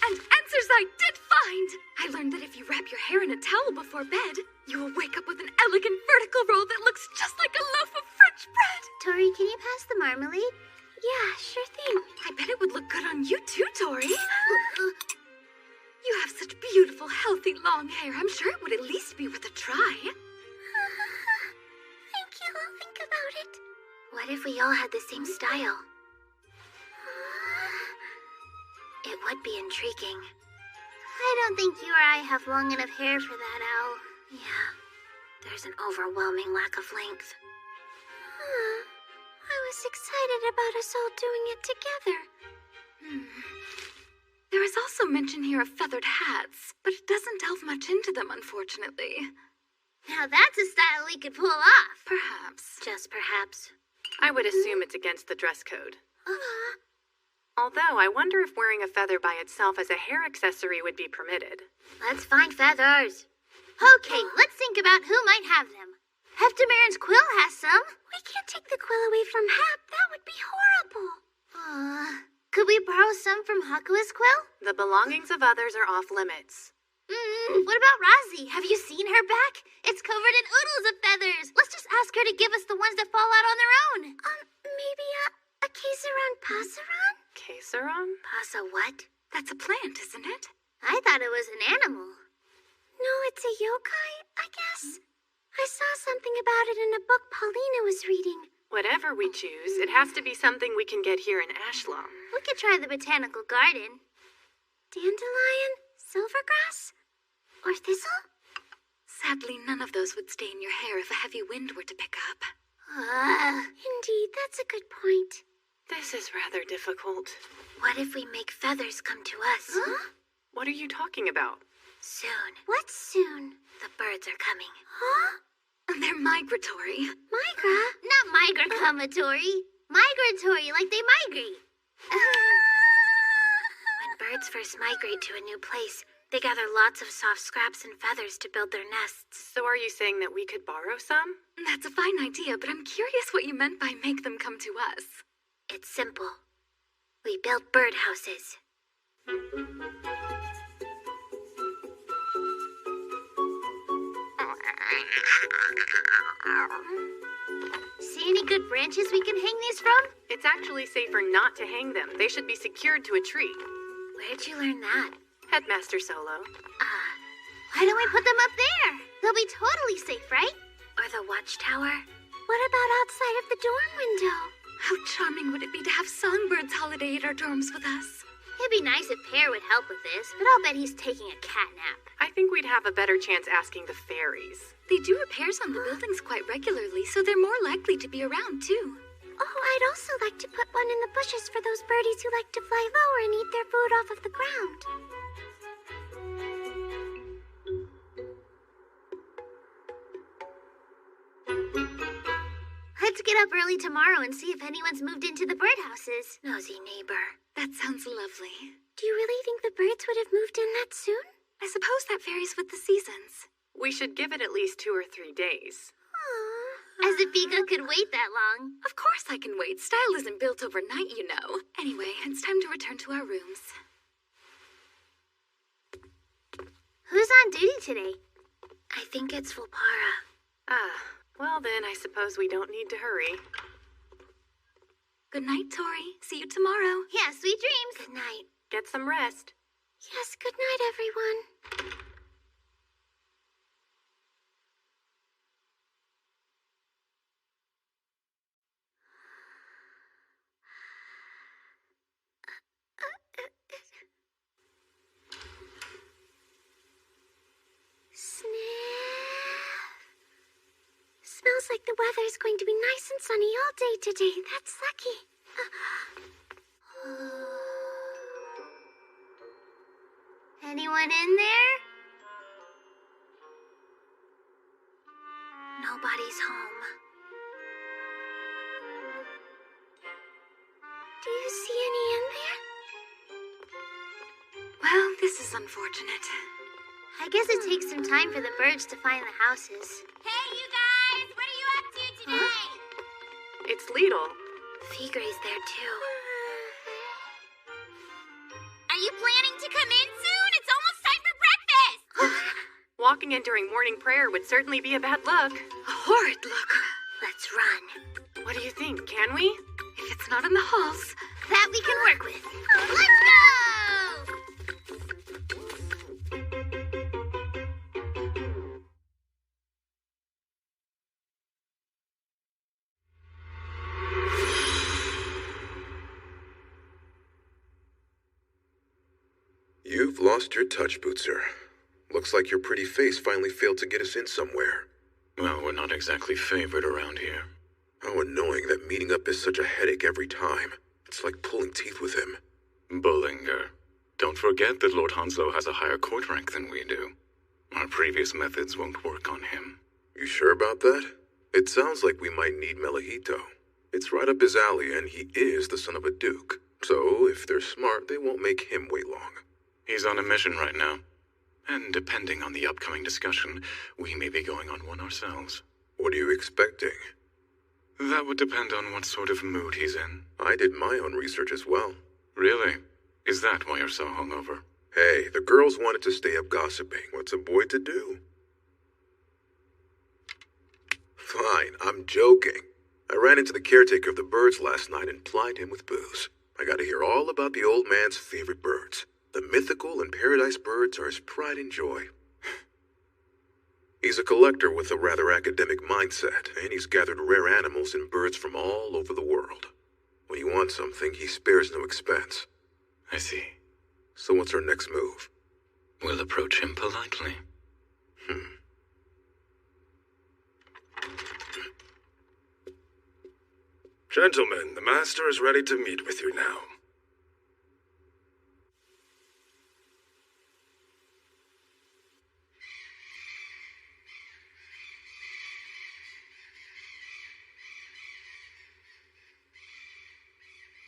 Speaker 2: And answers I did find! I learned that if you wrap your hair in a towel before bed, you will wake up with an elegant vertical roll that looks just like a loaf of French bread.
Speaker 1: Tori, can you pass the marmalade?
Speaker 2: Yeah, sure thing. I bet it would look good on you too, Tori. You have such beautiful, healthy, long hair. I'm sure it would at least be worth a try.
Speaker 1: Thank you, I'll think about it. What if we all had the same style? It would be intriguing. I don't think you or I have long enough hair for that, Al. Yeah, there's an overwhelming lack of length. I was excited about us all doing it together.
Speaker 2: There is also mention here of feathered hats, but it doesn't delve much into them, unfortunately.
Speaker 1: Now that's a style we could pull off.
Speaker 2: Perhaps.
Speaker 1: Just perhaps.
Speaker 4: I would assume it's against the dress code. Although, I wonder if wearing a feather by itself as a hair accessory would be permitted.
Speaker 1: Let's find feathers. Okay, let's think about who might have them. Heftimaron's quill has some. We can't take the quill away from Hap. That would be horrible. Could we borrow some from Hakua's quill?
Speaker 4: The belongings of others are off limits.
Speaker 1: What about Razi? Have you seen her back? It's covered in oodles of feathers. Let's just ask her to give us the ones that fall out on their own. Maybe a Caseron Passeron?
Speaker 4: Caseron?
Speaker 1: Pasa what?
Speaker 2: That's a plant, isn't it?
Speaker 1: I thought it was an animal. No, it's a yokai, I guess. I saw something about it in a book Paulina was reading.
Speaker 4: Whatever we choose, it has to be something we can get here in Ashlam.
Speaker 1: We could try the botanical garden. Dandelion? Silvergrass? Or thistle?
Speaker 2: Sadly, none of those would stay in your hair if a heavy wind were to pick up.
Speaker 1: Indeed, that's a good point.
Speaker 4: This is rather difficult.
Speaker 1: What if we make feathers come to us?
Speaker 4: What are you talking about?
Speaker 1: Soon. What's soon? The birds are coming.
Speaker 2: They're migratory.
Speaker 1: Migra? Not migratory. Migratory, like they migrate. When birds first migrate to a new place, They gather lots of soft scraps and feathers to build their nests.
Speaker 4: So are you saying that we could borrow some?
Speaker 9: That's a fine idea, but I'm curious what you meant by make them come to us.
Speaker 1: It's simple. We build birdhouses. See any good branches we can hang these from?
Speaker 4: It's actually safer not to hang them. They should be secured to a tree.
Speaker 1: Where'd you learn that?
Speaker 4: Headmaster Solo.
Speaker 1: Why don't we put them up there? They'll be totally safe, right? Or the watchtower? What about outside of the dorm window?
Speaker 9: How charming would it be to have songbirds holiday at our dorms with us?
Speaker 1: It'd be nice if Pear would help with this, but I'll bet he's taking a cat nap.
Speaker 4: I think we'd have a better chance asking the fairies.
Speaker 9: They do repairs on the buildings quite regularly, so they're more likely to be around, too.
Speaker 1: Oh, I'd also like to put one in the bushes for those birdies who like to fly lower and eat their food off of the ground. Let's get up early tomorrow and see if anyone's moved into the birdhouses. Nosy neighbor.
Speaker 9: That sounds lovely.
Speaker 1: Do you really think the birds would have moved in that soon?
Speaker 9: I suppose that varies with the seasons.
Speaker 4: We should give it at least 2 or 3 days.
Speaker 1: As if Vika could wait that long.
Speaker 9: Of course I can wait. Style isn't built overnight, you know. Anyway, it's time to return to our rooms.
Speaker 1: Who's on duty today? I think it's Volpara.
Speaker 4: Well then, I suppose we don't need to hurry.
Speaker 9: Good night, Tori. See you tomorrow.
Speaker 1: Yeah, sweet dreams. Good night.
Speaker 4: Get some rest.
Speaker 1: Yes, good night, everyone. Smells like the weather's going to be nice and sunny all day today. That's lucky. Anyone in there? Nobody's home. Do you see any in there?
Speaker 9: Well, this is unfortunate.
Speaker 1: I guess it takes some time for the birds to find the houses.
Speaker 3: Hey, you guys! What are you up to today?
Speaker 4: It's Lidl.
Speaker 1: Figre's there too.
Speaker 3: Are you planning to come in soon? It's almost time for breakfast!
Speaker 4: Walking in during morning prayer would certainly be a bad look.
Speaker 9: A horrid look.
Speaker 1: Let's run.
Speaker 4: What do you think? Can we?
Speaker 9: If it's not in the halls.
Speaker 1: That we can work with. Let's go!
Speaker 15: You've lost your touch, Bootser. Looks like your pretty face finally failed to get us in somewhere.
Speaker 5: Well, we're not exactly favored around here.
Speaker 15: How annoying that meeting up is such a headache every time. It's like pulling teeth with him.
Speaker 5: Bullinger. Don't forget that Lord Hanslow has a higher court rank than we do. Our previous methods won't work on him.
Speaker 15: You sure about that? It sounds like we might need Melahito. It's right up his alley, and he is the son of a duke. So, if they're smart, they won't make him wait long.
Speaker 5: He's on a mission right now. And depending on the upcoming discussion, we may be going on one ourselves.
Speaker 15: What are you expecting?
Speaker 5: That would depend on what sort of mood he's in.
Speaker 15: I did my own research as well.
Speaker 5: Really? Is that why you're so hungover?
Speaker 15: Hey, the girls wanted to stay up gossiping. What's a boy to do? Fine, I'm joking. I ran into the caretaker of the birds last night and plied him with booze. I got to hear all about the old man's favorite birds. The mythical and paradise birds are his pride and joy. He's a collector with a rather academic mindset, and he's gathered rare animals and birds from all over the world. When he wants something, he spares no expense.
Speaker 5: I see.
Speaker 15: So what's our next move?
Speaker 5: We'll approach him politely.
Speaker 16: Gentlemen, the master is ready to meet with you now.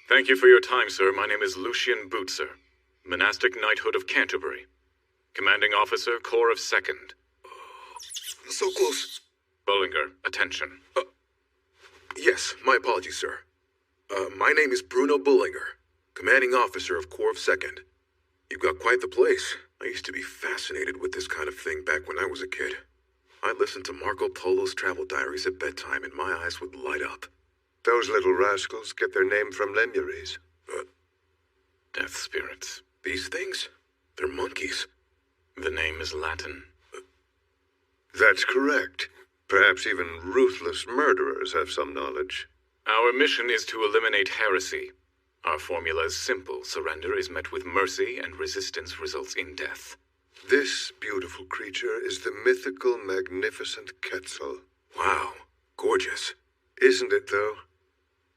Speaker 5: Thank you for your time, sir. My name is Lucian Bootser, monastic knighthood of Canterbury. Commanding Officer, Corps of 2nd.
Speaker 15: So close.
Speaker 5: Bullinger, attention.
Speaker 15: Yes, my apologies, sir. My name is Bruno Bullinger, Commanding Officer of Corps of 2nd. You've got quite the place. I used to be fascinated with this kind of thing back when I was a kid. I listened to Marco Polo's travel diaries at bedtime and my eyes would light up.
Speaker 17: Those little rascals get their name from Lemuries.
Speaker 5: Death spirits.
Speaker 15: These things? They're monkeys.
Speaker 5: The name is Latin.
Speaker 17: That's correct. Perhaps even ruthless murderers have some knowledge.
Speaker 5: Our mission is to eliminate heresy. Our formula is simple. Surrender is met with mercy, and resistance results in death.
Speaker 17: This beautiful creature is the mythical, magnificent Quetzal.
Speaker 15: Wow, gorgeous.
Speaker 17: Isn't it, though?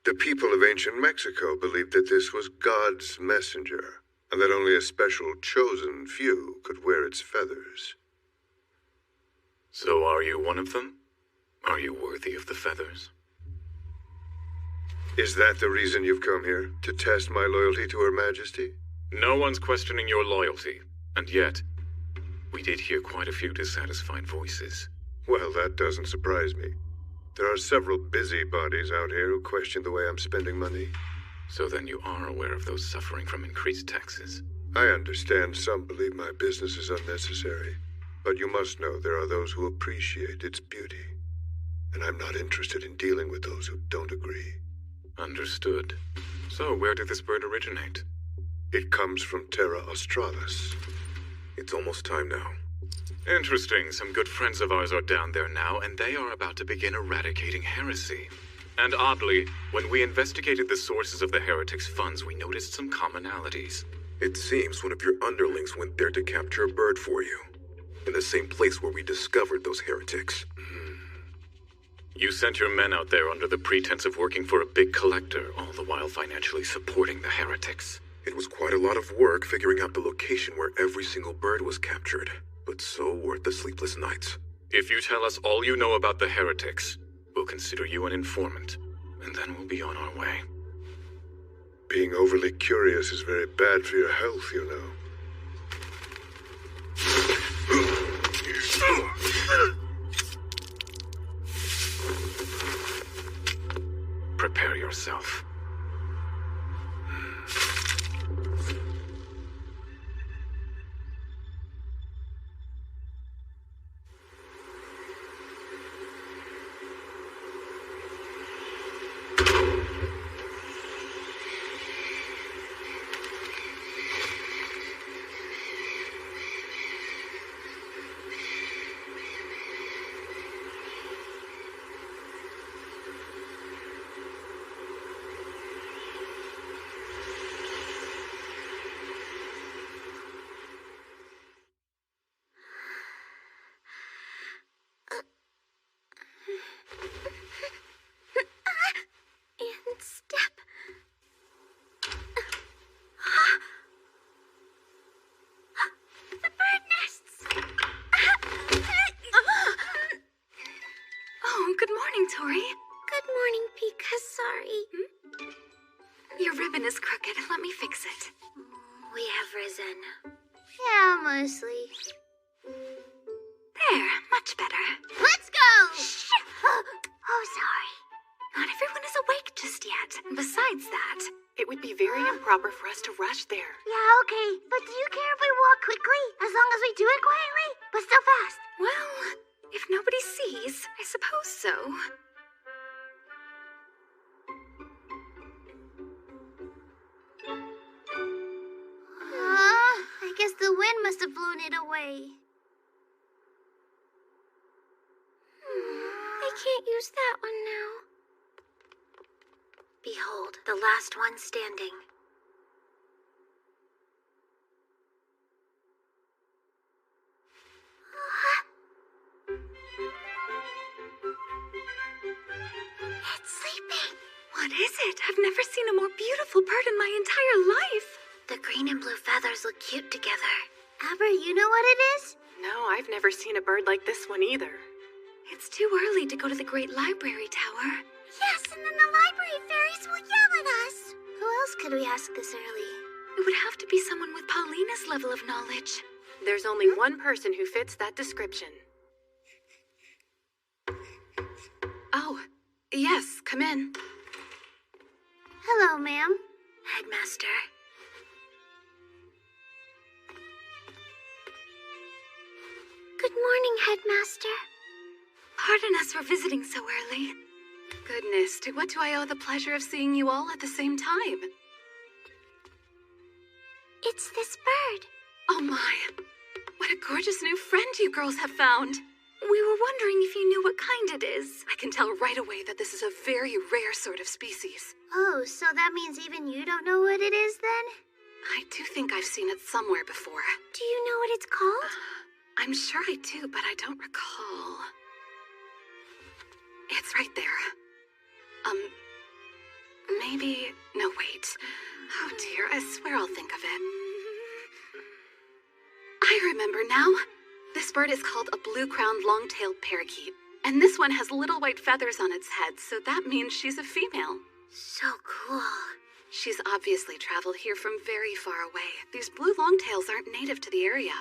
Speaker 17: The people of ancient Mexico believed that this was God's messenger, and that only a special chosen few could wear its feathers.
Speaker 5: So are you one of them? Are you worthy of the feathers?
Speaker 17: Is that the reason you've come here? To test my loyalty to Her Majesty?
Speaker 5: No one's questioning your loyalty. And yet, we did hear quite a few dissatisfied voices.
Speaker 17: Well, that doesn't surprise me. There are several busybodies out here who question the way I'm spending money.
Speaker 5: So then you are aware of those suffering from increased taxes?
Speaker 17: I understand some believe my business is unnecessary. But you must know there are those who appreciate its beauty. And I'm not interested in dealing with those who don't agree.
Speaker 5: Understood. So where did this bird originate?
Speaker 17: It comes from Terra Australis.
Speaker 15: It's almost time now.
Speaker 5: Interesting. Some good friends of ours are down there now, and they are about to begin eradicating heresy. And oddly, when we investigated the sources of the heretics' funds, we noticed some commonalities.
Speaker 15: It seems one of your underlings went there to capture a bird for you. In the same place where we discovered those heretics.
Speaker 5: You sent your men out there under the pretense of working for a big collector, all the while financially supporting the heretics.
Speaker 15: It was quite a lot of work figuring out the location where every single bird was captured, but so worth the sleepless nights.
Speaker 5: If you tell us all you know about the heretics, we'll consider you an informant, and then we'll be on our way.
Speaker 17: Being overly curious is very bad for your health, you know.
Speaker 5: Prepare yourself.
Speaker 2: Tori. Good morning, Pika. Sorry.
Speaker 9: Your ribbon is crooked. Let me fix it.
Speaker 2: We have risen. Yeah, mostly.
Speaker 9: There, much better.
Speaker 2: Let's go! Shh! Oh, sorry.
Speaker 9: Not everyone is awake just yet. Besides that, it would be very improper for us to rush there.
Speaker 2: Yeah, okay. But do you care if we walk quickly? As long as we do it quietly, but still fast.
Speaker 9: Well, if nobody sees, I suppose so.
Speaker 2: I guess the wind must have blown it away. I can't use that one now. Behold, the last one standing. It's sleeping.
Speaker 9: What is it? I've never seen a more beautiful bird in my entire life.
Speaker 2: The green and blue feathers look cute together. Abra, you know what it is?
Speaker 4: No, I've never seen a bird like this one either.
Speaker 9: It's too early to go to the Great Library Tower.
Speaker 2: Yes, and then the library fairies will yell at us. Who else could we ask this early?
Speaker 9: It would have to be someone with Paulina's level of knowledge.
Speaker 4: There's only one person who fits that description.
Speaker 9: Oh, yes, come in.
Speaker 1: Hello, ma'am.
Speaker 6: Headmaster.
Speaker 1: Good morning, Headmaster.
Speaker 6: Pardon us for visiting so early.
Speaker 9: Goodness, to what do I owe the pleasure of seeing you all at the same time?
Speaker 1: It's this bird.
Speaker 9: Oh my, what a gorgeous new friend you girls have found. We were wondering if you knew what kind it is. I can tell right away that this is a very rare sort of species.
Speaker 1: Oh, so that means even you don't know what it is then?
Speaker 9: I do think I've seen it somewhere before.
Speaker 1: Do you know what it's called?
Speaker 9: I'm sure I do, but I don't recall. It's right there. Maybe... No, wait. Oh dear, I swear I'll think of it. I remember now. This bird is called a blue-crowned long-tailed parakeet. And this one has little white feathers on its head, so that means she's a female.
Speaker 1: So cool.
Speaker 9: She's obviously traveled here from very far away. These blue longtails aren't native to the area.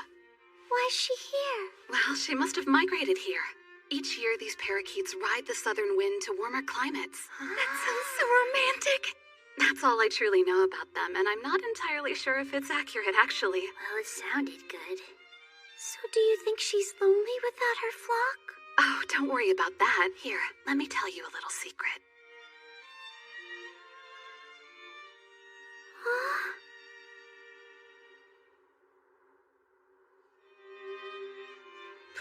Speaker 1: Why is she here?
Speaker 9: Well, she must have migrated here. Each year, these parakeets ride the southern wind to warmer climates.
Speaker 6: That sounds so romantic.
Speaker 9: That's all I truly know about them, and I'm not entirely sure if it's accurate, actually.
Speaker 1: Well, it sounded good. So do you think she's lonely without her flock?
Speaker 9: Oh, don't worry about that. Here, let me tell you a little secret.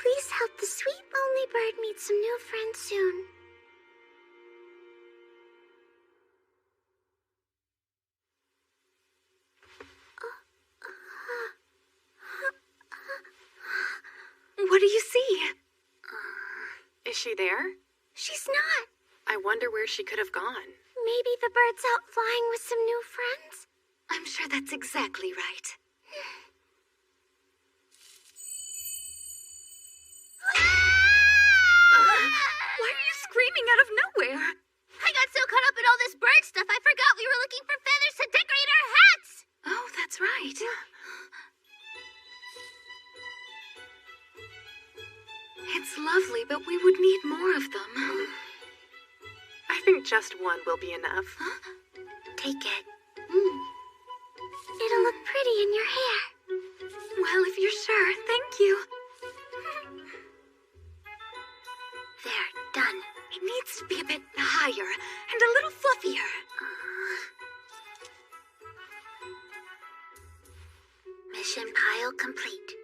Speaker 1: Please help the sweet, lonely bird meet some new friends soon.
Speaker 6: What do you see?
Speaker 4: Is she there?
Speaker 1: She's not.
Speaker 4: I wonder where she could have gone.
Speaker 1: Maybe the bird's out flying with some new friends?
Speaker 6: I'm sure that's exactly right. Why are you screaming out of nowhere?
Speaker 1: I got so caught up in all this bird stuff, I forgot we were looking for feathers to decorate our hats!
Speaker 6: Oh, that's right. It's lovely, but we would need more of them.
Speaker 4: I think just one will be enough.
Speaker 1: Take it. It'll look pretty in your hair.
Speaker 6: Well, if you're sure, thank you.
Speaker 1: There, done.
Speaker 6: It needs to be a bit higher and a little fluffier.
Speaker 1: Mission pile complete.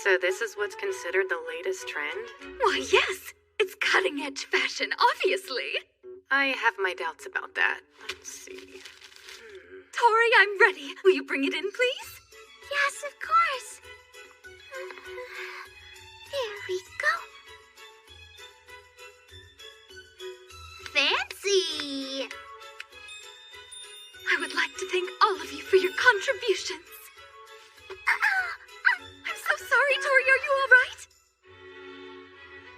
Speaker 4: So this is what's considered the latest trend?
Speaker 6: Why, yes. It's cutting-edge fashion, obviously.
Speaker 4: I have my doubts about that. Let's see.
Speaker 6: Tori, I'm ready. Will you bring it in, please?
Speaker 1: Yes, of course. There we go. Fancy!
Speaker 6: I would like to thank all of you for your contributions. I'm so sorry, Tori. Are you all right?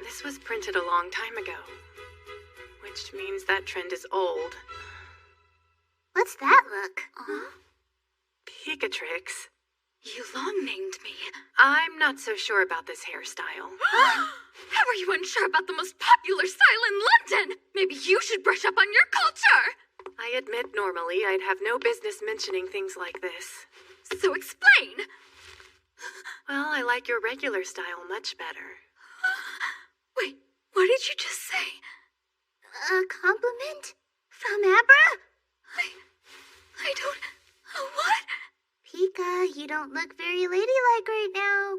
Speaker 4: This was printed a long time ago, which means that trend is old.
Speaker 1: What's that look?
Speaker 4: Pikatrix.
Speaker 6: You long-named me.
Speaker 4: I'm not so sure about this hairstyle.
Speaker 6: How are you unsure about the most popular style in London? Maybe you should brush up on your culture.
Speaker 4: I admit normally I'd have no business mentioning things like this.
Speaker 6: So explain.
Speaker 4: Well, I like your regular style much better.
Speaker 6: Wait, what did you just say?
Speaker 1: A compliment? From Abra?
Speaker 6: I don't... what?
Speaker 1: Pika, you don't look very ladylike right now.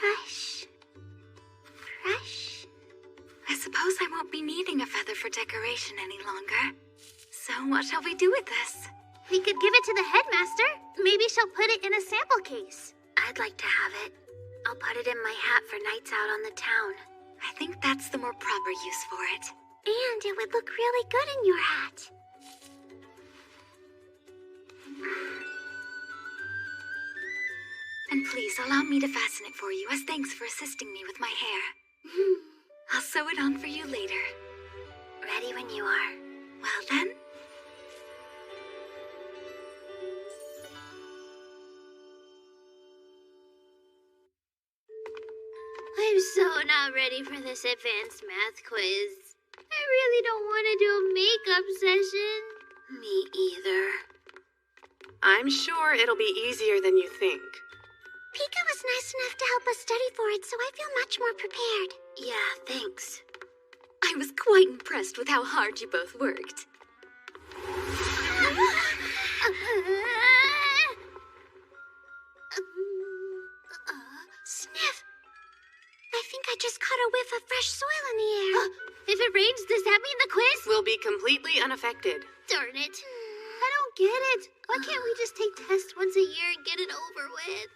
Speaker 1: Fresh. Fresh.
Speaker 6: I suppose I won't be needing a feather for decoration any longer. So what shall we do with this?
Speaker 1: We could give it to the headmaster. Maybe she'll put it in a sample case.
Speaker 6: I'd like to have it. I'll put it in my hat for nights out on the town. I think that's the more proper use for it.
Speaker 1: And it would look really good in your hat.
Speaker 6: And please allow me to fasten it for you as thanks for assisting me with my hair. I'll sew it on for you later.
Speaker 1: Ready when you are.
Speaker 6: Well then.
Speaker 1: ready for this advanced math quiz. I really don't want to do a makeup session.
Speaker 6: Me either.
Speaker 4: I'm sure it'll be easier than you think.
Speaker 2: Pika was nice enough to help us study for it, so I feel much more prepared.
Speaker 6: Yeah, thanks.
Speaker 9: I was quite impressed with how hard you both worked.
Speaker 2: Sniff! I think I just caught a whiff of fresh soil in the air.
Speaker 1: If it rains, does that mean the quiz
Speaker 4: will be completely unaffected?
Speaker 1: Darn it. I don't get it. Why can't we just take tests once a year and get it over with?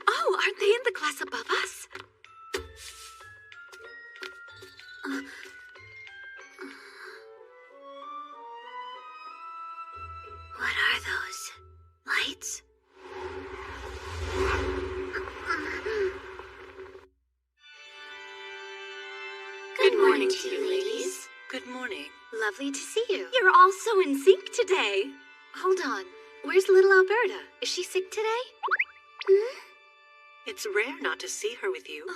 Speaker 9: Oh, aren't they in the class above us?
Speaker 6: What are those? Lights?
Speaker 9: Good morning to you, ladies.
Speaker 7: Good morning.
Speaker 9: Lovely to see you. You're all so in sync today. Hold on. Where's little Alberta? Is she sick today?
Speaker 6: It's rare not to see her with you.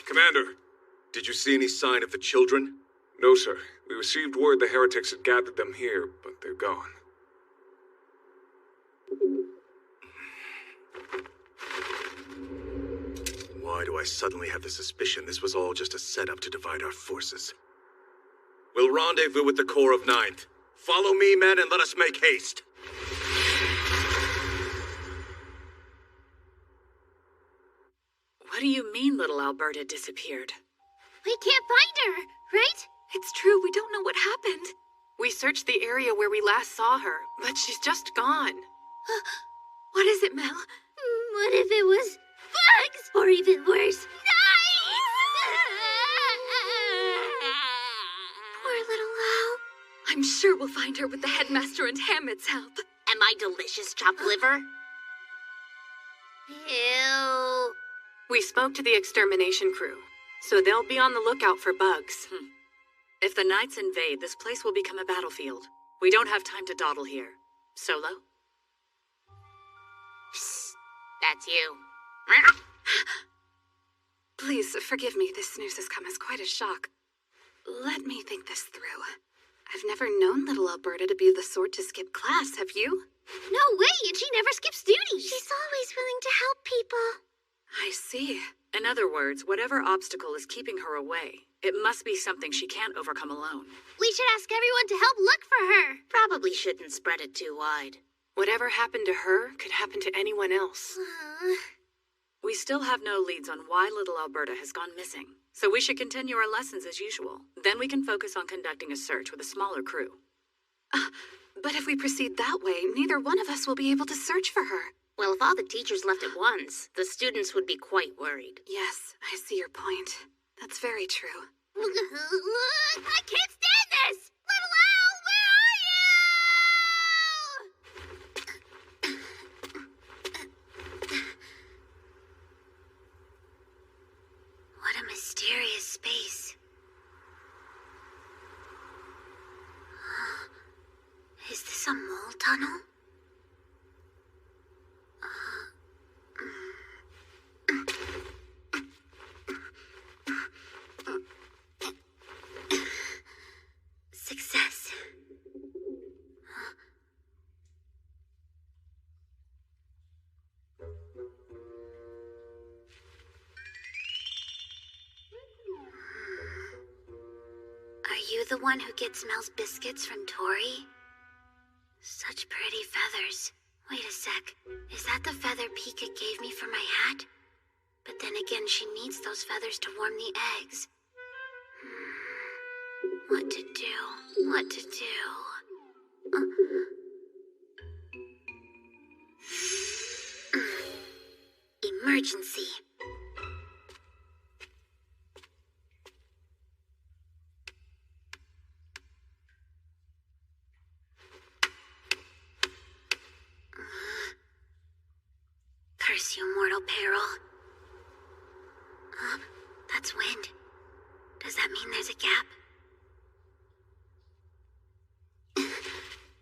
Speaker 16: Commander, did you see any sign of the children? No, sir. We received word the heretics had gathered them here, but they're gone.
Speaker 18: Why do I suddenly have the suspicion this was all just a setup to divide our forces?
Speaker 16: We'll rendezvous with the Corps of Ninth. Follow me, men, and let us make haste.
Speaker 7: What do you mean little Alberta disappeared?
Speaker 1: We can't find her, right?
Speaker 9: It's true, we don't know what happened.
Speaker 4: We searched the area where we last saw her, but she's just gone.
Speaker 9: What is it, Mel?
Speaker 1: What if it was bugs? Or even worse, knives!
Speaker 2: Poor little Lau.
Speaker 9: I'm sure we'll find her with the headmaster and Hamid's help.
Speaker 14: Am I delicious chopped liver?
Speaker 1: Ew.
Speaker 4: We spoke to the extermination crew, so they'll be on the lookout for bugs.
Speaker 7: If the Knights invade, this place will become a battlefield. We don't have time to dawdle here. Solo?
Speaker 14: Psst, that's you.
Speaker 9: Please, forgive me. This news has come as quite a shock. Let me think this through. I've never known little Alberta to be the sort to skip class, have you?
Speaker 1: No way, and she never skips duties.
Speaker 2: She's always willing to help people.
Speaker 9: I see.
Speaker 7: In other words, whatever obstacle is keeping her away, it must be something she can't overcome alone.
Speaker 1: We should ask everyone to help look for her.
Speaker 14: Probably shouldn't spread it too wide.
Speaker 4: Whatever happened to her could happen to anyone else.
Speaker 7: We still have no leads on why little Alberta has gone missing, so we should continue our lessons as usual. Then we can focus on conducting a search with a smaller crew.
Speaker 9: But if we proceed that way, neither one of us will be able to search for her.
Speaker 14: Well, if all the teachers left at once, the students would be quite worried.
Speaker 9: Yes, I see your point. That's very true.
Speaker 1: I can't stand this! Little Al, where are you?
Speaker 6: What a mysterious space. Is this a mole tunnel? Success. Are you the one who gets Mel's biscuits from Tori? Such pretty feathers. Wait a sec. Is that the feather Pika gave me for my hat? But then again, she needs those feathers to warm the eggs. What to do? What to do? Emergency. Huh? That's wind. Does that mean there's a gap?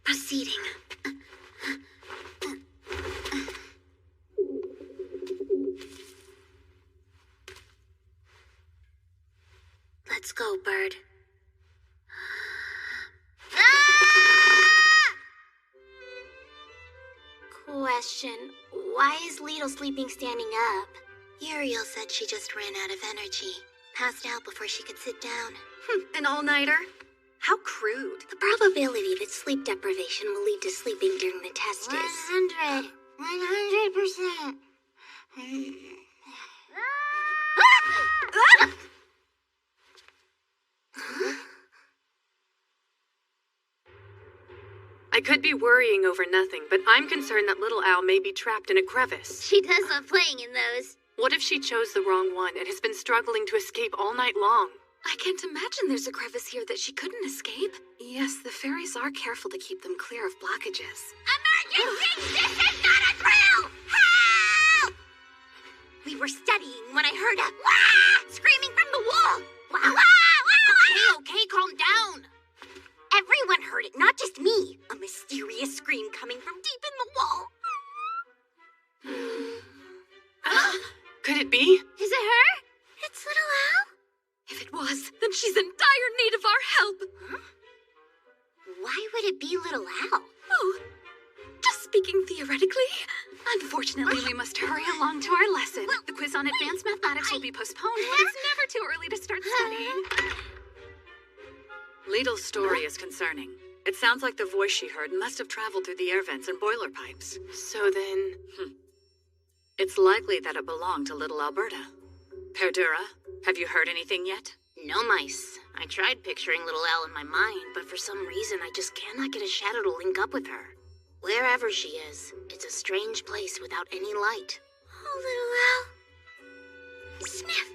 Speaker 6: Proceeding. Let's go, Bird.
Speaker 1: Question. Why is Lidl sleeping standing up?
Speaker 6: Uriel said she just ran out of energy. Passed out before she could sit down.
Speaker 9: An all-nighter? How crude.
Speaker 6: The probability that sleep deprivation will lead to sleeping during the test is...
Speaker 1: 100%.
Speaker 4: I could be worrying over nothing, but I'm concerned that little Al may be trapped in a crevice.
Speaker 1: She does love playing in those.
Speaker 4: What if she chose the wrong one and has been struggling to escape all night long?
Speaker 9: I can't imagine there's a crevice here that she couldn't escape. Yes, the fairies are careful to keep them clear of blockages.
Speaker 1: Emergency! This is not a drill! Help! We were studying when I heard a wah! Screaming from the wall. Wah, wah, wah, wah. Okay, calm down. Everyone heard it, not just me. A mysterious scream coming from deep in the wall.
Speaker 4: Could it be?
Speaker 1: Is it her? It's little Al?
Speaker 9: If it was, then she's in dire need of our help.
Speaker 1: Huh? Why would it be little Al?
Speaker 9: Oh, just speaking theoretically. Unfortunately, we must hurry along to our lesson. The quiz on advanced mathematics will be postponed, but it's never too early to start studying.
Speaker 19: Lidl's story is concerning. It sounds like the voice she heard must have traveled through the air vents and boiler pipes.
Speaker 4: So then...
Speaker 19: It's likely that it belonged to little Alberta. Perdura, have you heard anything yet?
Speaker 14: No, mice. I tried picturing little Al in my mind, but for some reason I just cannot get a shadow to link up with her. Wherever she is, it's a strange place without any light.
Speaker 6: Oh, little Al. Sniff.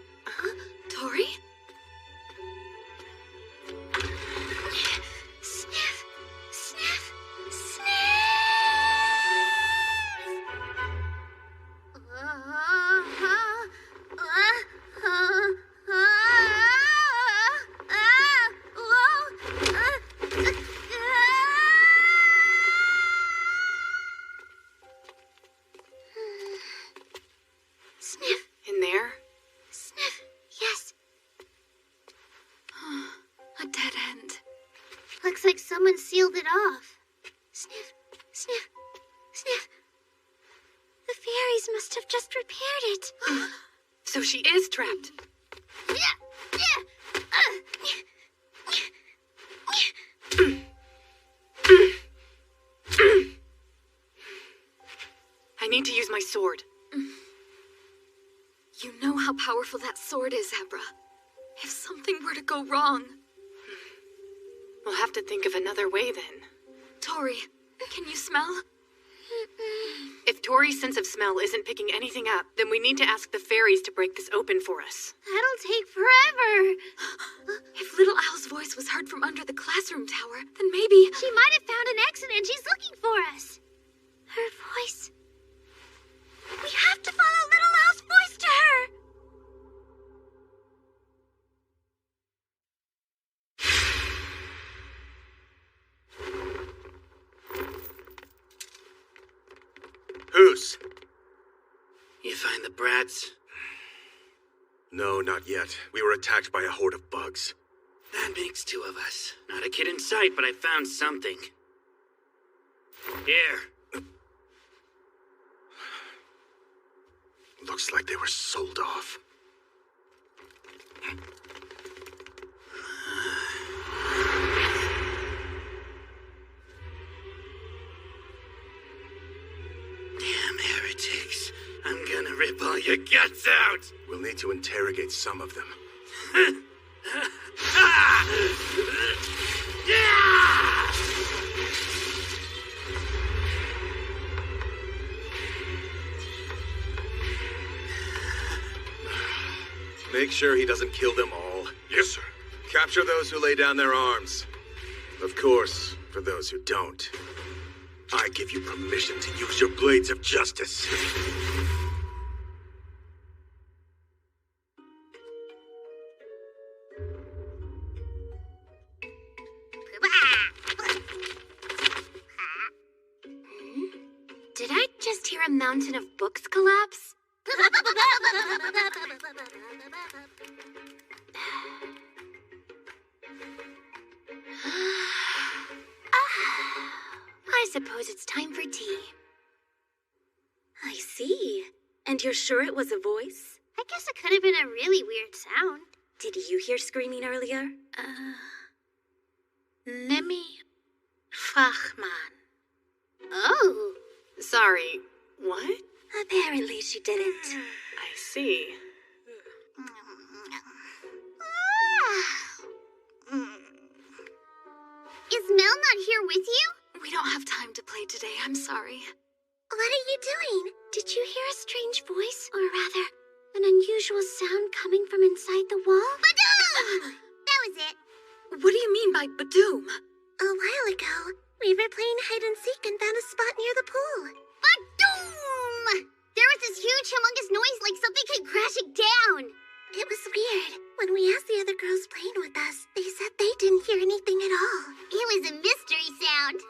Speaker 9: Tori?
Speaker 6: Sniff. Sniff. Sniff. Sniff.
Speaker 4: In there?
Speaker 6: Sniff. Yes.
Speaker 9: A dead end.
Speaker 1: Looks like someone sealed it off.
Speaker 6: Sniff. Sniff. Sniff. The fairies must have just repaired it.
Speaker 4: So she is trapped. I need to use my sword.
Speaker 9: You know how powerful that sword is, Abra. If something were to go wrong...
Speaker 4: We'll have to think of another way then.
Speaker 9: Tori, can you smell?
Speaker 4: If Tori's sense of smell isn't picking anything up, then we need to ask the fairies to break this open for us.
Speaker 1: That'll take forever.
Speaker 9: If little Al's voice was heard from under the classroom tower, then maybe...
Speaker 1: She might have found an exit and she's looking for us.
Speaker 6: Her voice. We have to follow little Al's voice to her.
Speaker 12: Whose? You find the brats?
Speaker 18: No, not yet. We were attacked by a horde of bugs.
Speaker 12: That makes two of us. Not a kid in sight, but I found something. Here.
Speaker 18: Looks like they were sold off.
Speaker 12: Damn heretics. I'm gonna rip all your guts out!
Speaker 18: We'll need to interrogate some of them. Make sure he doesn't kill them all.
Speaker 16: Yes, sir.
Speaker 18: Capture those who lay down their arms. Of course, for those who don't, I give you permission to use your blades of justice.
Speaker 8: a mountain of books collapse? I suppose it's time for tea.
Speaker 9: I see. And you're sure it was a voice?
Speaker 1: I guess it could have been a really weird sound.
Speaker 9: Did you hear screaming earlier?
Speaker 19: Nemi Fachman.
Speaker 1: Oh.
Speaker 4: Sorry, what?
Speaker 9: Apparently she didn't.
Speaker 4: I see.
Speaker 1: Is Mel not here with you?
Speaker 9: We don't have time to play today, I'm sorry.
Speaker 6: What are you doing? Did you hear a strange voice? Or rather, an unusual sound coming from inside the wall?
Speaker 1: Badoom! That was it.
Speaker 9: What do you mean by badoom?
Speaker 6: A while ago, we were playing hide and seek and found a spot near the pool.
Speaker 1: Badoom! There was this huge, humongous noise like something came crashing down.
Speaker 6: It was weird. When we asked the other girls playing with us, they said they didn't hear anything at all.
Speaker 1: It was a mystery sound.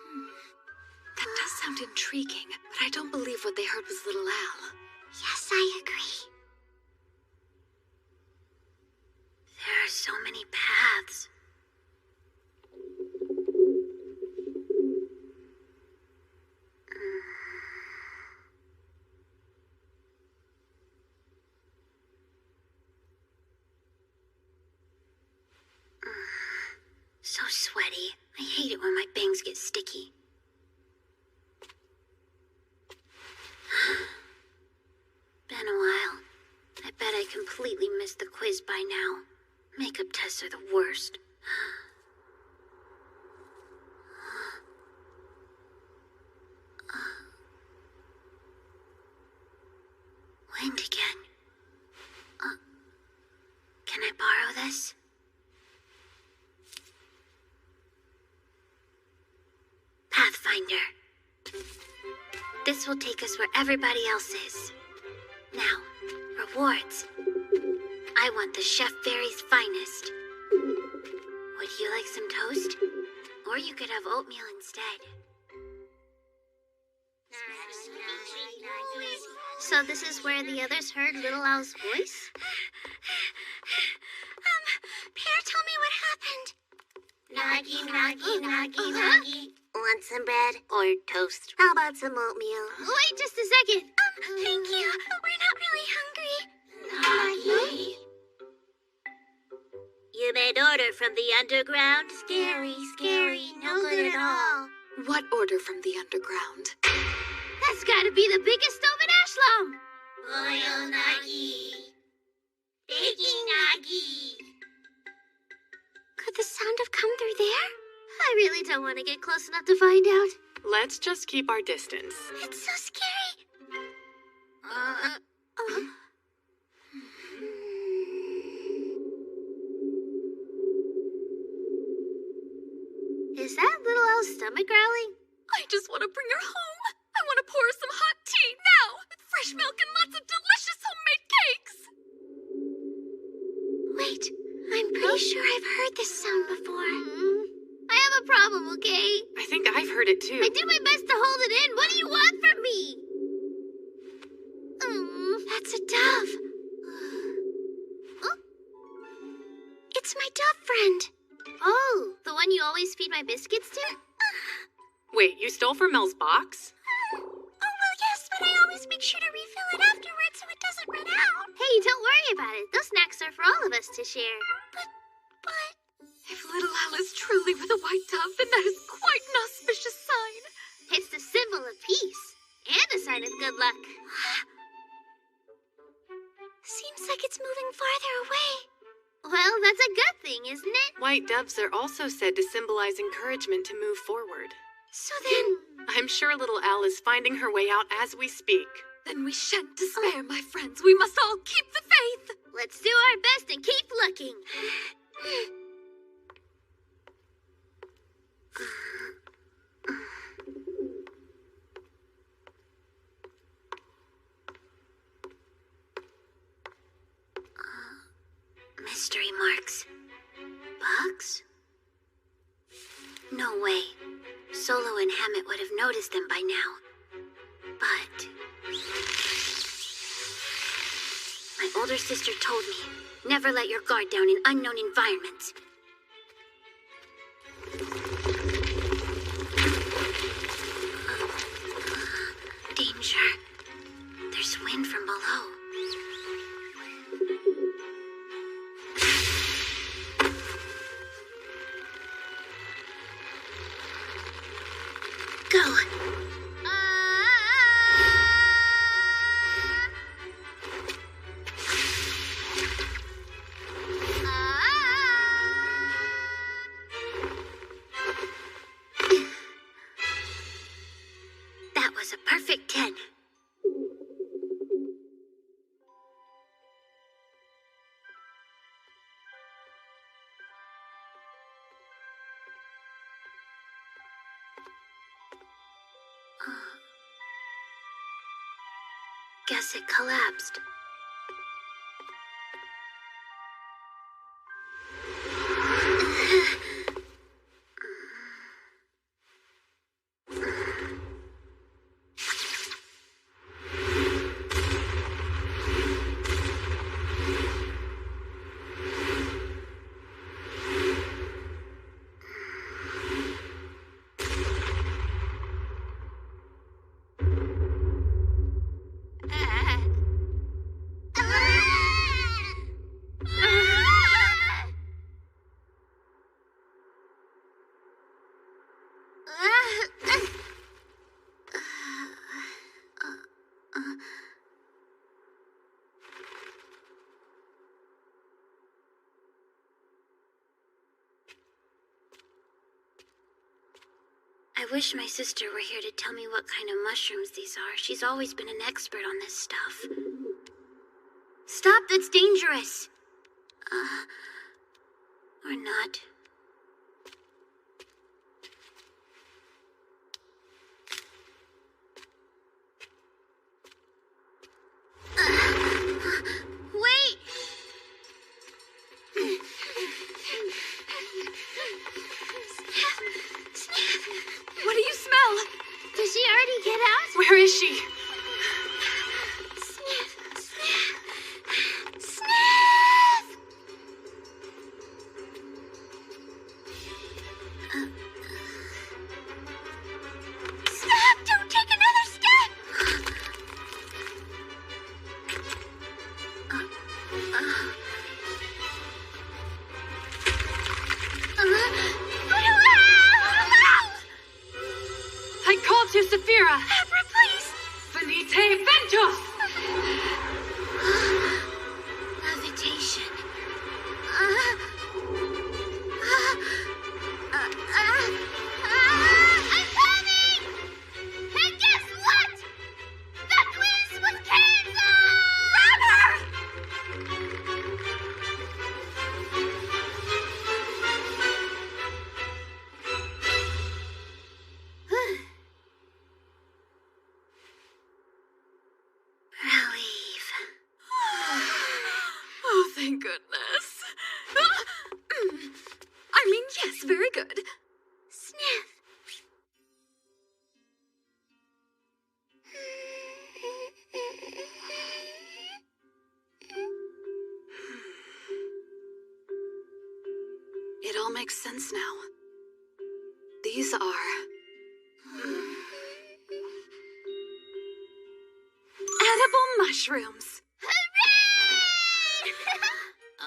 Speaker 9: That does sound intriguing, but I don't believe what they heard was little Al.
Speaker 6: Yes, I agree.
Speaker 9: There are so many paths. So sweaty. I hate it when my bangs get sticky. Been a while. I bet I completely missed the quiz by now. Makeup tests are the worst. Wind again. Can I borrow this? Pathfinder. This will take us where everybody else is. Now, rewards. I want the Chef Fairy's finest. Would you like some toast? Or you could have oatmeal instead.
Speaker 1: So this is where the others heard Little Al's voice?
Speaker 6: Pear, tell me what happened.
Speaker 3: Noggy, noggy, noggy, noggy.
Speaker 6: Want some bread?
Speaker 3: Or toast.
Speaker 6: How about some oatmeal?
Speaker 1: Wait just a second.
Speaker 6: Thank you. We're not really hungry.
Speaker 3: Noggy. You made order from the underground?
Speaker 6: Scary, scary, no good at all.
Speaker 9: What order from the underground?
Speaker 1: That's gotta be the biggest stove in Ashlam.
Speaker 3: Boil noggy. Baking noggy.
Speaker 6: Could the sound have come through there?
Speaker 1: I really don't want to get close enough to find out.
Speaker 4: Let's just keep our distance.
Speaker 6: It's so scary.
Speaker 1: Is that Little Al's stomach growling?
Speaker 9: I just want to bring her home. I want to pour her some hot tea now, with fresh milk and lots of delicious homemade cakes.
Speaker 6: Wait, I'm pretty sure I've heard this sound before.
Speaker 1: I have a problem, okay?
Speaker 4: I think I've heard it too.
Speaker 1: I do my best to hold it in. What do you want from me?
Speaker 6: That's a dove. It's my dove friend.
Speaker 1: Oh, the one you always feed my biscuits to?
Speaker 4: Wait, you stole from Mel's box?
Speaker 6: Oh, well, yes, but I always make sure to refill it afterwards so it doesn't run out.
Speaker 1: Hey, don't worry about it. Those snacks are for all of us to share.
Speaker 6: But...
Speaker 9: If little Al is truly with a white dove, then that is quite an auspicious sign.
Speaker 1: It's the symbol of peace and a sign of good luck.
Speaker 6: Seems like it's moving farther away.
Speaker 1: Well, that's a good thing, isn't it?
Speaker 4: White doves are also said to symbolize encouragement to move forward.
Speaker 6: So then...
Speaker 4: I'm sure little Al is finding her way out as we speak.
Speaker 9: Then we shan't despair, my friends. We must all keep the faith.
Speaker 1: Let's do our best and keep looking.
Speaker 6: Mystery marks. Bugs? No way. Solo and Hammett would have noticed them by now. But older sister told me. Never let your guard down in unknown environments. Danger. There's wind from below. Go. That was a perfect 10. Guess it collapsed. I wish my sister were here to tell me what kind of mushrooms these are. She's always been an expert on this stuff. Stop, that's dangerous! Or not. Wait!
Speaker 9: What do you smell?
Speaker 6: Did she already get out?
Speaker 4: Where is she?
Speaker 6: Sniff! Sniff! Sniff! Stop! Don't take another step!
Speaker 4: I called you, Saphira!
Speaker 6: Abra, please!
Speaker 4: Venite Ventus!
Speaker 6: Levitation. I'm coming! And guess what? The quiz was canceled! Relief.
Speaker 9: Oh, thank goodness. I mean, yes, very good.
Speaker 6: Sniff.
Speaker 9: It all makes sense now. These are... edible mushrooms.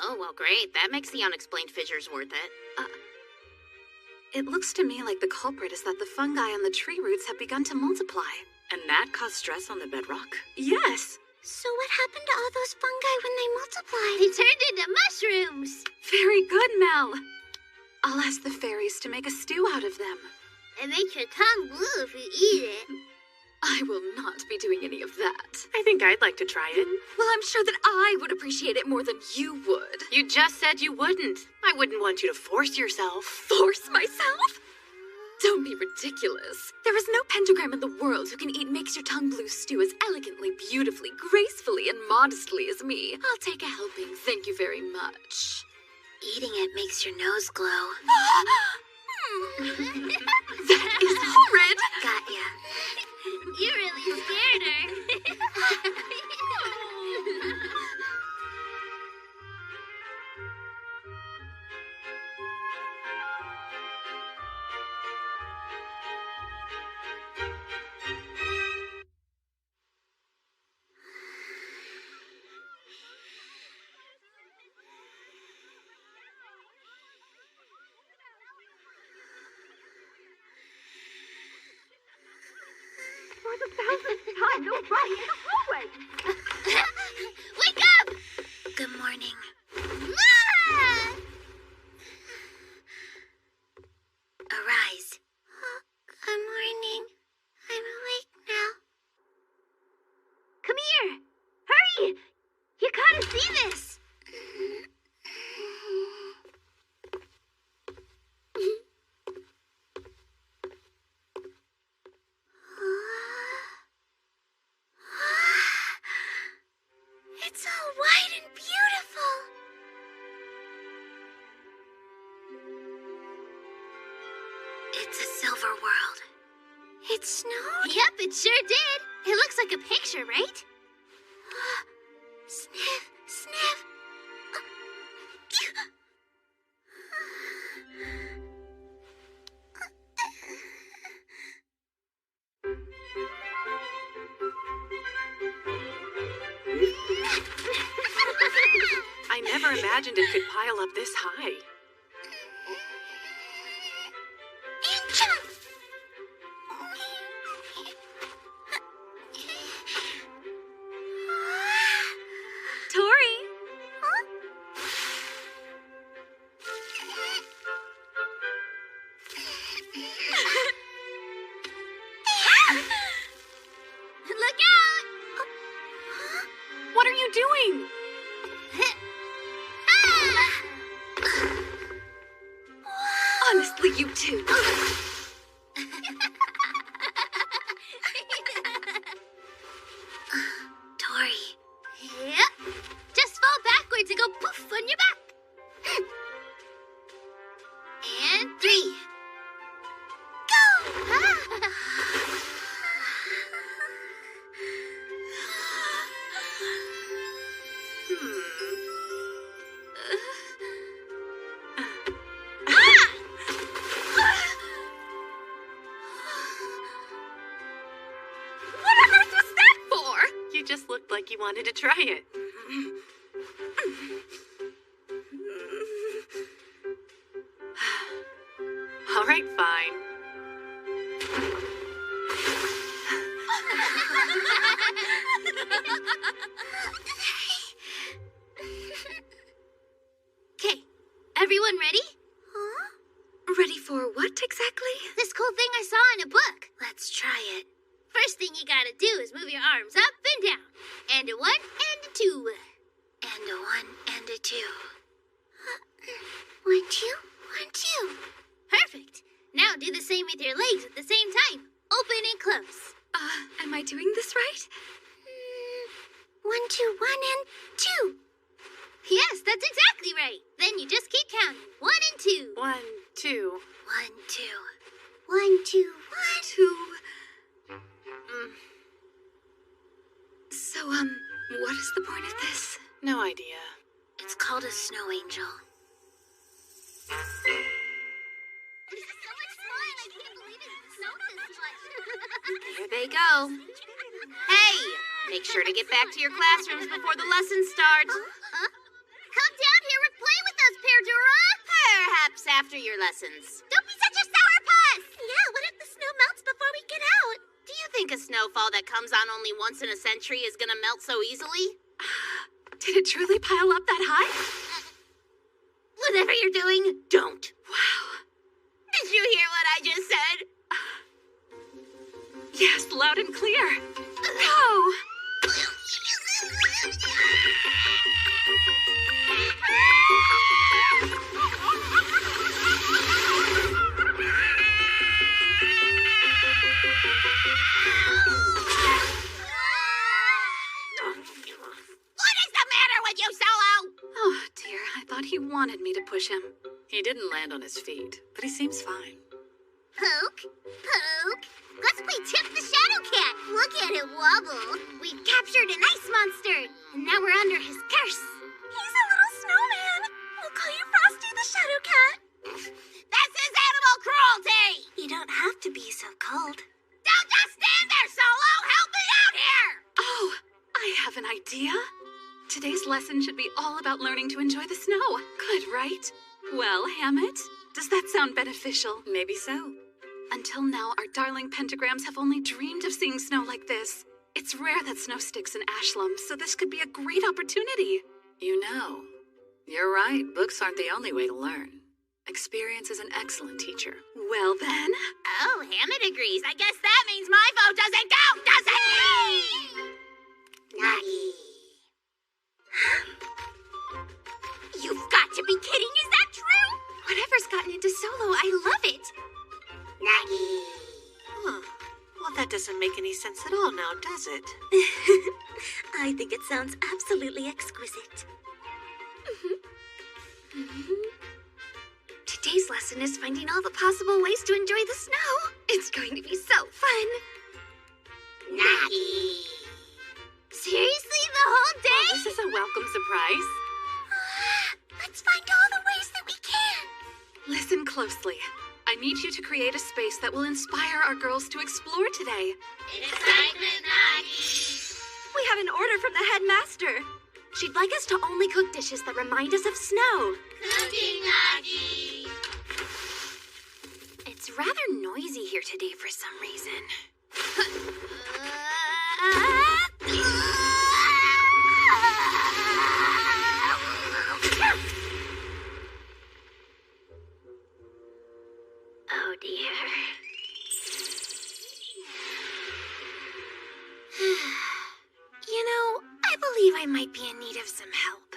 Speaker 14: Oh, well, great. That makes the unexplained fissures worth it.
Speaker 9: It looks to me like the culprit is that the fungi on the tree roots have begun to multiply.
Speaker 19: And that caused stress on the bedrock?
Speaker 9: Yes.
Speaker 6: So what happened to all those fungi when they multiplied? They turned into mushrooms.
Speaker 9: Very good, Mel. I'll ask the fairies to make a stew out of them.
Speaker 6: It makes your tongue blue if you eat it.
Speaker 9: I will not be doing any of that.
Speaker 4: I think I'd like to try it.
Speaker 9: Well, I'm sure that I would appreciate it more than you would.
Speaker 4: You just said you wouldn't. I wouldn't want you to force yourself.
Speaker 9: Force myself? Don't be ridiculous. There is no pentagram in the world who can eat makes your tongue blue stew as elegantly, beautifully, gracefully, and modestly as me. I'll take a helping, thank you very much.
Speaker 6: Eating it makes your nose glow.
Speaker 9: That is horrid!
Speaker 6: Got ya. You really scared her.
Speaker 1: right, in the hallway. Wake up!
Speaker 6: Good morning.
Speaker 1: Ah!
Speaker 6: Arise.
Speaker 1: Good morning. I'm awake now. Come here! Hurry! You gotta see this!
Speaker 6: It's all white and beautiful. It's a silver world. It snowed?
Speaker 1: Yep, it sure did. It looks like a picture, right?
Speaker 6: Sniff, sniff.
Speaker 4: I never imagined it could pile up this high.
Speaker 9: Tori!
Speaker 1: Look out!
Speaker 4: What are you doing?
Speaker 9: Honestly, you two.
Speaker 6: Tori.
Speaker 1: Yep. Just fall backwards and go poof on your back. And 3. Go!
Speaker 4: What on earth was that for? You just looked like you wanted to try it. All right, fine.
Speaker 1: Okay, everyone ready?
Speaker 9: Ready for what exactly?
Speaker 1: This cool thing I saw in a book.
Speaker 6: Let's try it.
Speaker 1: First thing you gotta do is move your arms up and down. And a 1 and a 2.
Speaker 6: And a 1 and a 2.
Speaker 1: 1, 2, 1, 2. Perfect. Now do the same with your legs at the same time. Open and close.
Speaker 9: Am I doing this right?
Speaker 1: 1, 2, 1, and 2. Yes, that's exactly right. Then you just keep counting. 1 and 2.
Speaker 4: 1, 2.
Speaker 6: 1, 2.
Speaker 1: 1, 2,
Speaker 9: 2. So, what is the point of this?
Speaker 4: No idea.
Speaker 6: It's called a snow angel.
Speaker 1: This is so much fun. I can't believe it snowed this much.
Speaker 14: Here they go. Hey, make sure to get back to your classrooms before the lesson starts.
Speaker 1: Come down here and play with us, Pandora.
Speaker 14: Perhaps after your lessons.
Speaker 1: Don't be such a sourpuss. Yeah, what if the snow melts before we get out?
Speaker 14: Do you think a snowfall that comes on only once in a century is gonna melt so easily?
Speaker 9: Did it truly pile up that high?
Speaker 14: Whatever you're doing, don't.
Speaker 9: Wow.
Speaker 14: Did you hear what I just said?
Speaker 9: Yes, loud and clear. Go!
Speaker 14: What is the matter with you, Solo?
Speaker 9: Oh, dear. I thought he wanted me to push him. He didn't land on his feet, but he seems fine.
Speaker 1: Poke, poke. Let's play Tip the Shadow Cat. Look at it wobble. We've captured an ice monster, and now we're under his curse. He's a little snowman. We'll call you Frosty the Shadow Cat.
Speaker 14: This is animal cruelty!
Speaker 6: You don't have to be so cold.
Speaker 14: Don't just stand there, Solo! Help me out here!
Speaker 9: Oh, I have an idea. Today's lesson should be all about learning to enjoy the snow. Good, right? Well, Hammett, does that sound beneficial?
Speaker 19: Maybe so.
Speaker 9: Until now, our darling pentagrams have only dreamed of seeing snow like this. It's rare that snow sticks in Ashlam, so this could be a great opportunity.
Speaker 19: You know, you're right. Books aren't the only way to learn. Experience is an excellent teacher.
Speaker 9: Well then.
Speaker 14: Oh, Hammett agrees. I guess that means my vote doesn't count, does it? Nagi. You've got to be kidding. Is that true?
Speaker 8: Whatever's gotten into Solo, I love it.
Speaker 14: Nagi.
Speaker 20: Huh. Well, that doesn't make any sense at all now, does it?
Speaker 1: I think it sounds absolutely exquisite.
Speaker 8: Today's lesson is finding all the possible ways to enjoy the snow. It's going to be so fun.
Speaker 14: Nagi. Seriously, the whole day?
Speaker 4: Well, this is a welcome surprise.
Speaker 1: Let's find all the ways that we can.
Speaker 9: Listen closely. I need you to create a space that will inspire our girls to explore today.
Speaker 3: Excitement, Nagi.
Speaker 8: We have an order from the headmaster. She'd like us to only cook dishes that remind us of snow.
Speaker 3: Cooking, Nagi.
Speaker 8: It's rather noisy here today for some reason.
Speaker 1: Oh dear.
Speaker 8: You know, I believe I might be in need of some help.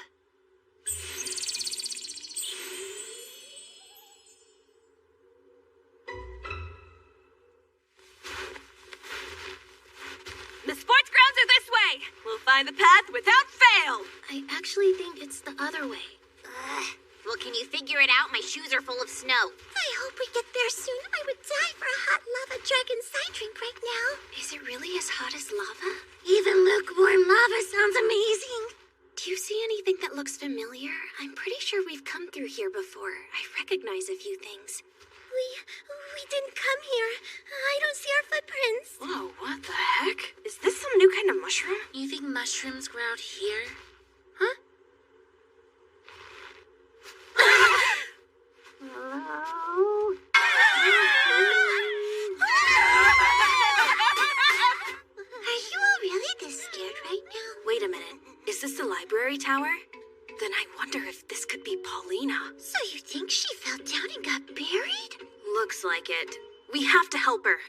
Speaker 21: The sports grounds are this way. We'll find the path without fail.
Speaker 8: I actually think it's the other way.
Speaker 14: Well, can you figure it out? My shoes are full of snow.
Speaker 1: I hope we get there soon. I would die for a hot lava dragon side drink right now.
Speaker 8: Is it really as hot as lava?
Speaker 1: Even lukewarm lava sounds amazing.
Speaker 8: Do you see anything that looks familiar? I'm pretty sure we've come through here before. I recognize a few things.
Speaker 1: We didn't come here. I don't see our footprints.
Speaker 9: Whoa, what the heck?
Speaker 8: Is this some new kind of mushroom?
Speaker 1: You think mushrooms grow out here?
Speaker 8: Huh?
Speaker 1: Are you all really this scared right now?
Speaker 8: Wait a minute. Is this the library tower? Then I wonder if this could be Paulina.
Speaker 1: So you think she fell down and got buried?
Speaker 8: Looks like it. We have to help her.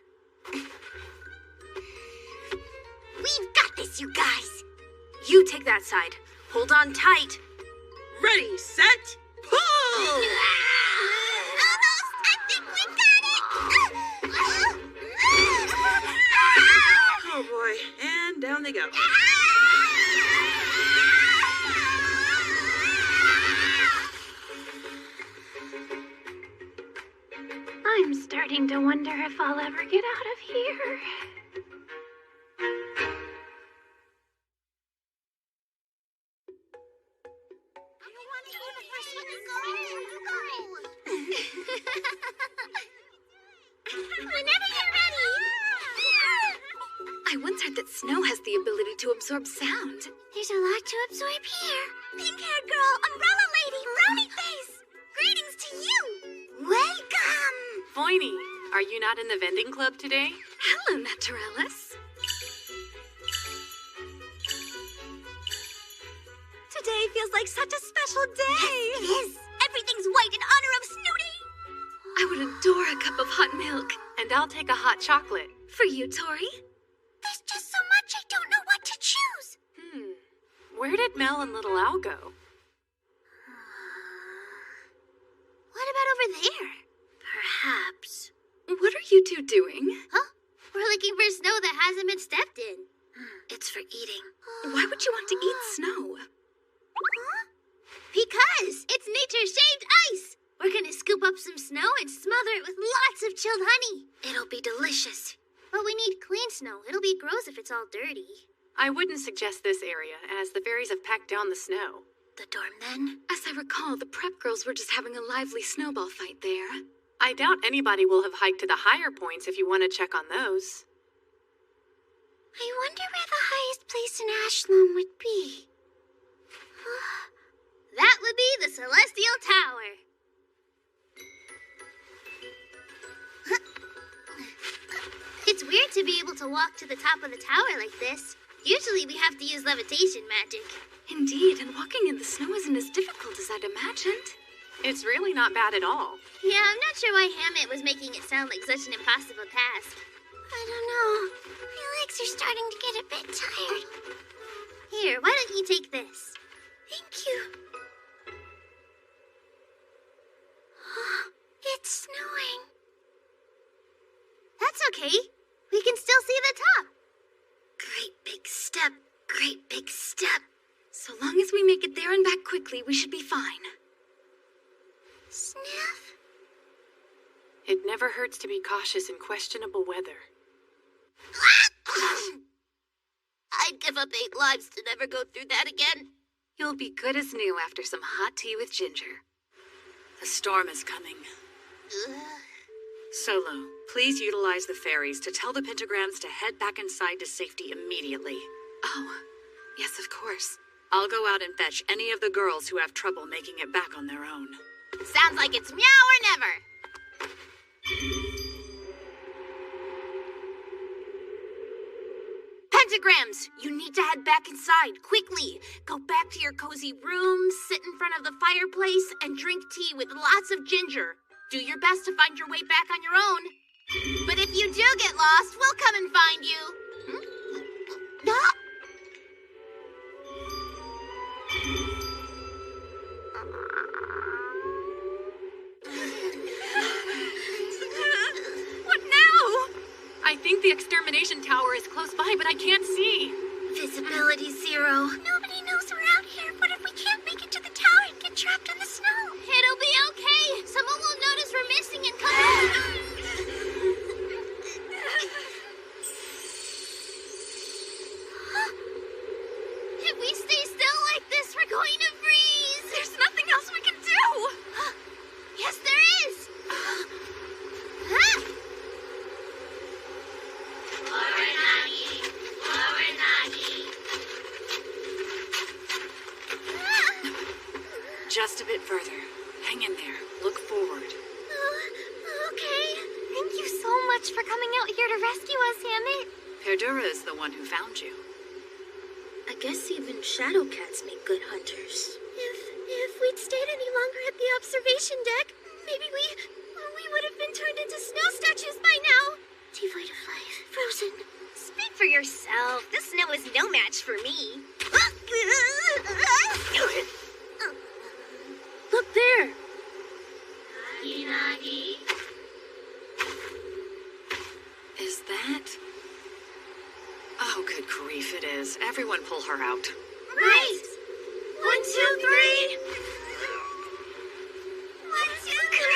Speaker 1: We've got this, you guys.
Speaker 8: You take that side. Hold on tight.
Speaker 13: Ready, set, pull!
Speaker 1: Almost! I think we got it!
Speaker 13: Oh boy, and down they go.
Speaker 8: I'm starting to wonder if I'll ever get out of here.
Speaker 1: Whenever you're ready.
Speaker 9: I once heard that snow has the ability to absorb sound.
Speaker 1: There's a lot to absorb here. Pink-haired girl, umbrella lady, brownie face. Greetings to you. Welcome.
Speaker 4: Voiny, are you not in the vending club today?
Speaker 9: Hello, Naturellis.
Speaker 8: Today feels like such a special day.
Speaker 1: Yes, it is. Everything's white in honor of Snooty.
Speaker 9: I would adore a cup of hot milk.
Speaker 4: And I'll take a hot chocolate.
Speaker 9: For you, Tori?
Speaker 1: There's just so much I don't know what to choose.
Speaker 4: Where did Mel and Little Al go?
Speaker 1: What about over there? Perhaps.
Speaker 9: What are you two doing?
Speaker 1: Huh? We're looking for snow that hasn't been stepped in.
Speaker 9: It's for eating. Why would you want to eat snow?
Speaker 1: Huh? Because it's nature-shaped ice. We're gonna scoop up some snow and smother it with lots of chilled honey.
Speaker 9: It'll be delicious.
Speaker 1: But we need clean snow. It'll be gross if it's all dirty.
Speaker 4: I wouldn't suggest this area, as the fairies have packed down the snow.
Speaker 9: The dorm, then? As I recall, the prep girls were just having a lively snowball fight there.
Speaker 4: I doubt anybody will have hiked to the higher points if you want to check on those.
Speaker 1: I wonder where the highest place in Ashlam would be. That would be the Celestial Tower. It's weird to be able to walk to the top of the tower like this. Usually we have to use levitation magic.
Speaker 9: Indeed, and walking in the snow isn't as difficult as I'd imagined.
Speaker 4: It's really not bad at all.
Speaker 1: Yeah, I'm not sure why Hammett was making it sound like such an impossible task.
Speaker 6: I don't know. My legs are starting to get a bit tired.
Speaker 1: Here, why don't you take this?
Speaker 6: Thank you. It's snowing.
Speaker 1: That's okay. We can still see the top.
Speaker 6: Great big step. Great big step.
Speaker 9: So long as we make it there and back quickly, we should be fine.
Speaker 6: Sniff?
Speaker 4: It never hurts to be cautious in questionable weather.
Speaker 14: I'd give up 8 lives to never go through that again.
Speaker 9: You'll be good as new after some hot tea with ginger. The storm is coming. Solo, please utilize the fairies to tell the pentagrams to head back inside to safety immediately. Oh, yes, of course. I'll go out and fetch any of the girls who have trouble making it back on their own.
Speaker 14: Sounds like it's meow or never. Pentagrams, you need to head back inside, quickly. Go back to your cozy room, sit in front of the fireplace, and drink tea with lots of ginger. Do your best to find your way back on your own. But if you do get lost, we'll come and find you.
Speaker 4: What now? I think the extermination tower is close by, but I can't see.
Speaker 6: Visibility 0. Nobody knows we're out here. What if we can't make it to the tower and get trapped in the snow?
Speaker 1: It'll be okay. Someone will notice we're missing and come out. If we stay still like this, we're going to freeze.
Speaker 9: There's nothing else we can do.
Speaker 1: Yes, there is.
Speaker 9: Just a bit further. Hang in there. Look forward.
Speaker 1: Okay. Thank you so much for coming out here to rescue us, Hammett.
Speaker 9: Perdura is the one who found you.
Speaker 6: I guess even shadow cats make good hunters. If we'd stayed any longer at the observation deck, maybe we would have been turned into snow statues by now. Devoid of life, frozen.
Speaker 1: Speak for yourself. The snow is no match for me.
Speaker 6: Look there.
Speaker 9: Is that? Oh, good grief, it is. Everyone pull her out.
Speaker 1: Right. 1, 2, 3. 1, 2, 3.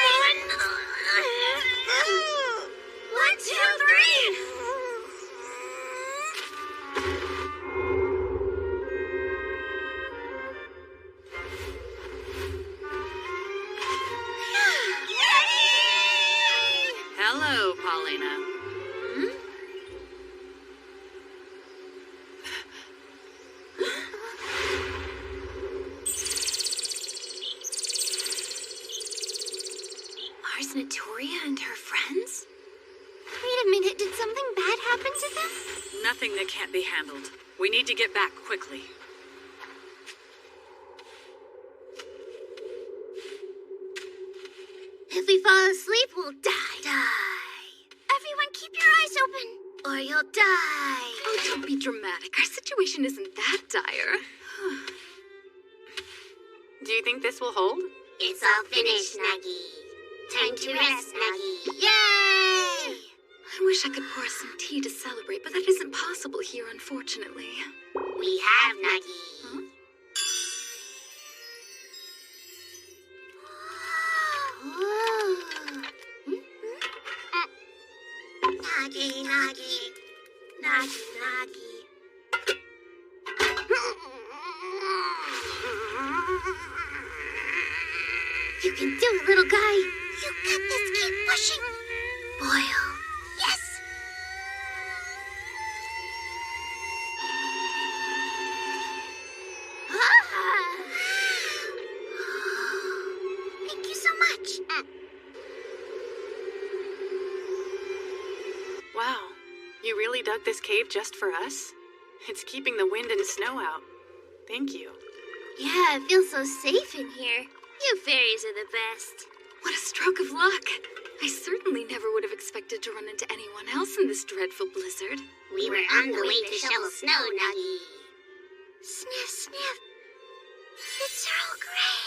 Speaker 1: 1, 2, 3.
Speaker 9: Hello, Paulina.
Speaker 6: Ars Notoria and her friends?
Speaker 1: Wait a minute, did something bad happen to them?
Speaker 9: Nothing that can't be handled. We need to get back quickly.
Speaker 1: If we fall asleep, we'll die. Everyone keep your eyes open, or you'll die.
Speaker 9: Oh, don't be dramatic. Our situation isn't that dire.
Speaker 4: Do you think this will hold?
Speaker 3: It's all finished, Nuggie. Time to rest, Nuggie.
Speaker 1: Yay!
Speaker 9: I wish I could pour us some tea to celebrate, but that isn't possible here, unfortunately.
Speaker 3: We have Nuggie.
Speaker 9: Huh?
Speaker 3: Nuggie, Nuggie. Nuggie, Nuggie.
Speaker 1: You can do it, little guy.
Speaker 6: You got this. Keep pushing. Boil. Yes. Thank you so much.
Speaker 4: Wow, you really really dug this cave just for us? It's keeping the wind and snow out. Thank you.
Speaker 1: Yeah, it feels so safe in here. You fairies are the best.
Speaker 9: What a stroke of luck. I certainly never would have expected to run into anyone else in this dreadful blizzard.
Speaker 3: We were on the way to shovel snow, Nuggy.
Speaker 6: Sniff, sniff. It's Earl Grey.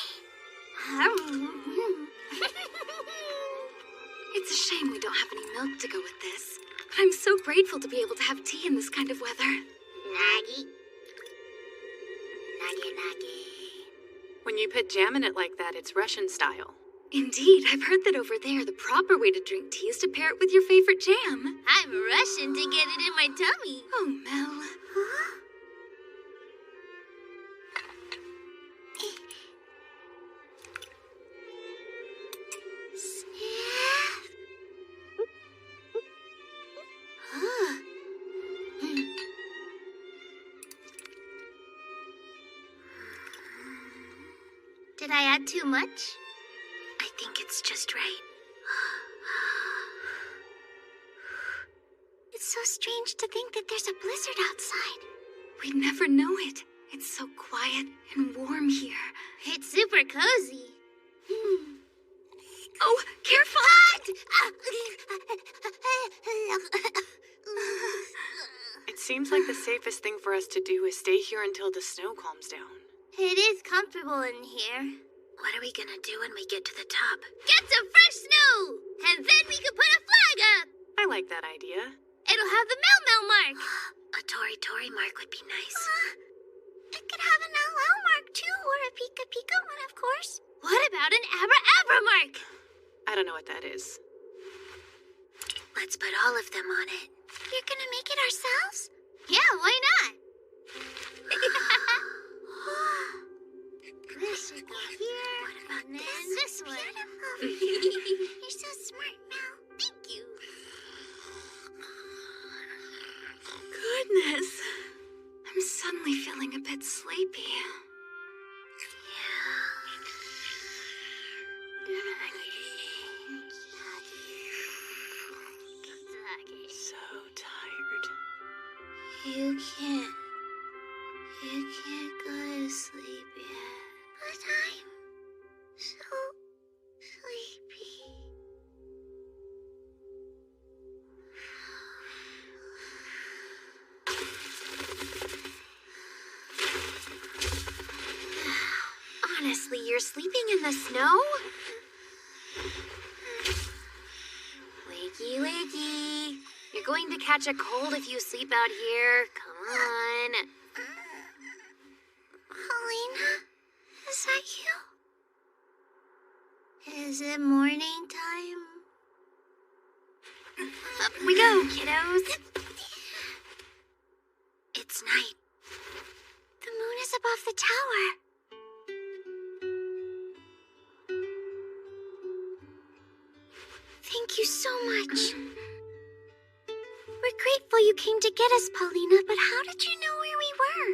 Speaker 9: It's a shame we don't have any milk to go with this. But I'm so grateful to be able to have tea in this kind of weather.
Speaker 3: Nuggy. Nuggy, Nuggy.
Speaker 4: When you put jam in it like that, it's Russian style.
Speaker 9: Indeed, I've heard that over there the proper way to drink tea is to pair it with your favorite jam.
Speaker 1: I'm Russian to get it in my tummy.
Speaker 9: Oh, Mel.
Speaker 6: Huh? Sniff.
Speaker 1: Did I add too much?
Speaker 6: I think it's just right. It's so strange to think that there's a blizzard outside.
Speaker 9: We'd never know it. It's so quiet and warm here.
Speaker 1: It's super cozy.
Speaker 9: Oh, careful!
Speaker 4: It seems like the safest thing for us to do is stay here until the snow calms down.
Speaker 1: It is comfortable in here.
Speaker 6: What are we gonna do when we get to the top?
Speaker 1: Get some fresh snow! And then we can put a flag up!
Speaker 4: I like that idea.
Speaker 1: It'll have the Mel mark.
Speaker 6: A Tori mark would be nice.
Speaker 1: It could have an LL mark too, or a Pika Pika one, of course. What about an Abra mark?
Speaker 4: I don't know what that is.
Speaker 6: Let's put all of them on it.
Speaker 1: You're gonna make it ourselves? Yeah, why not? This should go here.
Speaker 6: What about
Speaker 1: and then
Speaker 6: this?
Speaker 1: this one.
Speaker 6: You're so smart, Mel.
Speaker 1: Thank you.
Speaker 9: Goodness. I'm suddenly feeling a bit sleepy.
Speaker 4: So tired.
Speaker 1: You can't go to sleep yet.
Speaker 6: But I'm so sleepy.
Speaker 8: Honestly, you're sleeping in the snow? Wakey, wakey. You're going to catch a cold if you sleep out here. Come on.
Speaker 6: Paulina, is that you?
Speaker 1: Is it morning time?
Speaker 8: Up we go, kiddos.
Speaker 6: It's night. The moon is above the tower. Thank you so much. We're grateful you came to get us, Paulina, but how did you know where we were?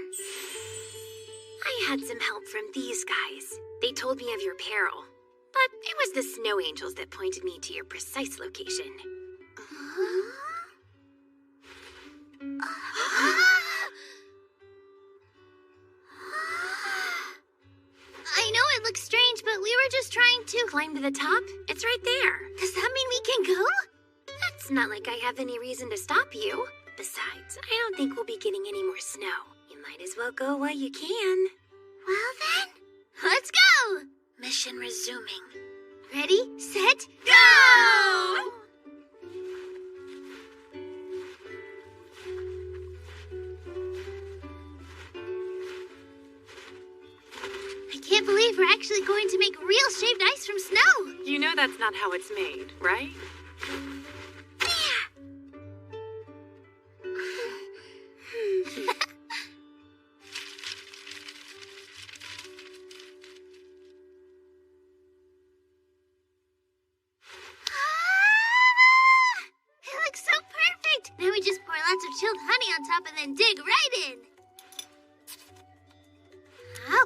Speaker 8: I had some help from these guys. They told me of your peril. But it was the snow angels that pointed me to your precise location.
Speaker 1: I know it looks strange, but we were just trying to
Speaker 8: climb to the top. It's right there.
Speaker 1: Does that mean we can go?
Speaker 8: It's not like I have any reason to stop you. Besides, I don't think we'll be getting any more snow. You might as well go while you can.
Speaker 1: Well then, let's go!
Speaker 6: Mission resuming.
Speaker 1: Ready, set, go! I can't believe we're actually going to make real shaved ice from snow.
Speaker 4: You know that's not how it's made, right?
Speaker 1: It looks so perfect. Now we just pour lots of chilled honey on top and then dig right in. Ow.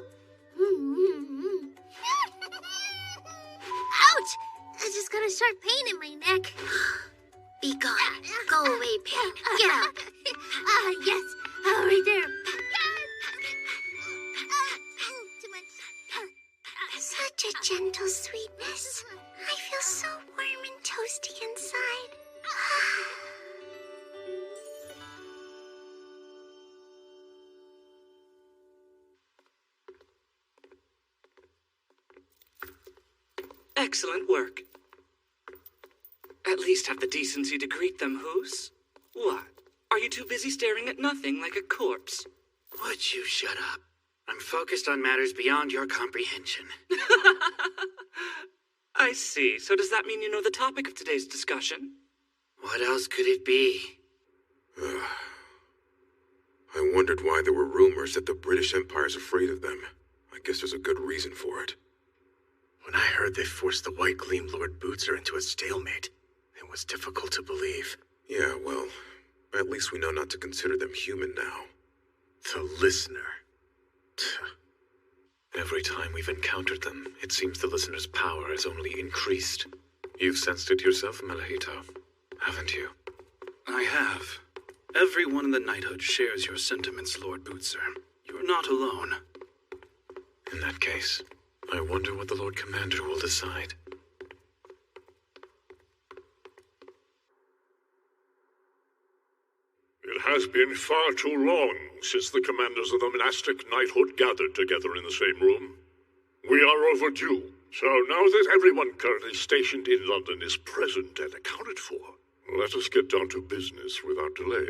Speaker 1: Ouch! I just got a sharp pain in my neck.
Speaker 6: Be gone. Go away, pain. Get out. such a gentle sweetness. I feel so warm and toasty inside.
Speaker 7: Excellent work. At least have the decency to greet them, Who's? What? Are you too busy staring at nothing like a corpse?
Speaker 12: Would you shut up? I'm focused on matters beyond your comprehension.
Speaker 7: I see. So does that mean you know the topic of today's discussion?
Speaker 12: What else could it be?
Speaker 15: I wondered why there were rumors that the British Empire's afraid of them. I guess there's a good reason for it.
Speaker 18: When I heard they forced the White Gleam Lord Bootser into a stalemate, it was difficult to believe.
Speaker 15: Yeah, well, at least we know not to consider them human now.
Speaker 18: The Listener.
Speaker 5: Every time we've encountered them, it seems the listener's power has only increased. You've sensed it yourself, Malahito, haven't you?
Speaker 11: I have. Everyone in the knighthood shares your sentiments, Lord Bootser. You're not alone.
Speaker 5: In that case, I wonder what the Lord Commander will decide.
Speaker 22: It has been far too long since the commanders of the monastic knighthood gathered together in the same room. We are overdue, so now that everyone currently stationed in London is present and accounted for, let us get down to business without delay.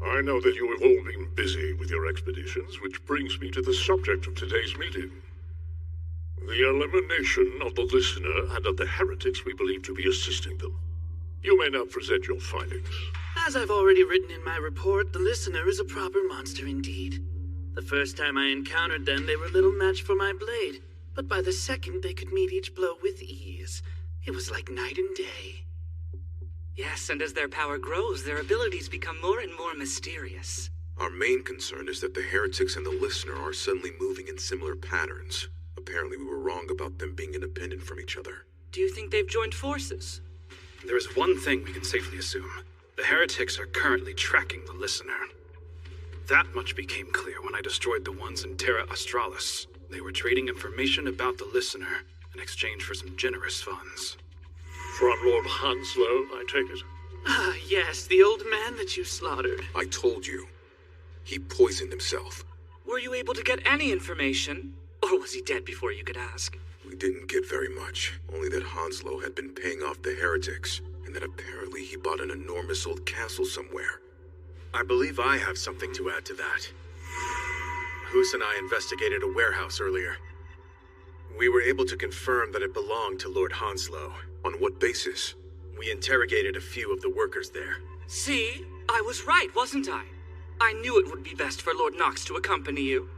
Speaker 22: I know that you have all been busy with your expeditions, which brings me to the subject of today's meeting. The elimination of the Listener and of the heretics we believe to be assisting them. You may now present your findings.
Speaker 12: As I've already written in my report, the Listener is a proper monster indeed. The first time I encountered them, they were little match for my blade, but by the second they could meet each blow with ease. It was like night and day.
Speaker 7: Yes, and as their power grows, their abilities become more and more mysterious.
Speaker 15: Our main concern is that the heretics and the Listener are suddenly moving in similar patterns. Apparently we were wrong about them being independent from each other.
Speaker 7: Do you think they've joined forces?
Speaker 11: There is one thing we can safely assume. The heretics are currently tracking the Listener. That much became clear when I destroyed the ones in Terra Australis. They were trading information about the Listener in exchange for some generous funds.
Speaker 22: From Lord Hanslow, I take it?
Speaker 12: Ah, yes, the old man that you slaughtered.
Speaker 15: I told you. He poisoned himself.
Speaker 7: Were you able to get any information? Or was he dead before you could ask?
Speaker 15: We didn't get very much. Only that Hanslow had been paying off the heretics, and that apparently he bought an enormous old castle somewhere.
Speaker 18: I believe I have something to add to that. Hoos and I investigated a warehouse earlier. We were able to confirm that it belonged to Lord Hanslow.
Speaker 15: On what basis?
Speaker 18: We interrogated a few of the workers there.
Speaker 7: See? I was right, wasn't I? I knew it would be best for Lord Knox to accompany you.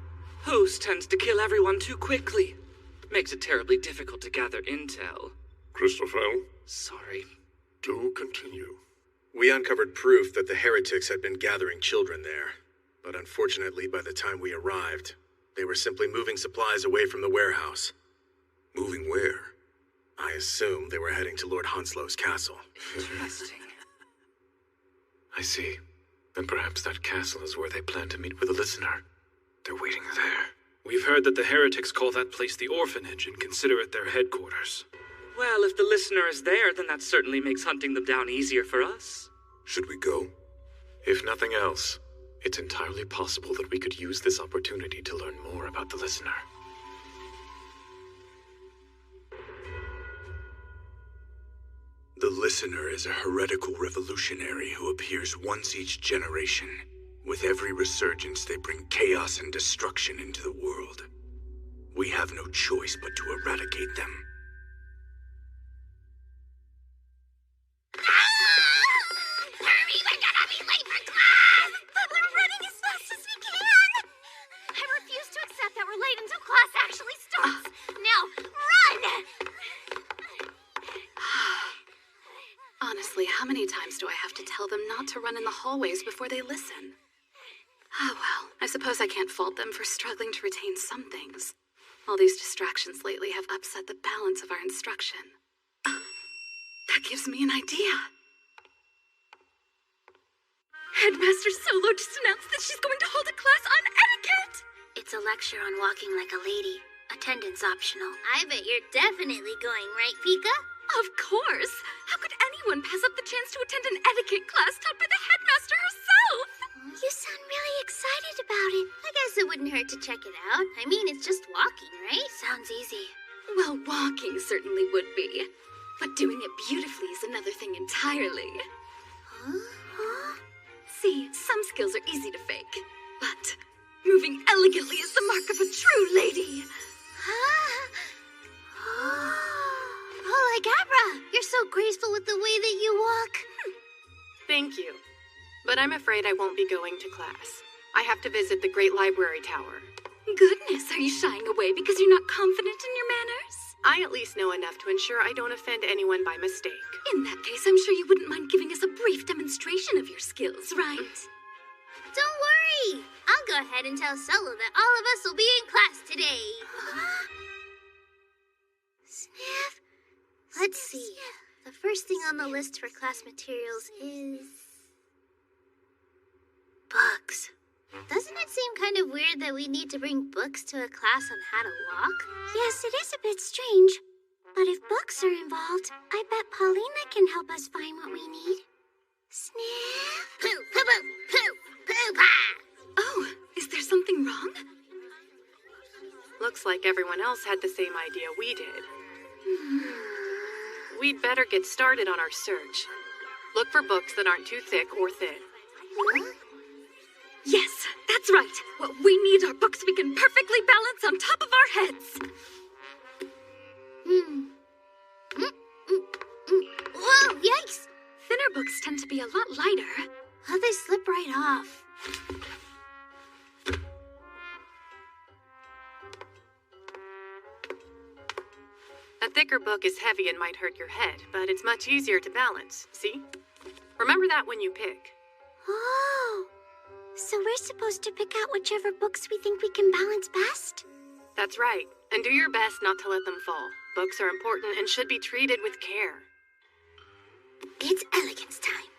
Speaker 7: Hoos tends to kill everyone too quickly. Makes it terribly difficult to gather intel.
Speaker 22: Christopher?
Speaker 7: Sorry.
Speaker 22: Do continue.
Speaker 18: We uncovered proof that the heretics had been gathering children there. But unfortunately, by the time we arrived, they were simply moving supplies away from the warehouse.
Speaker 15: Moving where?
Speaker 18: I assume they were heading to Lord Hanslow's castle.
Speaker 7: Interesting.
Speaker 5: I see. Then perhaps that castle is where they plan to meet with the Listener. They're waiting there.
Speaker 11: We've heard that the heretics call that place the orphanage and consider it their headquarters.
Speaker 7: Well, if the Listener is there, then that certainly makes hunting them down easier for us.
Speaker 15: Should we go?
Speaker 5: If nothing else, it's entirely possible that we could use this opportunity to learn more about the Listener.
Speaker 23: The Listener is a heretical revolutionary who appears once each generation. With every resurgence, they bring chaos and destruction into the world. We have no choice but to eradicate them.
Speaker 1: Hurry, we're gonna be late for class! We're running as fast as we can! I refuse to accept that we're late until class actually starts. Now, run!
Speaker 9: Honestly, how many times do I have to tell them not to run in the hallways before they listen? Ah, well, I suppose I can't fault them for struggling to retain some things. All these distractions lately have upset the balance of our instruction. That gives me an idea. Headmaster Solo just announced that she's going to hold a class on etiquette!
Speaker 6: lecture on walking like a lady. Attendance optional.
Speaker 1: I bet you're definitely going, right, Pika?
Speaker 9: Of course! How could anyone pass up the chance to attend an etiquette class taught by the headmaster herself?
Speaker 6: You sound really excited about it.
Speaker 1: I guess it wouldn't hurt to check it out. I mean, it's just walking, right?
Speaker 6: Sounds easy.
Speaker 9: Well, walking certainly would be. But doing it beautifully is another thing entirely. See, some skills are easy to fake, but moving elegantly is the mark of a true lady.
Speaker 1: Oh, like Abra! You're so graceful with the way that you walk.
Speaker 4: Thank you. But I'm afraid I won't be going to class. I have to visit the Great Library Tower.
Speaker 9: Goodness, are you shying away because you're not confident in your manners?
Speaker 4: I at least know enough to ensure I don't offend anyone by mistake.
Speaker 9: In that case, I'm sure you wouldn't mind giving us a brief demonstration of your skills, right?
Speaker 1: Don't worry! I'll go ahead and tell Solo that all of us will be in class today.
Speaker 6: Sniff.
Speaker 1: Let's see. The first thing on the list for class materials is...
Speaker 6: books.
Speaker 1: Doesn't it seem kind of weird that we need to bring books to a class on how to walk?
Speaker 6: Yes, it is a bit strange. But if books are involved, I bet Paulina can help us find what we need. Sniff.
Speaker 1: Poo, poo, poo, poo, poo, pa!
Speaker 9: Oh, is there something wrong?
Speaker 4: Looks like everyone else had the same idea we did. We'd better get started on our search. Look for books that aren't too thick or thin.
Speaker 9: Yes, that's right. What we need are books we can perfectly balance on top of our heads.
Speaker 1: Whoa, yikes!
Speaker 9: Thinner books tend to be a lot lighter.
Speaker 1: How'd they slip right off?
Speaker 4: A thicker book is heavy and might hurt your head, but it's much easier to balance, see? Remember that when you pick.
Speaker 6: Oh, so we're supposed to pick out whichever books we think we can balance best?
Speaker 4: That's right, and do your best not to let them fall. Books are important and should be treated with care.
Speaker 6: It's elegance time.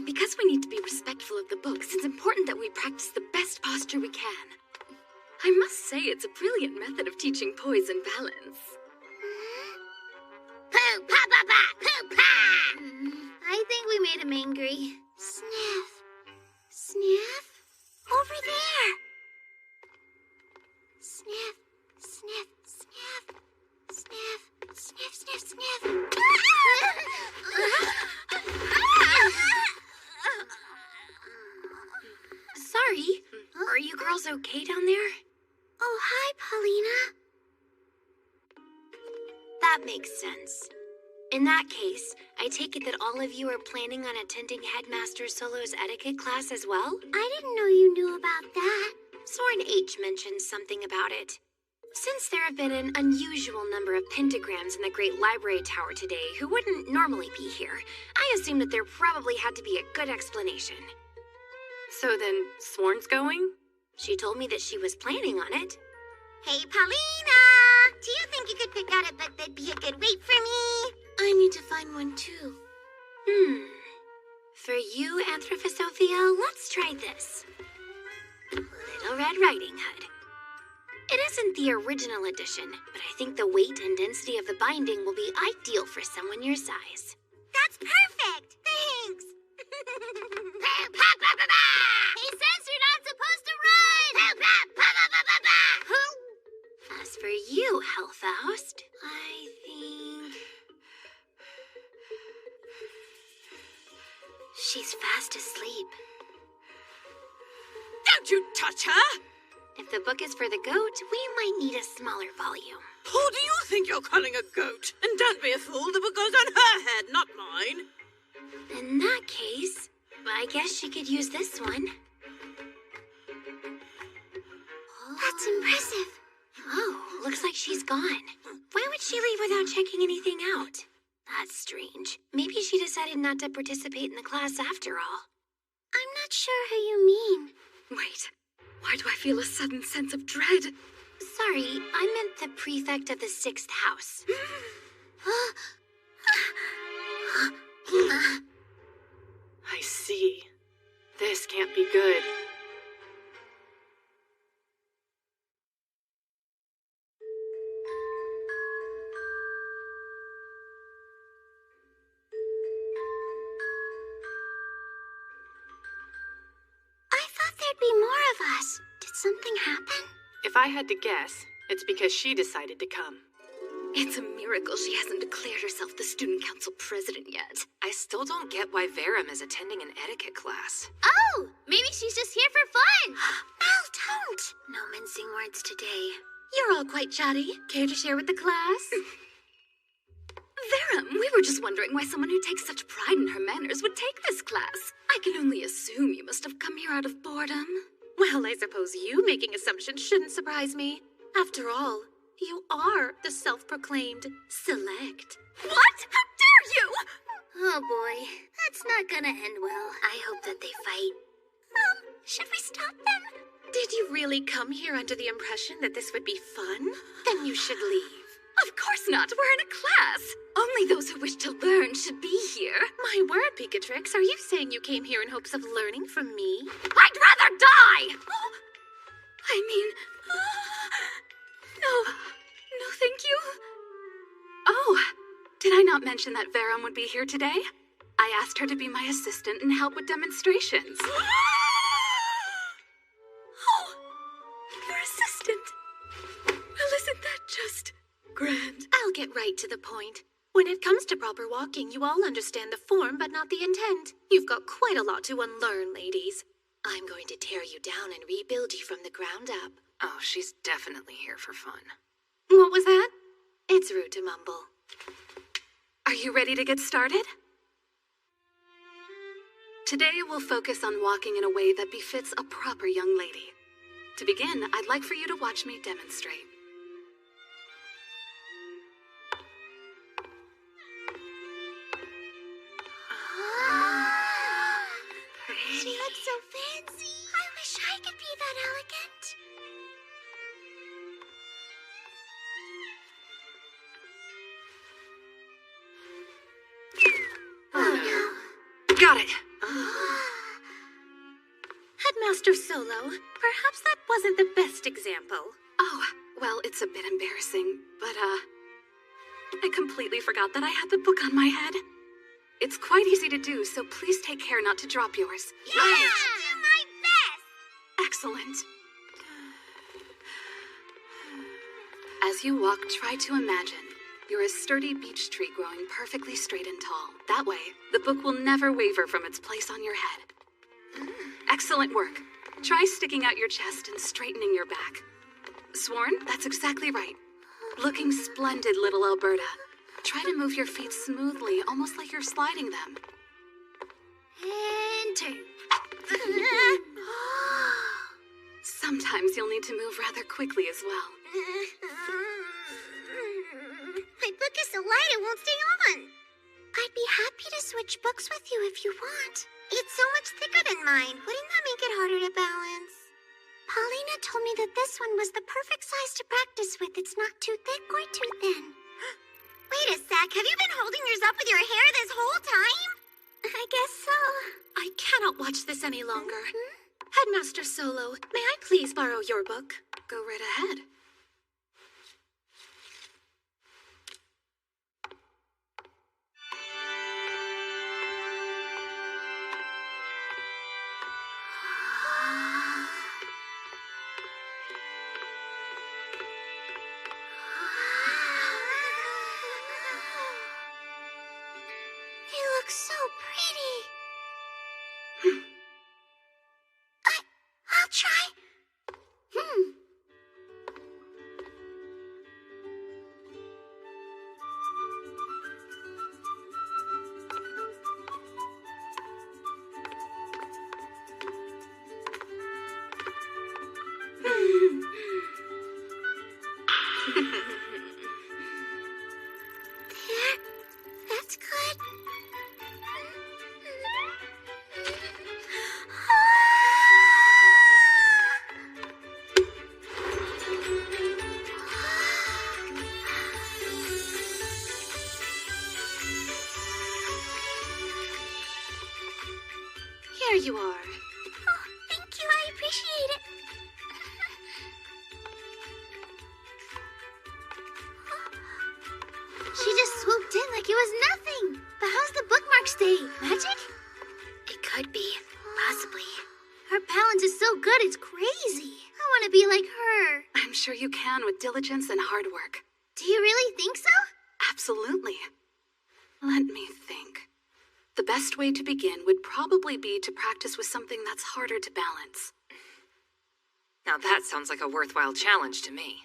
Speaker 9: Because we need to be respectful of the books, it's important that we practice the best posture we can. I must say it's a brilliant method of teaching poise and balance.
Speaker 1: Poo, pa, pa, pa, poo, pa! I think we made him angry.
Speaker 6: Sniff. Sniff. Over there. Sniff. Sniff. Sniff. Sniff. Sniff. Sniff. Sniff.
Speaker 8: Sorry. Are you girls okay down there?
Speaker 6: Oh, hi, Paulina.
Speaker 8: That makes sense. In that case, I take it that all of you are planning on attending Headmaster Solo's etiquette class as well?
Speaker 6: I didn't know you knew about that.
Speaker 8: Soren H. mentioned something about it. Since there have been an unusual number of pentagrams in the Great Library Tower today who wouldn't normally be here, I assume that there probably had to be a good explanation.
Speaker 4: So then, Sworn's going?
Speaker 8: She told me that she was planning on it.
Speaker 3: Hey, Paulina! Do you think you could pick out a book that'd be a good weight for me?
Speaker 6: I need to find one too.
Speaker 8: For you, Anthroposophia, let's try this. Little Red Riding Hood. It isn't the original edition, but I think the weight and density of the binding will be ideal for someone your size.
Speaker 3: That's perfect! Thanks!
Speaker 1: He says you're not supposed to run!
Speaker 8: As for you, Hellfaust, I think...
Speaker 6: She's fast asleep.
Speaker 21: Don't you touch her!
Speaker 8: If the book is for the goat, we might need a smaller volume.
Speaker 21: Who do you think you're calling a goat? And don't be a fool, the book goes on her head, not mine.
Speaker 8: In that case, I guess she could use this one.
Speaker 6: That's impressive.
Speaker 8: Oh, looks like she's gone. Why would she leave without checking anything out? That's strange. Maybe she decided not to participate in the class after all.
Speaker 6: I'm not sure who you mean.
Speaker 9: Wait, why do I feel a sudden sense of dread?
Speaker 8: Sorry, I meant the prefect of the 6th house.
Speaker 4: I see. This can't be good.
Speaker 6: of us. Did something happen?
Speaker 4: If I had to guess, it's because she decided to come.
Speaker 9: It's a miracle she hasn't declared herself the student council president yet.
Speaker 4: I still don't get why Verum is attending an etiquette class.
Speaker 1: Oh, maybe she's just here for fun.
Speaker 6: Mel, don't. No mincing words today.
Speaker 9: You're all quite chatty. Care to share with the class? Verum, we were just wondering why someone who takes such pride in her manners would take this class. I can only assume you must have come here out of boredom.
Speaker 8: Well, I suppose you making assumptions shouldn't surprise me. After all, you are the self-proclaimed select.
Speaker 9: What? How dare you?
Speaker 1: Oh boy, that's not gonna end well.
Speaker 6: I hope that they fight.
Speaker 8: Should we stop them? Did you really come here under the impression that this would be fun? Then you should leave.
Speaker 9: Of course not. We're in a class. Only those who wish to learn should be here.
Speaker 8: My word, Pikatrix, are you saying you came here in hopes of learning from me?
Speaker 9: I'd rather die! I mean... No, thank you. Oh, did I not mention that Verum would be here today? I asked her to be my assistant and help with demonstrations. Oh, your assistant. Well, isn't that just grand?
Speaker 8: I'll get right to the point. When it comes to proper walking, you all understand the form but not the intent. You've got quite a lot to unlearn, ladies. I'm going to tear you down and rebuild you from the ground up.
Speaker 4: Oh, she's definitely here for fun.
Speaker 8: What was that? It's rude to mumble.
Speaker 9: Are you ready to get started? Today we'll focus on walking in a way that befits a proper young lady. To begin, I'd like for you to watch me demonstrate.
Speaker 6: She looks so fancy. I wish I could be that elegant.
Speaker 8: Oh no.
Speaker 4: Got it.
Speaker 8: Headmaster Solo, perhaps that wasn't the best example.
Speaker 9: Oh, well, it's a bit embarrassing, but, I completely forgot that I had the book on my head. It's quite easy to do, so please take care not to drop yours.
Speaker 1: Yeah, I'll do my best.
Speaker 9: Excellent. As you walk, try to imagine you're a sturdy beech tree growing perfectly straight and tall. That way, the book will never waver from its place on your head. Excellent work. Try sticking out your chest and straightening your back. Sworn? That's exactly right. Looking splendid, little Alberta. Try to move your feet smoothly, almost like you're sliding them.
Speaker 1: And turn.
Speaker 9: Sometimes you'll need to move rather quickly as well.
Speaker 1: My book is so light it won't stay on.
Speaker 6: I'd be happy to switch books with you if you want. It's so much thicker than mine. Wouldn't that make it harder to balance? Paulina told me that this one was the perfect size to practice with. It's not too thick or too thin.
Speaker 1: Wait a sec, have you been holding yours up with your hair this whole time?
Speaker 6: I guess so.
Speaker 8: I cannot watch this any longer. Headmaster Solo, may I please borrow your book?
Speaker 9: Go right ahead.
Speaker 6: So pretty. I'll try.
Speaker 1: crazy. I want to be like her.
Speaker 9: I'm sure you can with diligence and hard work.
Speaker 1: Do you really think so?
Speaker 9: Absolutely. Let me think. The best way to begin would probably be to practice with something that's harder to balance.
Speaker 2: Now that sounds like a worthwhile challenge to me.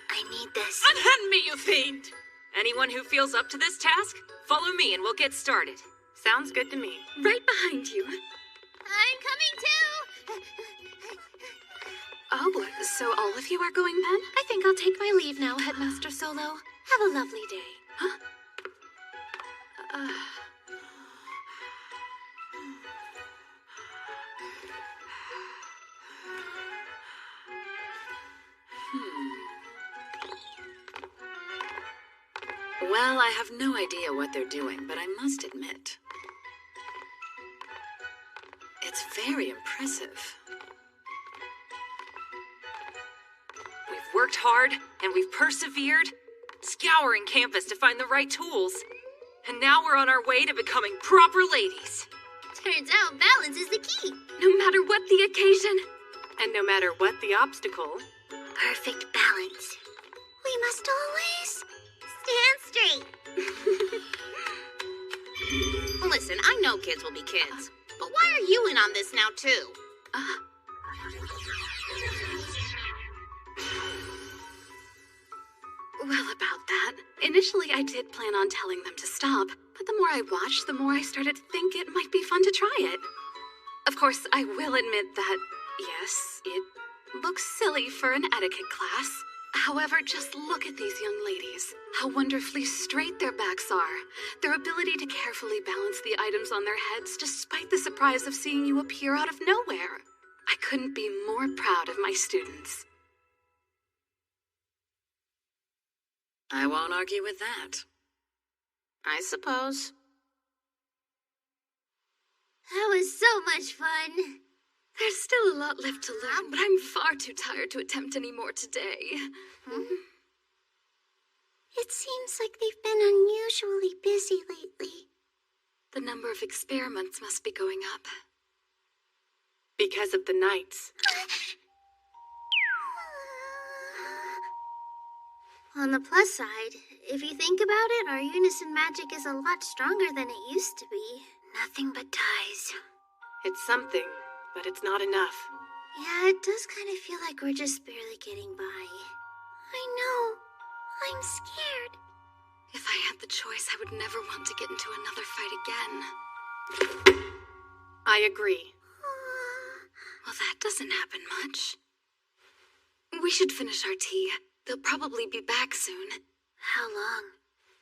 Speaker 6: I need this.
Speaker 2: Unhand me, you fiend! Anyone who feels up to this task, follow me and we'll get started.
Speaker 4: Sounds good to me.
Speaker 9: Right behind you.
Speaker 1: I'm coming too!
Speaker 9: Oh, so all of you are going then?
Speaker 8: I think I'll take my leave now, Headmaster Solo. Have a lovely day.
Speaker 9: Huh?
Speaker 19: Well, I have no idea what they're doing, but I must admit, it's very impressive.
Speaker 2: We've worked hard and we've persevered, scouring campus to find the right tools. And now we're on our way to becoming proper ladies.
Speaker 1: Turns out balance is the key.
Speaker 9: No matter what the occasion.
Speaker 4: And no matter what the obstacle.
Speaker 6: Perfect balance.
Speaker 1: We must always stand straight.
Speaker 14: Listen, I know kids will be kids. But why are you in on this now, too?
Speaker 9: Well, about that. Initially, I did plan on telling them to stop, but the more I watched, the more I started to think it might be fun to try it. Of course, I will admit that, yes, it looks silly for an etiquette class. However, just look at these young ladies. How wonderfully straight their backs are. Their ability to carefully balance the items on their heads despite the surprise of seeing you appear out of nowhere. I couldn't be more proud of my students.
Speaker 19: I won't argue with that.
Speaker 14: I suppose.
Speaker 1: That was so much fun.
Speaker 9: There's still a lot left to learn, but I'm far too tired to attempt any more today.
Speaker 6: It seems like they've been unusually busy lately.
Speaker 9: The number of experiments must be going up.
Speaker 4: Because of the nights.
Speaker 1: On the plus side, if you think about it, our unison magic is a lot stronger than it used to be.
Speaker 6: Nothing but ties.
Speaker 4: It's something, but it's not enough.
Speaker 1: Yeah, it does kind of feel like we're just barely getting by.
Speaker 6: I know. I'm scared.
Speaker 9: If I had the choice, I would never want to get into another fight again.
Speaker 4: I agree.
Speaker 9: Well, that doesn't happen much. We should finish our tea. They'll probably be back soon.
Speaker 1: How long?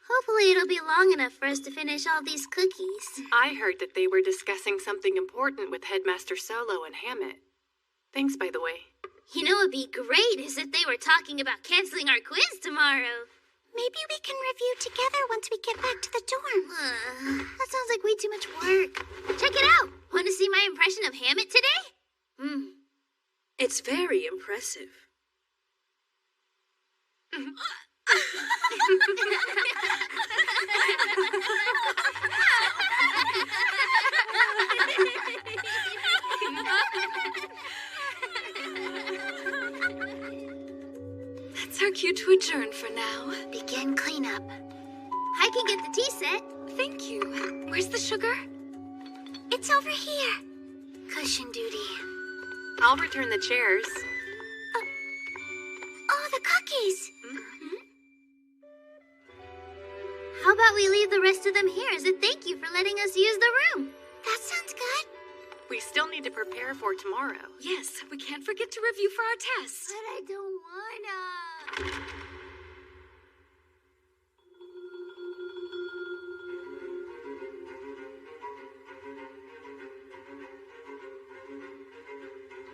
Speaker 1: Hopefully it'll be long enough for us to finish all these cookies.
Speaker 4: I heard that they were discussing something important with Headmaster Solo and Hammett. Thanks, by the way.
Speaker 1: You know what'd be great is if they were talking about canceling our quiz tomorrow.
Speaker 6: Maybe we can review together once we get back to the dorm.
Speaker 1: That sounds like way too much work. Check it out! Want to see my impression of Hammett today?
Speaker 10: It's very impressive.
Speaker 9: That's our cue to adjourn for now.
Speaker 6: Begin cleanup.
Speaker 1: I can get the tea set.
Speaker 9: Thank you. Where's the sugar?
Speaker 6: It's over here. Cushion duty.
Speaker 4: I'll return the chairs.
Speaker 6: Oh, the cookies!
Speaker 1: How about we leave the rest of them here as a thank you for letting us use the room?
Speaker 6: That sounds good.
Speaker 4: We still need to prepare for tomorrow.
Speaker 9: Yes, we can't forget to review for our test.
Speaker 1: But I don't wanna.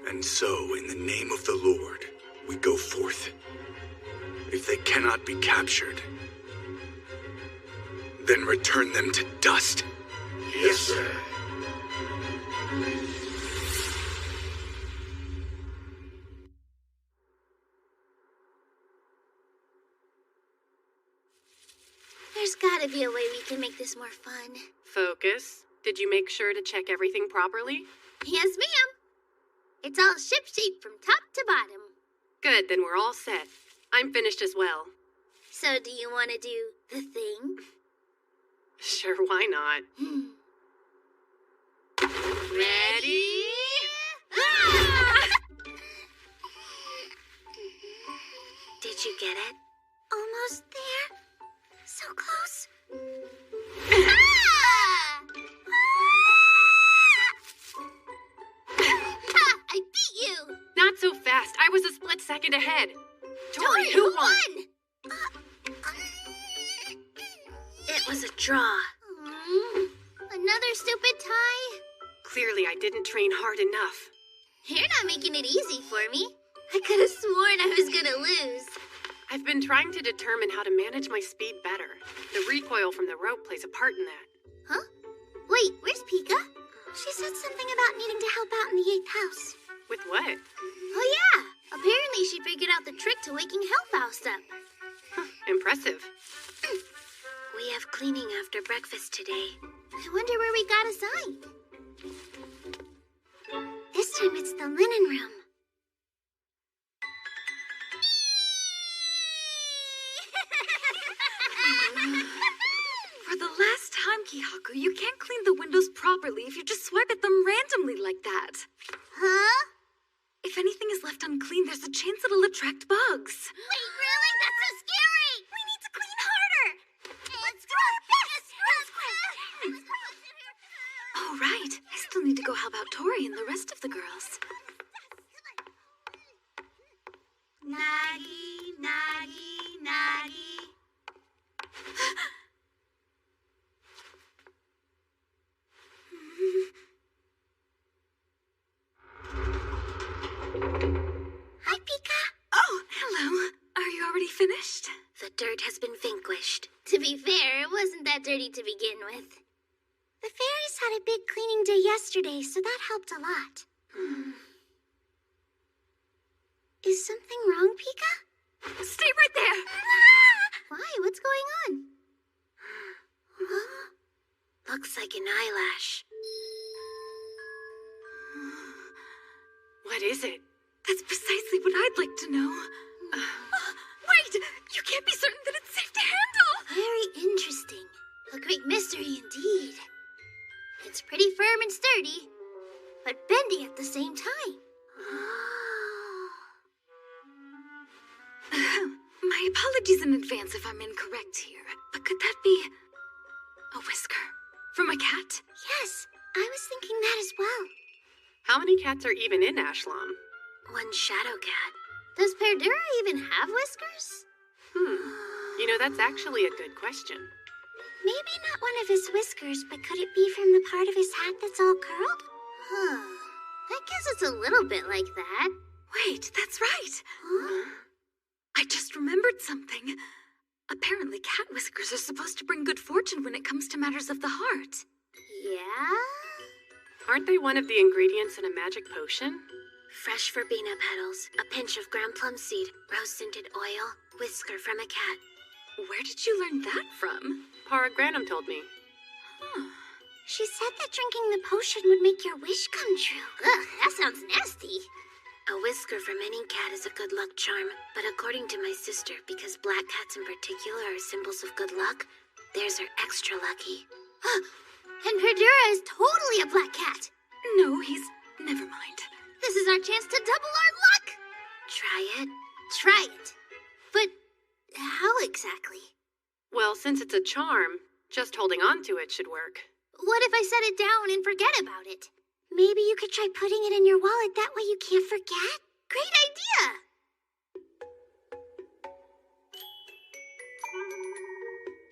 Speaker 23: And so, in the name of the Lord, we go forth. If they cannot be captured, then return them to dust.
Speaker 15: Yes, sir.
Speaker 1: There's gotta be a way we can make this more fun.
Speaker 4: Focus. Did you make sure to check everything properly?
Speaker 1: Yes, ma'am. It's all shipshape from top to bottom.
Speaker 4: Good, then we're all set. I'm finished as well.
Speaker 1: So do you want to do the thing?
Speaker 4: Sure, why not? Ready?
Speaker 6: Did you get it? Almost there. So close.
Speaker 1: I beat you!
Speaker 4: Not so fast. I was a split second ahead.
Speaker 1: Tori,
Speaker 4: who won?
Speaker 6: It was a draw.
Speaker 1: Another stupid tie?
Speaker 4: Clearly, I didn't train hard enough.
Speaker 1: You're not making it easy for me. I could have sworn I was gonna lose.
Speaker 4: I've been trying to determine how to manage my speed better. The recoil from the rope plays a part in that.
Speaker 1: Huh? Wait, where's Pika?
Speaker 6: She said something about needing to help out in the 8th house.
Speaker 4: With what?
Speaker 1: Oh yeah, apparently she figured out the trick to waking Hellfaust up.
Speaker 4: Impressive.
Speaker 6: We have cleaning after breakfast today.
Speaker 1: I wonder where we got assigned.
Speaker 6: This time it's the linen room.
Speaker 9: For the last time, Kihaku, you can't clean the windows properly if you just swipe at them randomly like that.
Speaker 1: Huh?
Speaker 9: If anything is left unclean, there's a chance it'll attract bugs.
Speaker 1: Wait, really? That's so scary! We need to clean harder! Let's go!
Speaker 9: Oh, right. I still need to go help out Tori and the rest of the girls.
Speaker 1: Nagi, Nagi, Nagi.
Speaker 6: Hi, Pika.
Speaker 9: Oh, hello. Are you already finished?
Speaker 6: The dirt has been vanquished.
Speaker 1: To be fair, it wasn't that dirty to begin with.
Speaker 6: The fairies had a big cleaning day yesterday, so that helped a lot. Is something wrong, Pika?
Speaker 9: Stay right there!
Speaker 1: Why? What's going on?
Speaker 6: Looks like an eyelash.
Speaker 4: What is it?
Speaker 9: That's precisely what I'd like to know. Wait! You can't be certain that it's safe to handle!
Speaker 1: Very interesting. A great mystery indeed. It's pretty firm and sturdy, but bendy at the same time.
Speaker 9: My apologies in advance if I'm incorrect here, but could that be a whisker from a cat?
Speaker 6: Yes, I was thinking that as well.
Speaker 4: How many cats are even in Ashlam?
Speaker 6: One shadow cat.
Speaker 1: Does Perdura even have whiskers?
Speaker 4: You know, that's actually a good question.
Speaker 6: Maybe not one of his whiskers, but could it be from the part of his hat that's all curled?
Speaker 1: I guess it's a little bit like that.
Speaker 9: Wait, that's right. I just remembered something. Apparently cat whiskers are supposed to bring good fortune when it comes to matters of the heart.
Speaker 1: Yeah?
Speaker 4: Aren't they one of the ingredients in a magic potion?
Speaker 6: Fresh verbena petals, a pinch of ground plum seed, rose-scented oil, whisker from a cat.
Speaker 9: Where did you learn that from?
Speaker 4: Para Granum told me.
Speaker 6: She said that drinking the potion would make your wish come true.
Speaker 1: Ugh, that sounds nasty.
Speaker 6: A whisker from any cat is a good luck charm, but according to my sister, because black cats in particular are symbols of good luck, theirs are extra lucky.
Speaker 1: And Perdura is totally a black cat.
Speaker 9: No, he's... never mind.
Speaker 1: This is our chance to double our luck.
Speaker 6: Try it.
Speaker 1: Try it. But how exactly?
Speaker 4: Well, since it's a charm, just holding on to it should work.
Speaker 1: What if I set it down and forget about it?
Speaker 6: Maybe you could try putting it in your wallet, that way you can't forget.
Speaker 1: Great idea!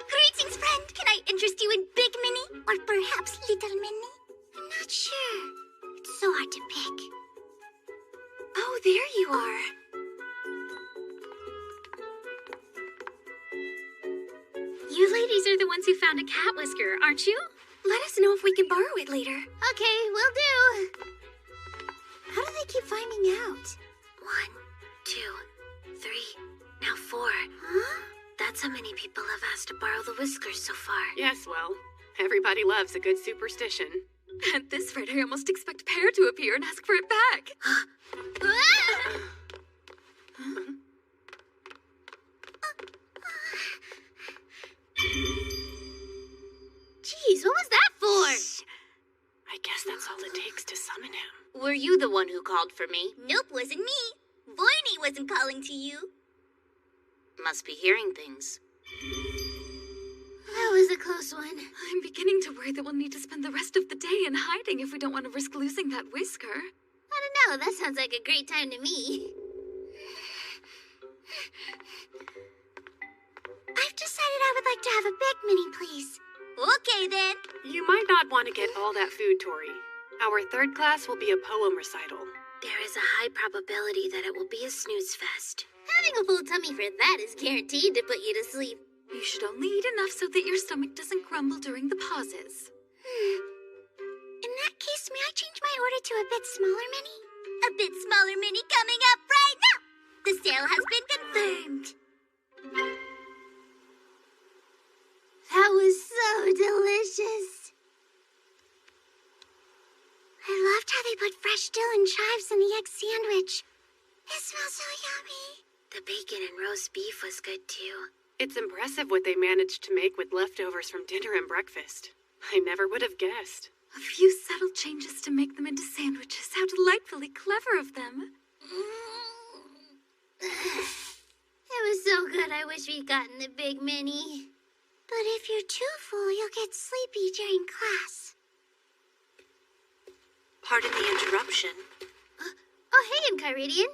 Speaker 6: Greetings, friend. Can I interest you in Big Minnie? Or perhaps Little Minnie? I'm not sure. It's so hard to pick. Oh, there you are.
Speaker 9: You ladies are the ones who found a cat whisker, aren't you? Let us know if we can borrow it later.
Speaker 1: Okay, will do. How do they keep finding out?
Speaker 6: 1, 2, 3, now 4. That's how many people have asked to borrow the whiskers so far.
Speaker 4: Yes, well, Everybody loves a good superstition.
Speaker 9: At this rate, I almost expect Pear to appear and ask for it back.
Speaker 1: Jeez, what was that for?
Speaker 4: I guess that's all it takes to summon him.
Speaker 14: Were you the one who called for me?
Speaker 3: Nope, wasn't me. Voiny wasn't calling to you.
Speaker 14: Must be hearing things.
Speaker 1: That was a close one.
Speaker 9: I'm beginning to worry that we'll need to spend the rest of the day in hiding if we don't want to risk losing that whisker.
Speaker 1: I don't know, that sounds like a great time to me.
Speaker 6: I've decided I would like to have a big mini, please.
Speaker 3: Okay, then.
Speaker 4: You might not want to get all that food, Tori. Our third class will be a poem recital.
Speaker 6: There is a high probability that it will be a snooze fest.
Speaker 1: Having a full tummy for that is guaranteed to put you to sleep.
Speaker 9: You should only eat enough so that your stomach doesn't grumble during the pauses.
Speaker 6: In that case, may I change my order to a bit smaller mini?
Speaker 3: A bit smaller mini coming up right now. The sale has been confirmed.
Speaker 1: That was so delicious.
Speaker 6: I loved how they put fresh dill and chives in the egg sandwich. It smells so yummy. The bacon and roast beef was good too.
Speaker 4: It's impressive what they managed to make with leftovers from dinner and breakfast. I never would have guessed.
Speaker 9: A few subtle changes to make them into sandwiches. How delightfully clever of them.
Speaker 1: It was so good, I wish we'd gotten the big mini.
Speaker 6: But if you're too full, you'll get sleepy during class.
Speaker 14: Pardon the interruption.
Speaker 1: Oh, hey, Enchiridion.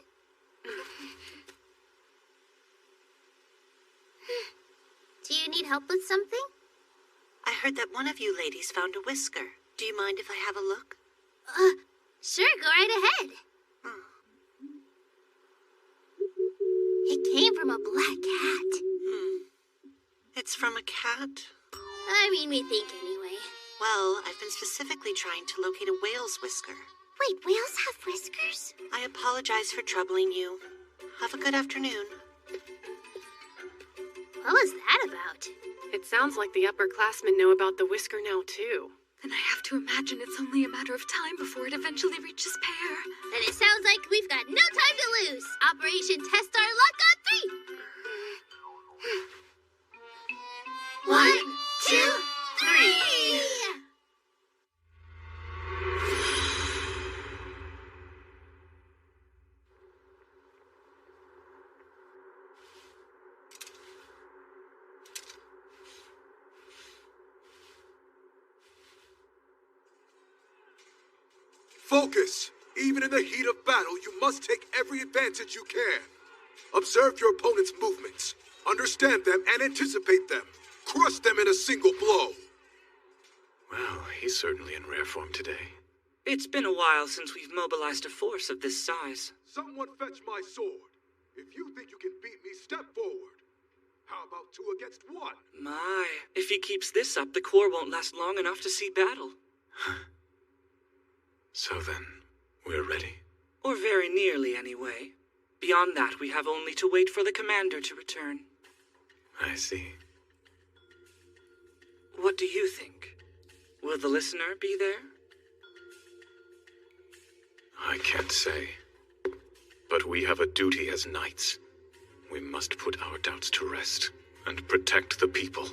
Speaker 1: Do you need help with something?
Speaker 14: I heard that one of you ladies found a whisker. Do you mind if I have a look?
Speaker 1: Sure, go right ahead. It came from a black cat.
Speaker 14: It's from a cat?
Speaker 1: I mean, we think anyway.
Speaker 14: Well, I've been specifically trying to locate a whale's whisker.
Speaker 6: Wait, whales have whiskers?
Speaker 14: I apologize for troubling you. Have a good afternoon.
Speaker 1: What was that about?
Speaker 4: It sounds like the upperclassmen know about the whisker now, too.
Speaker 9: Then I have to imagine it's only a matter of time before it eventually reaches Pear.
Speaker 1: Then it sounds like we've got no time to lose. Operation Test Our Luck on 3. 1, 2, 3!
Speaker 15: Focus! Even in the heat of battle, you must take every advantage you can. Observe your opponent's movements. Understand them and anticipate them. Crush them in a single blow.
Speaker 5: Well, he's certainly in rare form today.
Speaker 7: It's been a while since we've mobilized a force of this size.
Speaker 15: Someone fetch my sword. If you think you can beat me, step forward. How about 2 against 1?
Speaker 7: My, if he keeps this up, the Corps won't last long enough to see battle.
Speaker 5: So then, we're ready?
Speaker 7: Or very nearly, anyway. Beyond that, we have only to wait for the commander to return.
Speaker 5: I see.
Speaker 7: What do you think? Will the listener be there?
Speaker 5: I can't say. But we have a duty as knights. We must put our doubts to rest and protect the people.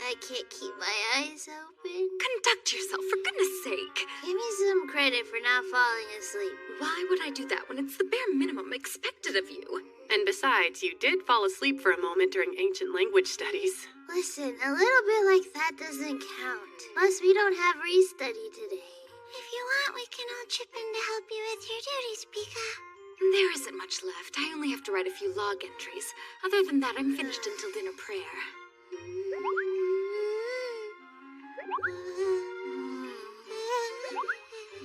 Speaker 1: I can't keep my eyes open.
Speaker 9: Conduct yourself, for goodness sake.
Speaker 1: Give me some credit for not falling asleep.
Speaker 9: Why would I do that when it's the bare minimum expected of you?
Speaker 4: And besides, you did fall asleep for a moment during ancient language studies.
Speaker 1: Listen, a little bit like that doesn't count. Plus, we don't have restudy today.
Speaker 6: If you want, we can all chip in to help you with your duties, Pika.
Speaker 9: There isn't much left. I only have to write a few log entries. Other than that, I'm finished until dinner prayer.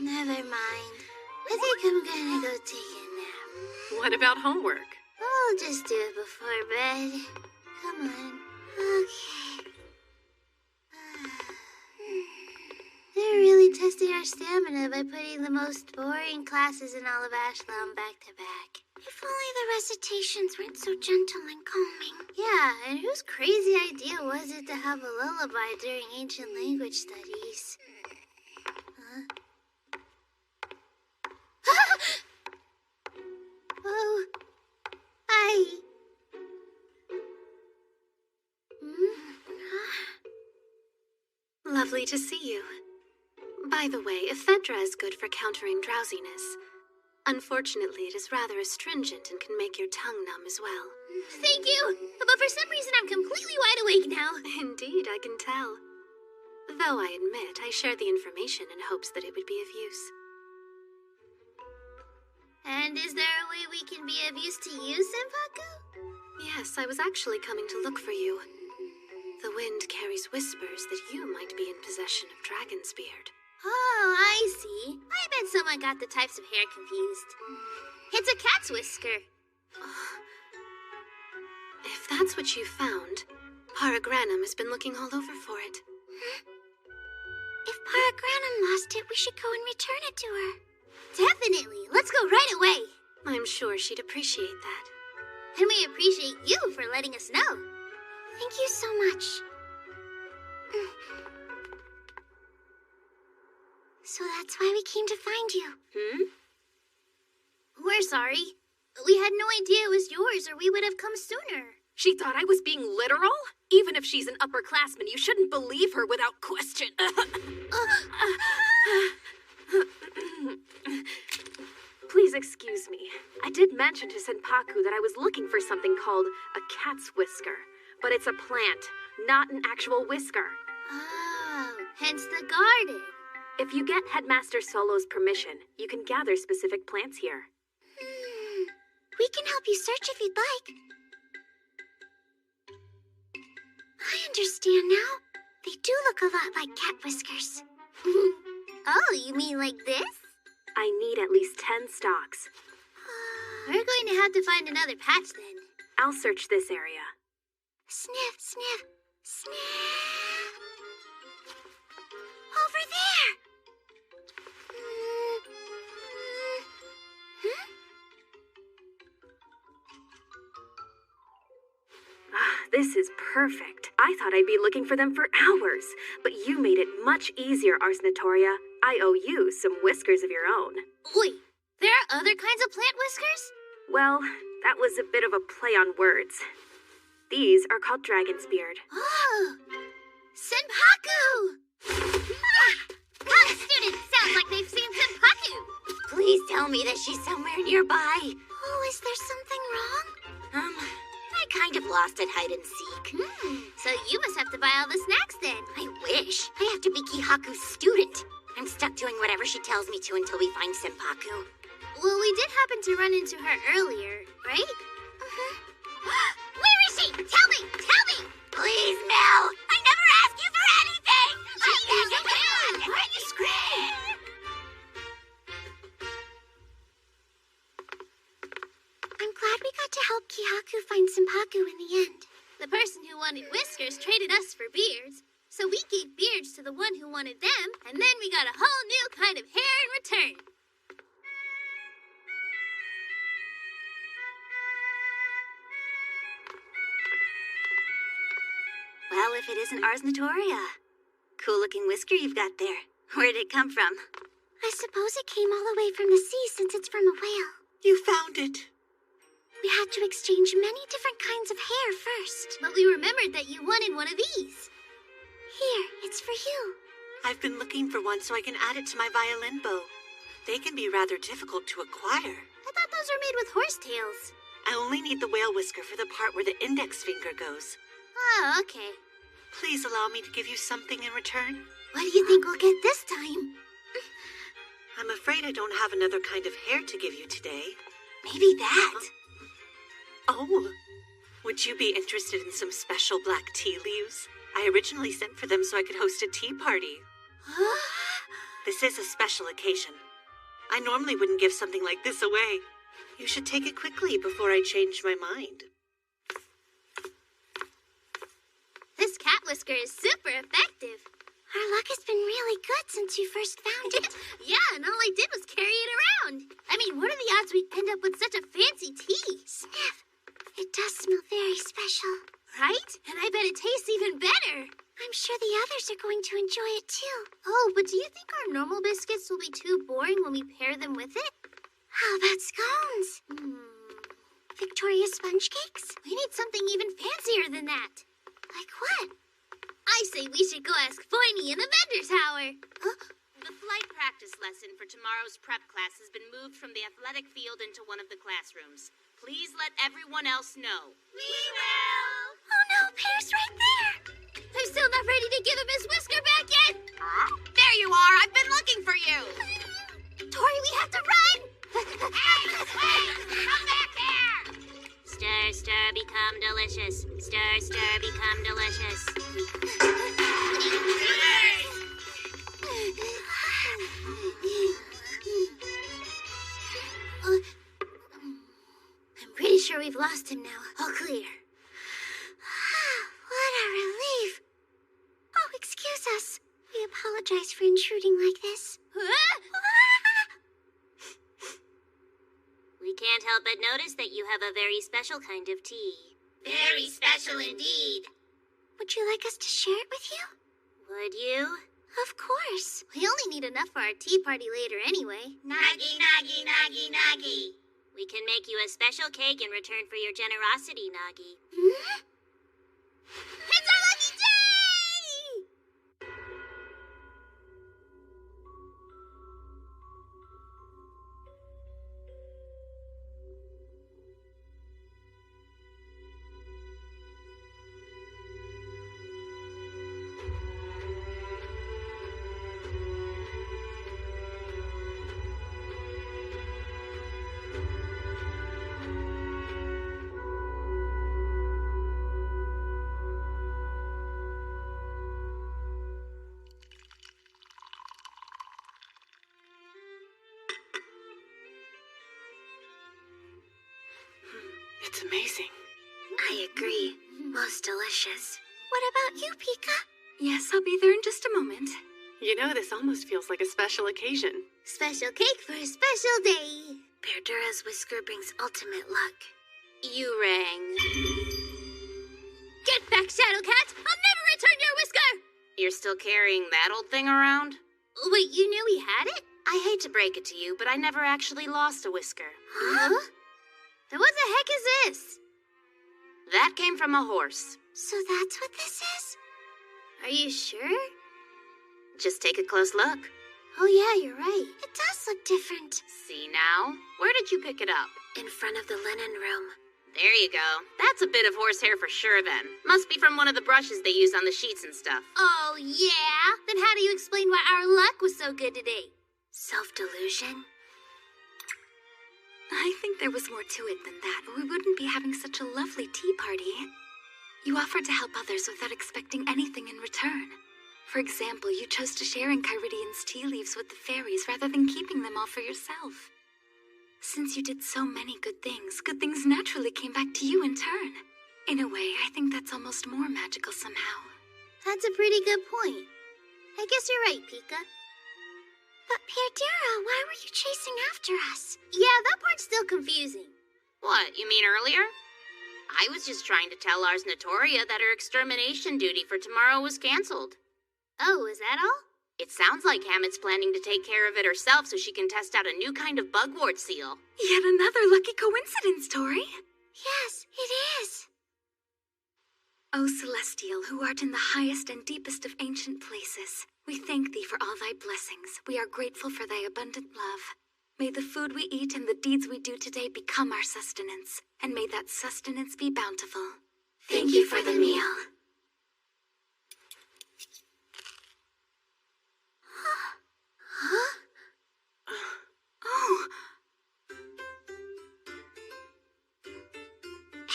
Speaker 6: Never mind. I think I'm gonna go take a nap.
Speaker 4: What about homework?
Speaker 6: I'll just do it before bed. Come on. Okay. They're really testing our stamina by putting the most boring classes in all of Ashlam back to back. If only the recitations weren't so gentle and calming. Yeah, and whose crazy idea was it to have a lullaby during ancient language studies? Oh,
Speaker 9: Lovely to see you. By the way, ephedra is good for countering drowsiness. Unfortunately, it is rather astringent and can make your tongue numb as well.
Speaker 1: Thank you, but for some reason I'm completely wide awake now.
Speaker 9: Indeed, I can tell. Though I admit, I shared the information in hopes that it would be of use.
Speaker 1: And is there a way we can be of use to you, Senpaku?
Speaker 9: Yes, I was actually coming to look for you. The wind carries whispers that you might be in possession of Dragon's Beard.
Speaker 1: Oh, I see. I bet someone got the types of hair confused. It's a cat's whisker.
Speaker 9: If that's what you found, Paragranum has been looking all over for it.
Speaker 6: If Paragranum lost it, we should go and return it to her.
Speaker 1: Definitely. Let's go right away.
Speaker 9: I'm sure she'd appreciate that.
Speaker 1: And we appreciate you for letting us know.
Speaker 6: Thank you so much. So that's why we came to find you.
Speaker 1: We're sorry. We had no idea it was yours, or we would have come sooner.
Speaker 8: She thought I was being literal? Even if she's an upperclassman, you shouldn't believe her without question. Please excuse me. I did mention to Senpaku that I was looking for something called a cat's whisker. But it's a plant, not an actual whisker.
Speaker 1: Oh, hence the garden.
Speaker 8: If you get Headmaster Solo's permission, you can gather specific plants here.
Speaker 6: We can help you search if you'd like. I understand now. They do look a lot like cat whiskers.
Speaker 1: Oh, you mean like this?
Speaker 8: I need at least 10 stalks.
Speaker 1: We're going to have to find another patch then.
Speaker 8: I'll search this area.
Speaker 6: Sniff, sniff, sniff. Over there.
Speaker 8: This is perfect. I thought I'd be looking for them for hours, but you made it much easier, Arsnatoria. I owe you some whiskers of your own.
Speaker 1: Wait, there are other kinds of plant whiskers?
Speaker 8: Well, that was a bit of a play on words. These are called Dragon's Beard.
Speaker 1: Oh! Senpaku! That student sounds like they've seen Senpaku.
Speaker 6: Please tell me that she's somewhere nearby. Oh, is there something wrong? I kind of lost at hide and seek.
Speaker 1: So you must have to buy all the snacks then.
Speaker 6: I wish. I have to be Kihaku's student. I'm stuck doing whatever she tells me to until we find Senpaku.
Speaker 1: Well, we did happen to run into her earlier, right? Where is she? Tell me! Tell me!
Speaker 6: Please, Mel! I never asked you for anything! Why you scream? I'm glad we got to help Kihaku find Senpaku in the end.
Speaker 1: The person who wanted whiskers traded us for beards, so we gave beards to the one who wanted them, and then we got a whole new kind of hair in return.
Speaker 6: Well, if it isn't Arsnatoria. Cool-looking whisker you've got there. Where'd it come from? I suppose it came all the way from the sea since it's from a whale.
Speaker 13: You found it.
Speaker 6: We had to exchange many different kinds of hair first.
Speaker 1: But we remembered that you wanted one of these.
Speaker 6: Here, it's for you.
Speaker 13: I've been looking for one so I can add it to my violin bow. They can be rather difficult to acquire.
Speaker 1: I thought those were made with horsetails.
Speaker 13: I only need the whale whisker for the part where the index finger goes.
Speaker 1: Oh, okay.
Speaker 13: Please allow me to give you something in return.
Speaker 6: What do you think we'll get this time?
Speaker 16: I'm afraid I don't have another kind of hair to give you today.
Speaker 6: Maybe that.
Speaker 16: Oh, would you be interested in some special black tea leaves? I originally sent for them so I could host a tea party. This is a special occasion. I normally wouldn't give something like this away. You should take it quickly before I change my mind.
Speaker 1: This cat whisker is super effective.
Speaker 6: Our luck has been really good since you first found it.
Speaker 1: Yeah, and all I did was carry it around. I mean, what are the odds we'd end up with such a fancy tea?
Speaker 6: Sniff. It does smell very special.
Speaker 1: Right? And I bet it tastes even better.
Speaker 6: I'm sure the others are going to enjoy it too.
Speaker 1: Oh, but do you think our normal biscuits will be too boring when we pair them with it?
Speaker 6: How about scones? Victoria sponge cakes?
Speaker 1: We need something even fancier than that.
Speaker 6: Like what?
Speaker 1: I say we should go ask Foyne in the vendor tower.
Speaker 14: The flight practice lesson for tomorrow's prep class has been moved from the athletic field into one of the classrooms. Please let everyone else know.
Speaker 3: We will!
Speaker 6: Oh no, Pear's right there!
Speaker 1: I'm still not ready to give him his whisker back yet!
Speaker 14: There you are! I've been looking for you!
Speaker 1: Tori, we have to run!
Speaker 3: Hey, come back here!
Speaker 1: Stir, stir, become delicious. Stir, stir, become delicious. I'm pretty sure we've lost him now. All clear.
Speaker 6: What a relief. Oh, excuse us. We apologize for intruding like this.
Speaker 1: We can't help but notice that you have a very special kind of tea.
Speaker 3: Very special indeed.
Speaker 6: Would you like us to share it with you?
Speaker 1: Would you?
Speaker 6: Of course.
Speaker 1: We only need enough for our tea party later anyway.
Speaker 3: Nagi, nagi, nagi, nagi.
Speaker 1: We can make you a special cake in return for your generosity, Nagi. It's our lucky day!
Speaker 4: It's amazing.
Speaker 6: I agree. Most delicious. What about you, Pika?
Speaker 9: Yes, I'll be there in just a moment.
Speaker 4: You know, this almost feels like a special occasion.
Speaker 1: Special cake for a special day.
Speaker 6: Perdura's whisker brings ultimate luck.
Speaker 14: You rang.
Speaker 1: Get back, Shadowcat! I'll never return your whisker!
Speaker 14: You're still carrying that old thing around?
Speaker 1: Wait, you knew he had it?
Speaker 14: I hate to break it to you, but I never actually lost a whisker.
Speaker 1: Huh? Then what the heck is this?
Speaker 14: That came from a horse.
Speaker 6: So that's what this is?
Speaker 1: Are you sure?
Speaker 14: Just take a close look.
Speaker 1: Oh yeah, you're right.
Speaker 6: It does look different.
Speaker 14: See now? Where did you pick it up?
Speaker 6: In front of the linen room.
Speaker 14: There you go. That's a bit of horsehair for sure then. Must be from one of the brushes they use on the sheets and stuff.
Speaker 1: Oh yeah? Then how do you explain why our luck was so good today?
Speaker 6: Self-delusion?
Speaker 9: I think there was more to it than that, or we wouldn't be having such a lovely tea party. You offered to help others without expecting anything in return. For example, you chose to share in Kyridian's tea leaves with the fairies rather than keeping them all for yourself. Since you did so many good things naturally came back to you in turn. In a way, I think that's almost more magical somehow.
Speaker 1: That's a pretty good point. I guess you're right, Pika.
Speaker 6: But Perdura, why were you chasing after us?
Speaker 1: Yeah, that part's still confusing.
Speaker 14: What, you mean earlier? I was just trying to tell Ars Notoria that her extermination duty for tomorrow was canceled.
Speaker 1: Oh, is that all?
Speaker 14: It sounds like Hammett's planning to take care of it herself so she can test out a new kind of bugwort seal.
Speaker 9: Yet another lucky coincidence, Tori.
Speaker 6: Yes, it is.
Speaker 9: O Celestial, who art in the highest and deepest of ancient places, we thank thee for all thy blessings. We are grateful for thy abundant love. May the food we eat and the deeds we do today become our sustenance, and may that sustenance be bountiful.
Speaker 6: Thank you for the meal.
Speaker 1: Huh?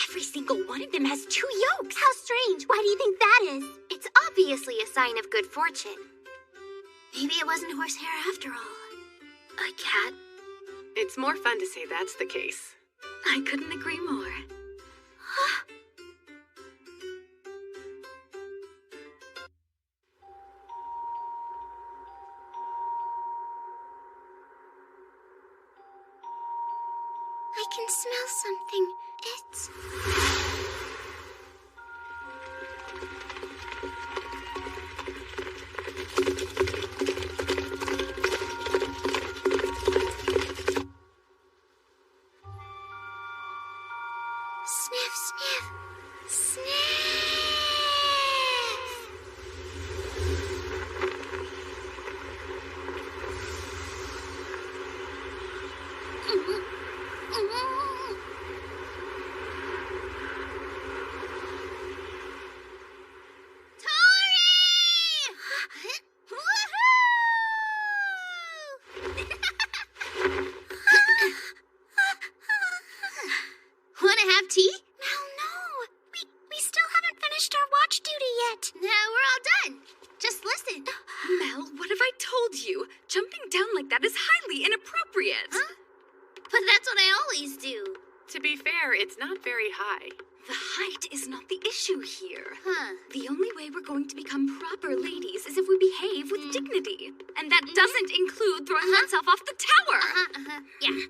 Speaker 6: Every single one of them has 2 yolks. How strange. Why do you think that is?
Speaker 8: It's obviously a sign of good fortune.
Speaker 1: Maybe it wasn't horsehair after all.
Speaker 6: A cat?
Speaker 4: It's more fun to say that's the case.
Speaker 9: I couldn't agree more.
Speaker 6: I can smell something. It's... Sniff, sniff, sniff.
Speaker 1: Wanna have tea?
Speaker 6: No. We still haven't finished our watch duty yet.
Speaker 1: No, we're all done. Just listen.
Speaker 9: Mel, what have I told you? Jumping down like that is highly inappropriate.
Speaker 1: Huh? But that's what I always do.
Speaker 4: To be fair, it's not very high.
Speaker 9: The height is not the issue here.
Speaker 1: Huh.
Speaker 9: The only way we're going to become proper ladies is if we behave with dignity. And that doesn't include throwing oneself off the tower.
Speaker 1: Yeah.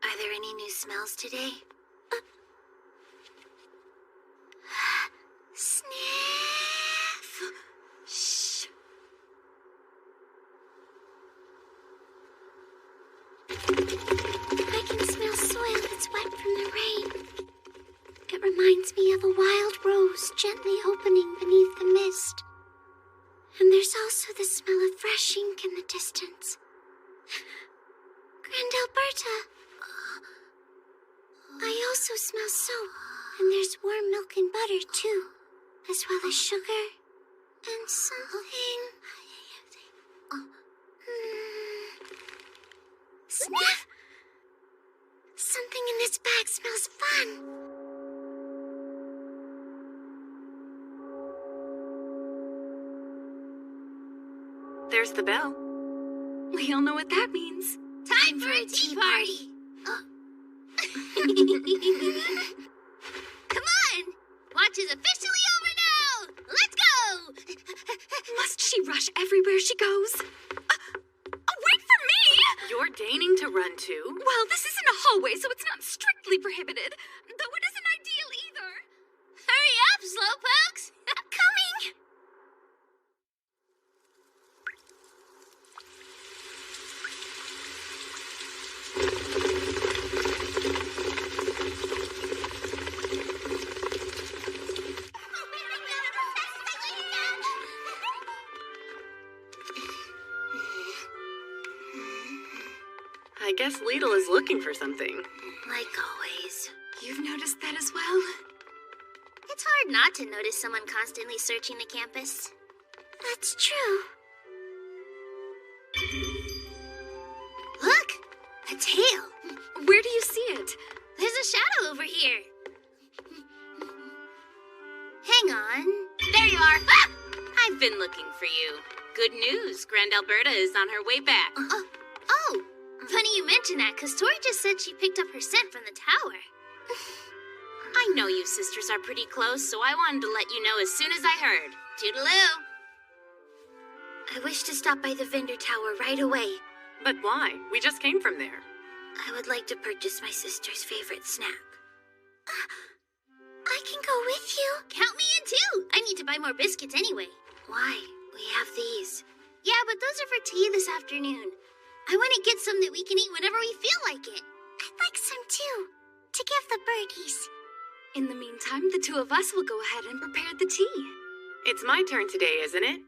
Speaker 6: Are there any new smells today? Sniff.
Speaker 9: Shh.
Speaker 6: I can smell soil that's wet from the rain. It reminds me of a wild rose gently opening beneath the mist. And there's also the smell of fresh ink in the distance. Grand Alberta. I also smell soap, and there's warm milk and butter too, as well as sugar and something. Sniff! Something in this bag smells fun.
Speaker 4: There's the bell.
Speaker 9: We all know what that means.
Speaker 1: Time for a tea party. Come on! Watch is officially over now! Let's go!
Speaker 9: Must she rush everywhere she goes? Wait for me!
Speaker 4: You're deigning to run too?
Speaker 9: Well, this isn't a hallway, so it's not strictly prohibited. Though it isn't ideal either.
Speaker 1: Hurry up, slowpokes!
Speaker 6: Coming!
Speaker 4: I guess Lidl is looking for something.
Speaker 6: Like always.
Speaker 9: You've noticed that as well?
Speaker 1: It's hard not to notice someone constantly searching the campus.
Speaker 6: That's true.
Speaker 1: Look! A tail!
Speaker 9: Where do you see it?
Speaker 1: There's a shadow over here. Hang on. There you are! Ah!
Speaker 12: I've been looking for you. Good news, Grand Alberta is on her way back.
Speaker 1: Oh! Funny you mention that, because Tori just said she picked up her scent from the tower.
Speaker 12: I know you sisters are pretty close, so I wanted to let you know as soon as I heard. Toodaloo!
Speaker 6: I wish to stop by the vendor tower right away.
Speaker 4: But why? We just came from there.
Speaker 6: I would like to purchase my sister's favorite snack. I can go with you.
Speaker 1: Count me in too. I need to buy more biscuits anyway.
Speaker 6: Why? We have these.
Speaker 1: Yeah, but those are for tea this afternoon. I want to get some that we can eat whenever we feel like it.
Speaker 6: I'd like some too, to give the birdies.
Speaker 9: In the meantime, the two of us will go ahead and prepare the tea.
Speaker 4: It's my turn today, isn't it?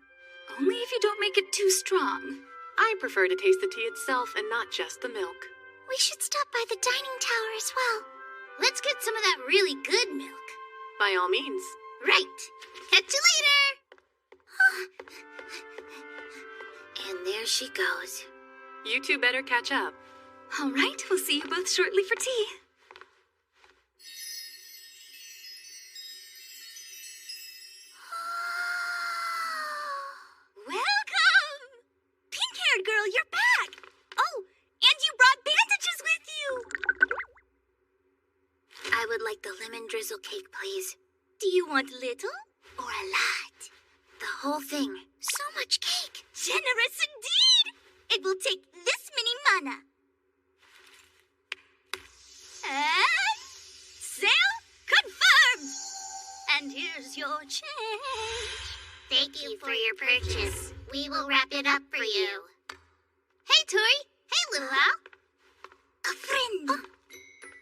Speaker 9: Only if you don't make it too strong.
Speaker 4: I prefer to taste the tea itself and not just the milk.
Speaker 6: We should stop by the dining tower as well.
Speaker 1: Let's get some of that really good milk.
Speaker 4: By all means.
Speaker 1: Right. Catch you later.
Speaker 6: And there she goes.
Speaker 4: You two better catch up.
Speaker 9: All right, we'll see you both shortly for tea.
Speaker 6: would like the lemon drizzle cake, please.
Speaker 1: Do you want little or a lot?
Speaker 6: The whole thing.
Speaker 1: So much cake. Generous indeed. It will take this many mana. And sale confirmed. And here's your change.
Speaker 3: Thank you for your purchase. We will wrap it up for you.
Speaker 1: Hey, Tori. Hey, little Al. A friend.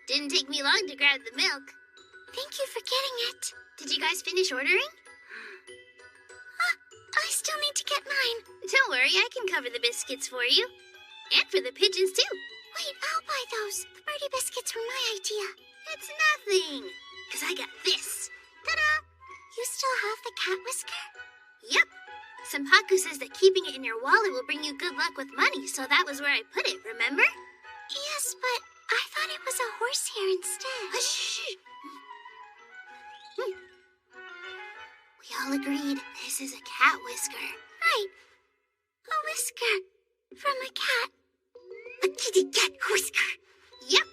Speaker 1: Didn't take me long to grab the milk.
Speaker 6: Thank you for getting it.
Speaker 1: Did you guys finish ordering?
Speaker 6: I still need to get mine.
Speaker 1: Don't worry, I can cover the biscuits for you. And for the pigeons, too.
Speaker 6: Wait, I'll buy those. The birdie biscuits were my idea.
Speaker 1: It's nothing. Because I got this. Ta-da!
Speaker 6: You still have the cat whisker?
Speaker 1: Yep. Senpaku says that keeping it in your wallet will bring you good luck with money, so that was where I put it, remember?
Speaker 6: Yes, but I thought it was a horsehair instead.
Speaker 1: Shh! We all agreed this is a cat whisker.
Speaker 6: Right. A whisker. From a cat.
Speaker 1: A kitty cat whisker. Yep.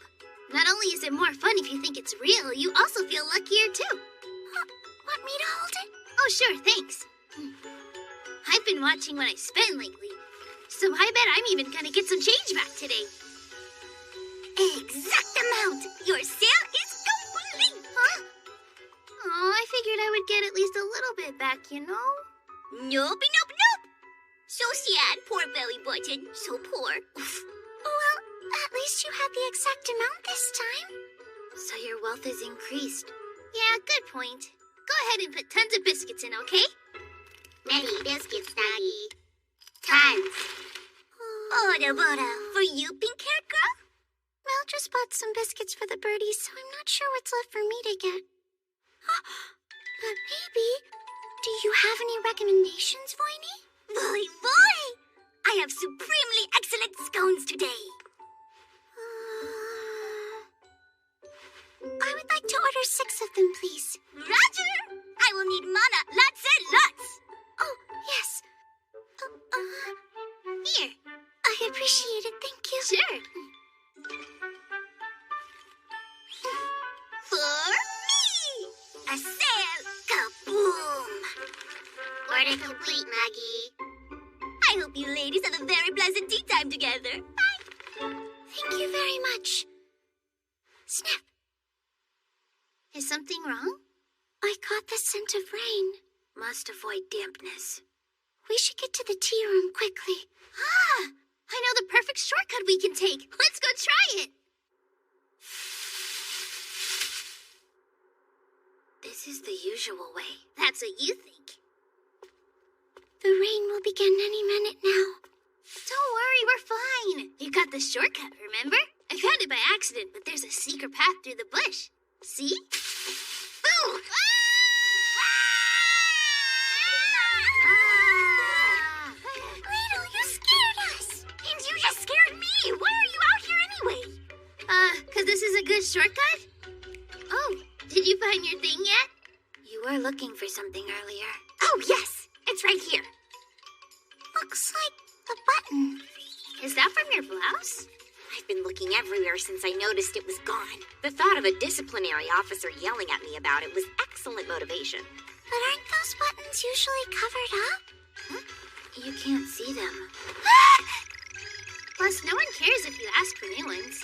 Speaker 1: Not only is it more fun if you think it's real, you also feel luckier too.
Speaker 6: Want me to hold it?
Speaker 1: Oh, sure, thanks. I've been watching what I spend lately, so I bet I'm even gonna get some change back today. Exact amount! Your sale is complete! Huh? Oh, I figured I would get at least a little bit back, you know?
Speaker 3: Nope. So sad, poor belly button. So poor.
Speaker 6: Well, at least you had the exact amount this time.
Speaker 1: So your wealth is increased. Yeah, good point. Go ahead and put tons of biscuits in, okay?
Speaker 3: Many biscuits, Nagi. Tons.
Speaker 1: Bora, for you, pink-haired girl?
Speaker 6: Mel just bought some biscuits for the birdies, so I'm not sure what's left for me to get. But maybe... Do you have any recommendations, Voiny?
Speaker 1: Boy! I have supremely excellent scones today.
Speaker 6: I would like to order 6 of them, please.
Speaker 1: Roger! I will need mana, lots and lots.
Speaker 6: Oh, yes.
Speaker 1: Here.
Speaker 6: I appreciate it, thank you.
Speaker 1: Sure. For me! A sale! Kaboom!
Speaker 3: Order complete, Maggie.
Speaker 1: I hope you ladies have a very pleasant tea time together. Bye!
Speaker 6: Thank you very much. Snap!
Speaker 1: Is something wrong?
Speaker 6: I caught the scent of rain.
Speaker 1: Must avoid dampness.
Speaker 6: We should get to the tea room quickly.
Speaker 1: Ah! I know the perfect shortcut we can take. Let's go try it. This is the usual way. That's what you think.
Speaker 6: The rain will begin any minute now.
Speaker 1: Don't worry, we're fine. You got the shortcut, remember? I found it by accident, but there's a secret path through the bush. See? Boo!
Speaker 6: Ladle, you scared us!
Speaker 1: And you just scared me! Why are you out here anyway? 'Cause this is a good shortcut? Oh, did you find your thing yet? You were looking for something earlier. Oh, yes! It's right here.
Speaker 6: Looks like a button.
Speaker 1: Is that from your blouse?
Speaker 17: I've been looking everywhere since I noticed it was gone. The thought of a disciplinary officer yelling at me about it was excellent motivation.
Speaker 6: But aren't those buttons usually covered up?
Speaker 1: Huh? You can't see them. Plus, no one cares if you ask for new ones.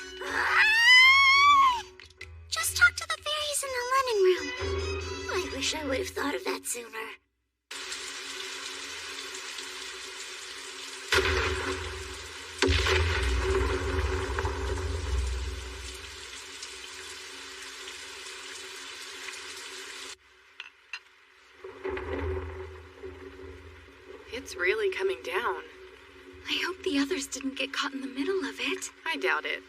Speaker 6: Just talk to the fairies in the linen room.
Speaker 1: I wish I would have thought of that sooner.
Speaker 4: It's really coming down.
Speaker 9: I hope the others didn't get caught in the middle of it.
Speaker 4: I doubt it.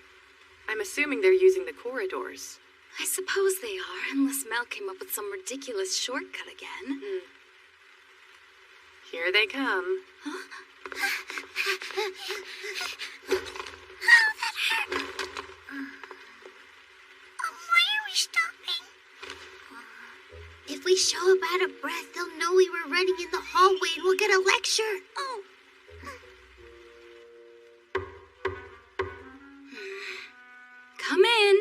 Speaker 4: I'm assuming they're using the corridors.
Speaker 9: I suppose they are, unless Mel came up with some ridiculous shortcut again.
Speaker 4: Here they come.
Speaker 6: Huh? Oh, that hurt. Why are we stopping?
Speaker 1: If we show up out of breath, they'll know we were running in the hallway and we'll get a lecture.
Speaker 6: Oh.
Speaker 9: Come in.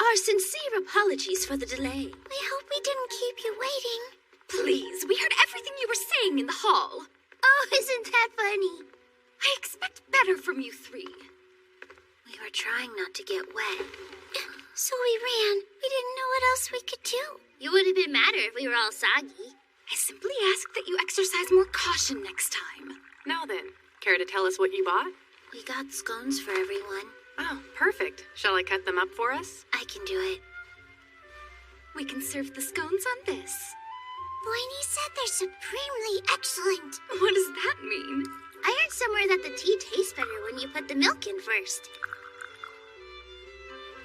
Speaker 10: Our sincere apologies for the delay.
Speaker 6: We hope we didn't keep you waiting.
Speaker 9: Please, we heard everything you were saying in the hall.
Speaker 6: Oh, isn't that funny?
Speaker 9: I expect better from you three.
Speaker 6: We were trying not to get wet. So we ran. We didn't know what else we could do.
Speaker 1: You would have been madder if we were all soggy.
Speaker 9: I simply ask that you exercise more caution next time.
Speaker 4: Now then, care to tell us what you bought?
Speaker 6: We got scones for everyone.
Speaker 4: Oh, perfect. Shall I cut them up for us?
Speaker 6: I can do it.
Speaker 9: We can serve the scones on this.
Speaker 6: Blaney said they're supremely excellent.
Speaker 9: What does that mean?
Speaker 1: I heard somewhere that the tea tastes better when you put the milk in first.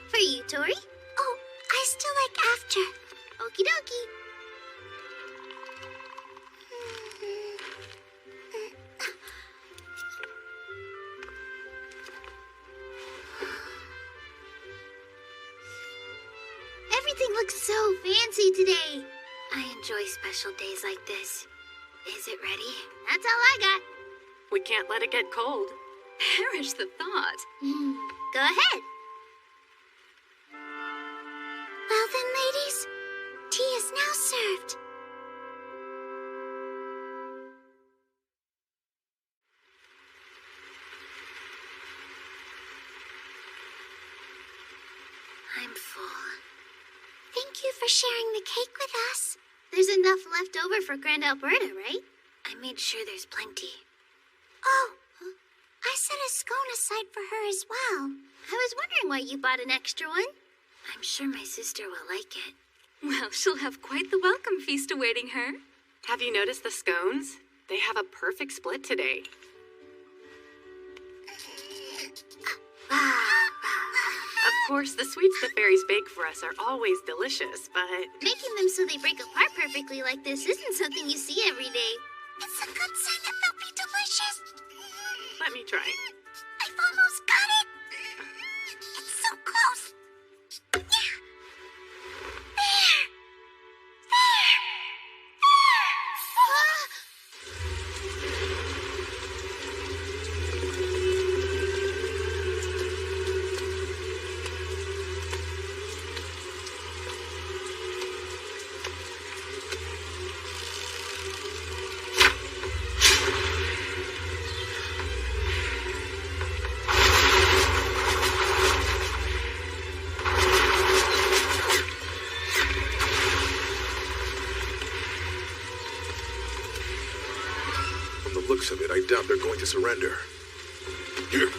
Speaker 1: For you, Tori?
Speaker 6: Oh, I still like after.
Speaker 1: Okie dokie. Everything looks so fancy today.
Speaker 6: I enjoy special days like this. Is it ready?
Speaker 1: That's all I got.
Speaker 4: We can't let it get cold.
Speaker 9: Perish the thought.
Speaker 1: Go ahead.
Speaker 6: Well then, ladies, tea is now served. I'm full. Thank you for sharing the cake with us.
Speaker 1: There's enough left over for Grand Alberta, right?
Speaker 6: I made sure there's plenty. Oh, I set a scone aside for her as well.
Speaker 1: I was wondering why you bought an extra one.
Speaker 6: I'm sure my sister will like it.
Speaker 9: Well, she'll have quite the welcome feast awaiting her.
Speaker 4: Have you noticed the scones? They have a perfect split today. Of course, the sweets the fairies bake for us are always delicious, but...
Speaker 1: Making them so they break apart perfectly like this isn't something you see every day.
Speaker 6: It's a good sign that they'll be delicious.
Speaker 4: Let me try.
Speaker 6: I've almost got it. It's so close. Yeah. There.
Speaker 15: Of it, I doubt they're going to surrender. Here.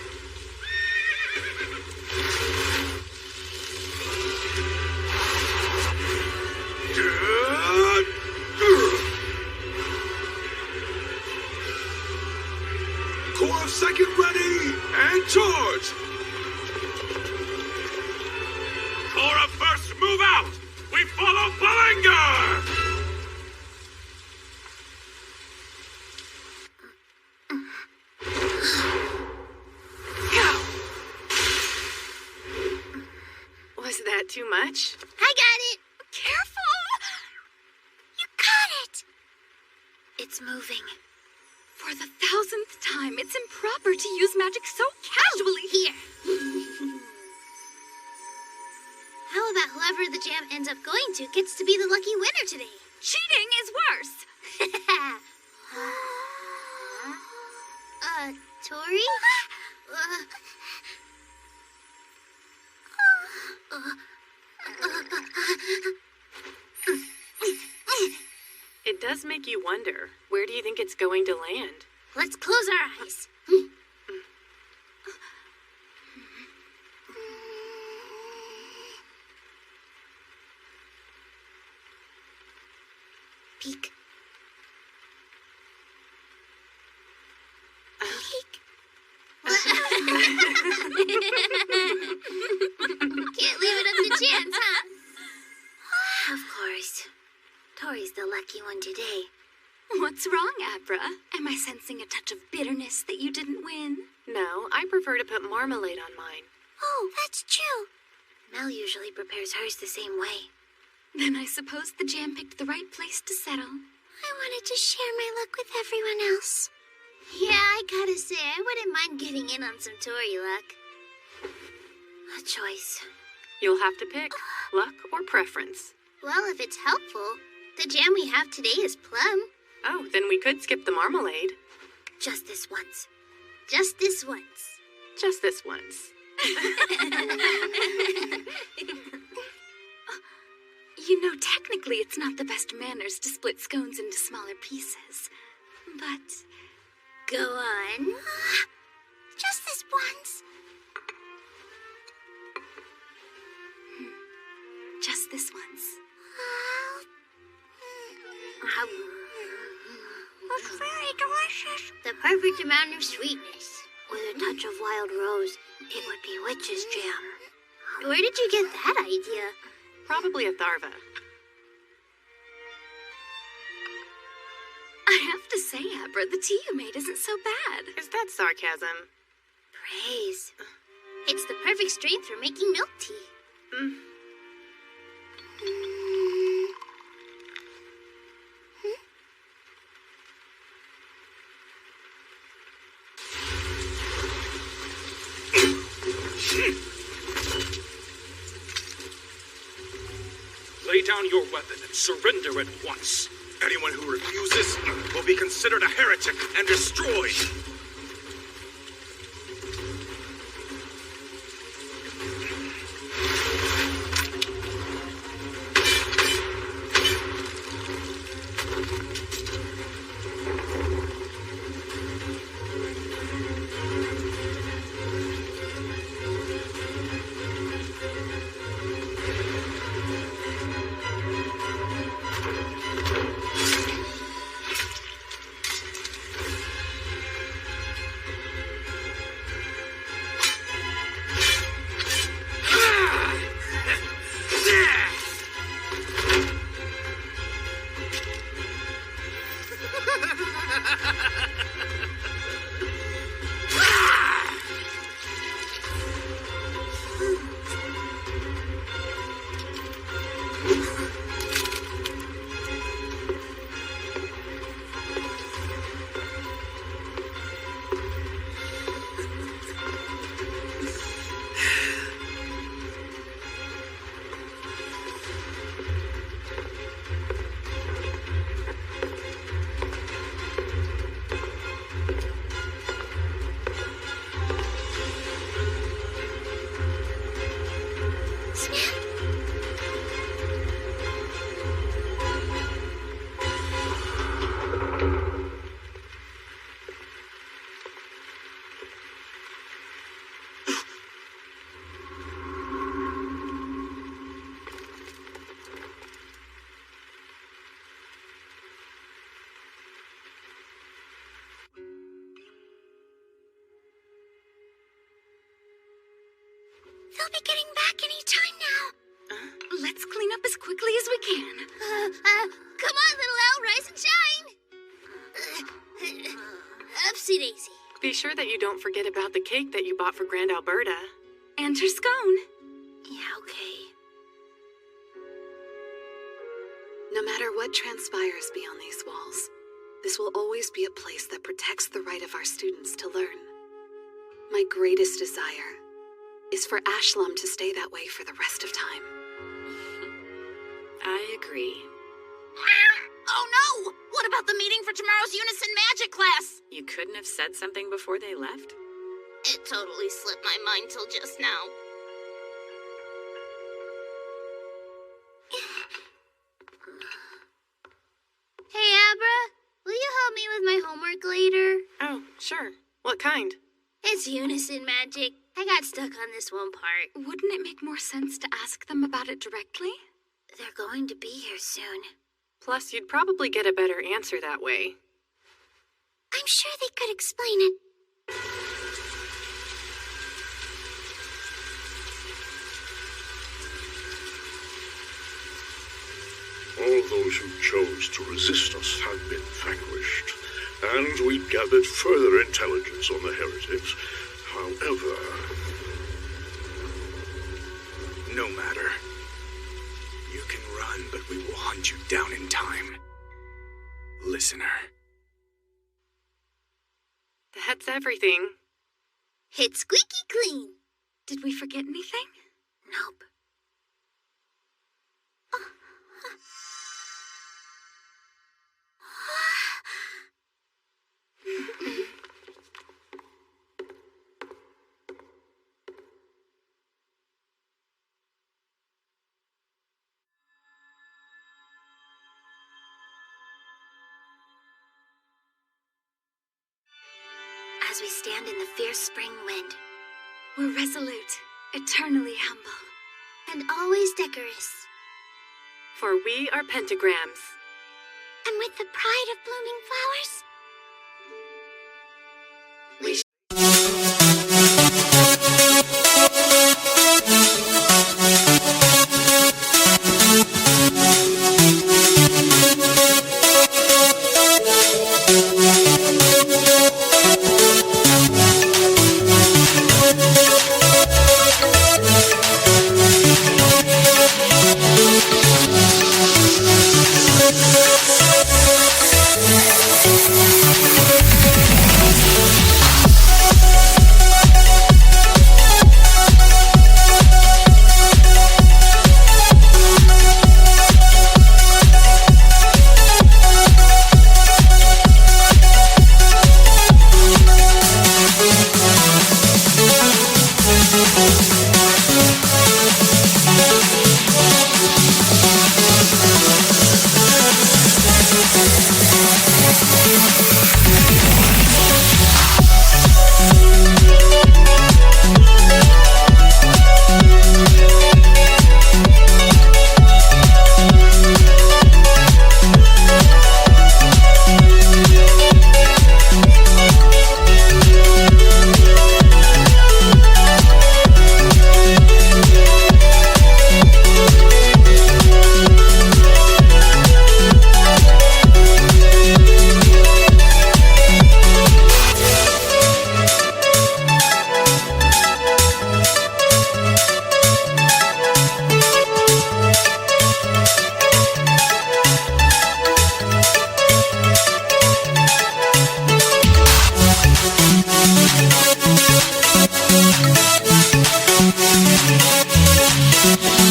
Speaker 15: Core of second ready and charge.
Speaker 18: Core of first move out. We follow Ballinger.
Speaker 4: Too much?
Speaker 1: I got it!
Speaker 6: Careful! You got it! It's moving.
Speaker 9: For the 1000th time, it's improper to use magic so casually.
Speaker 1: Here. How about whoever the jam ends up going to gets to be the lucky winner today?
Speaker 9: Cheating is worse!
Speaker 1: Tori?
Speaker 4: It does make you wonder, where do you think it's going to land?
Speaker 1: Let's close our eyes. Peek. Peek. Can't leave it up to chance, huh?
Speaker 6: Of course. Tori's the lucky one today.
Speaker 9: What's wrong, Abra? Am I sensing a touch of bitterness that you didn't win?
Speaker 4: No, I prefer to put marmalade on mine.
Speaker 6: Oh, that's true. Mel usually prepares hers the same way.
Speaker 9: Then I suppose the jam picked the right place to settle.
Speaker 6: I wanted to share my luck with everyone else.
Speaker 1: Yeah, I gotta say, I wouldn't mind getting in on some Tori luck.
Speaker 6: A choice.
Speaker 4: You'll have to pick luck or preference.
Speaker 1: Well, if it's helpful, the jam we have today is plum.
Speaker 4: Oh, then we could skip the marmalade.
Speaker 6: Just this once.
Speaker 1: Just this once.
Speaker 4: Just this once.
Speaker 9: You know, technically it's not the best manners to split scones into smaller pieces. But...
Speaker 1: Go on.
Speaker 6: Just this once.
Speaker 9: Just this once.
Speaker 6: It's very delicious.
Speaker 1: The perfect amount of sweetness. With a touch of wild rose, it would be witch's jam. Where did you get that idea?
Speaker 4: Probably a Tharva.
Speaker 9: I have to say, Abra, the tea you made isn't so bad.
Speaker 4: Is that sarcasm?
Speaker 1: Praise. It's the perfect strength for making milk tea.
Speaker 18: Lay down your weapon and surrender at once. Anyone who refuses will be considered a heretic and destroyed.
Speaker 6: They'll be getting back any time now.
Speaker 9: Let's clean up as quickly as we can.
Speaker 1: Come on, little owl, rise and shine. Upsy daisy.
Speaker 4: Be sure that you don't forget about the cake that you bought for Grand Alberta.
Speaker 9: And her scone.
Speaker 1: Yeah, okay.
Speaker 9: No matter what transpires beyond these walls, this will always be a place that protects the right of our students to learn. My greatest desire is for Ashlam to stay that way for the rest of time.
Speaker 4: I agree.
Speaker 14: Oh no! What about the meeting for tomorrow's Unison Magic class?
Speaker 19: You couldn't have said something before they left?
Speaker 14: It totally slipped my mind till just now.
Speaker 1: Hey, Abra, will you help me with my homework later?
Speaker 4: Oh, sure. What kind?
Speaker 1: It's Unison Magic. I got stuck on this one part.
Speaker 9: Wouldn't it make more sense to ask them about it directly?
Speaker 6: They're going to be here soon.
Speaker 4: Plus, you'd probably get a better answer that way.
Speaker 6: I'm sure they could explain it.
Speaker 11: All those who chose to resist us have been vanquished, and we gathered further intelligence on the heretics. However...
Speaker 23: No matter. You can run, but we will hunt you down in time. Listener.
Speaker 4: That's everything.
Speaker 1: It's squeaky clean.
Speaker 9: Did we forget anything?
Speaker 6: Nope. as we stand in the fierce spring wind.
Speaker 10: We're resolute, eternally humble,
Speaker 1: and always decorous.
Speaker 4: For we are pentagrams.
Speaker 1: And with the pride of blooming flowers,
Speaker 3: Thank you.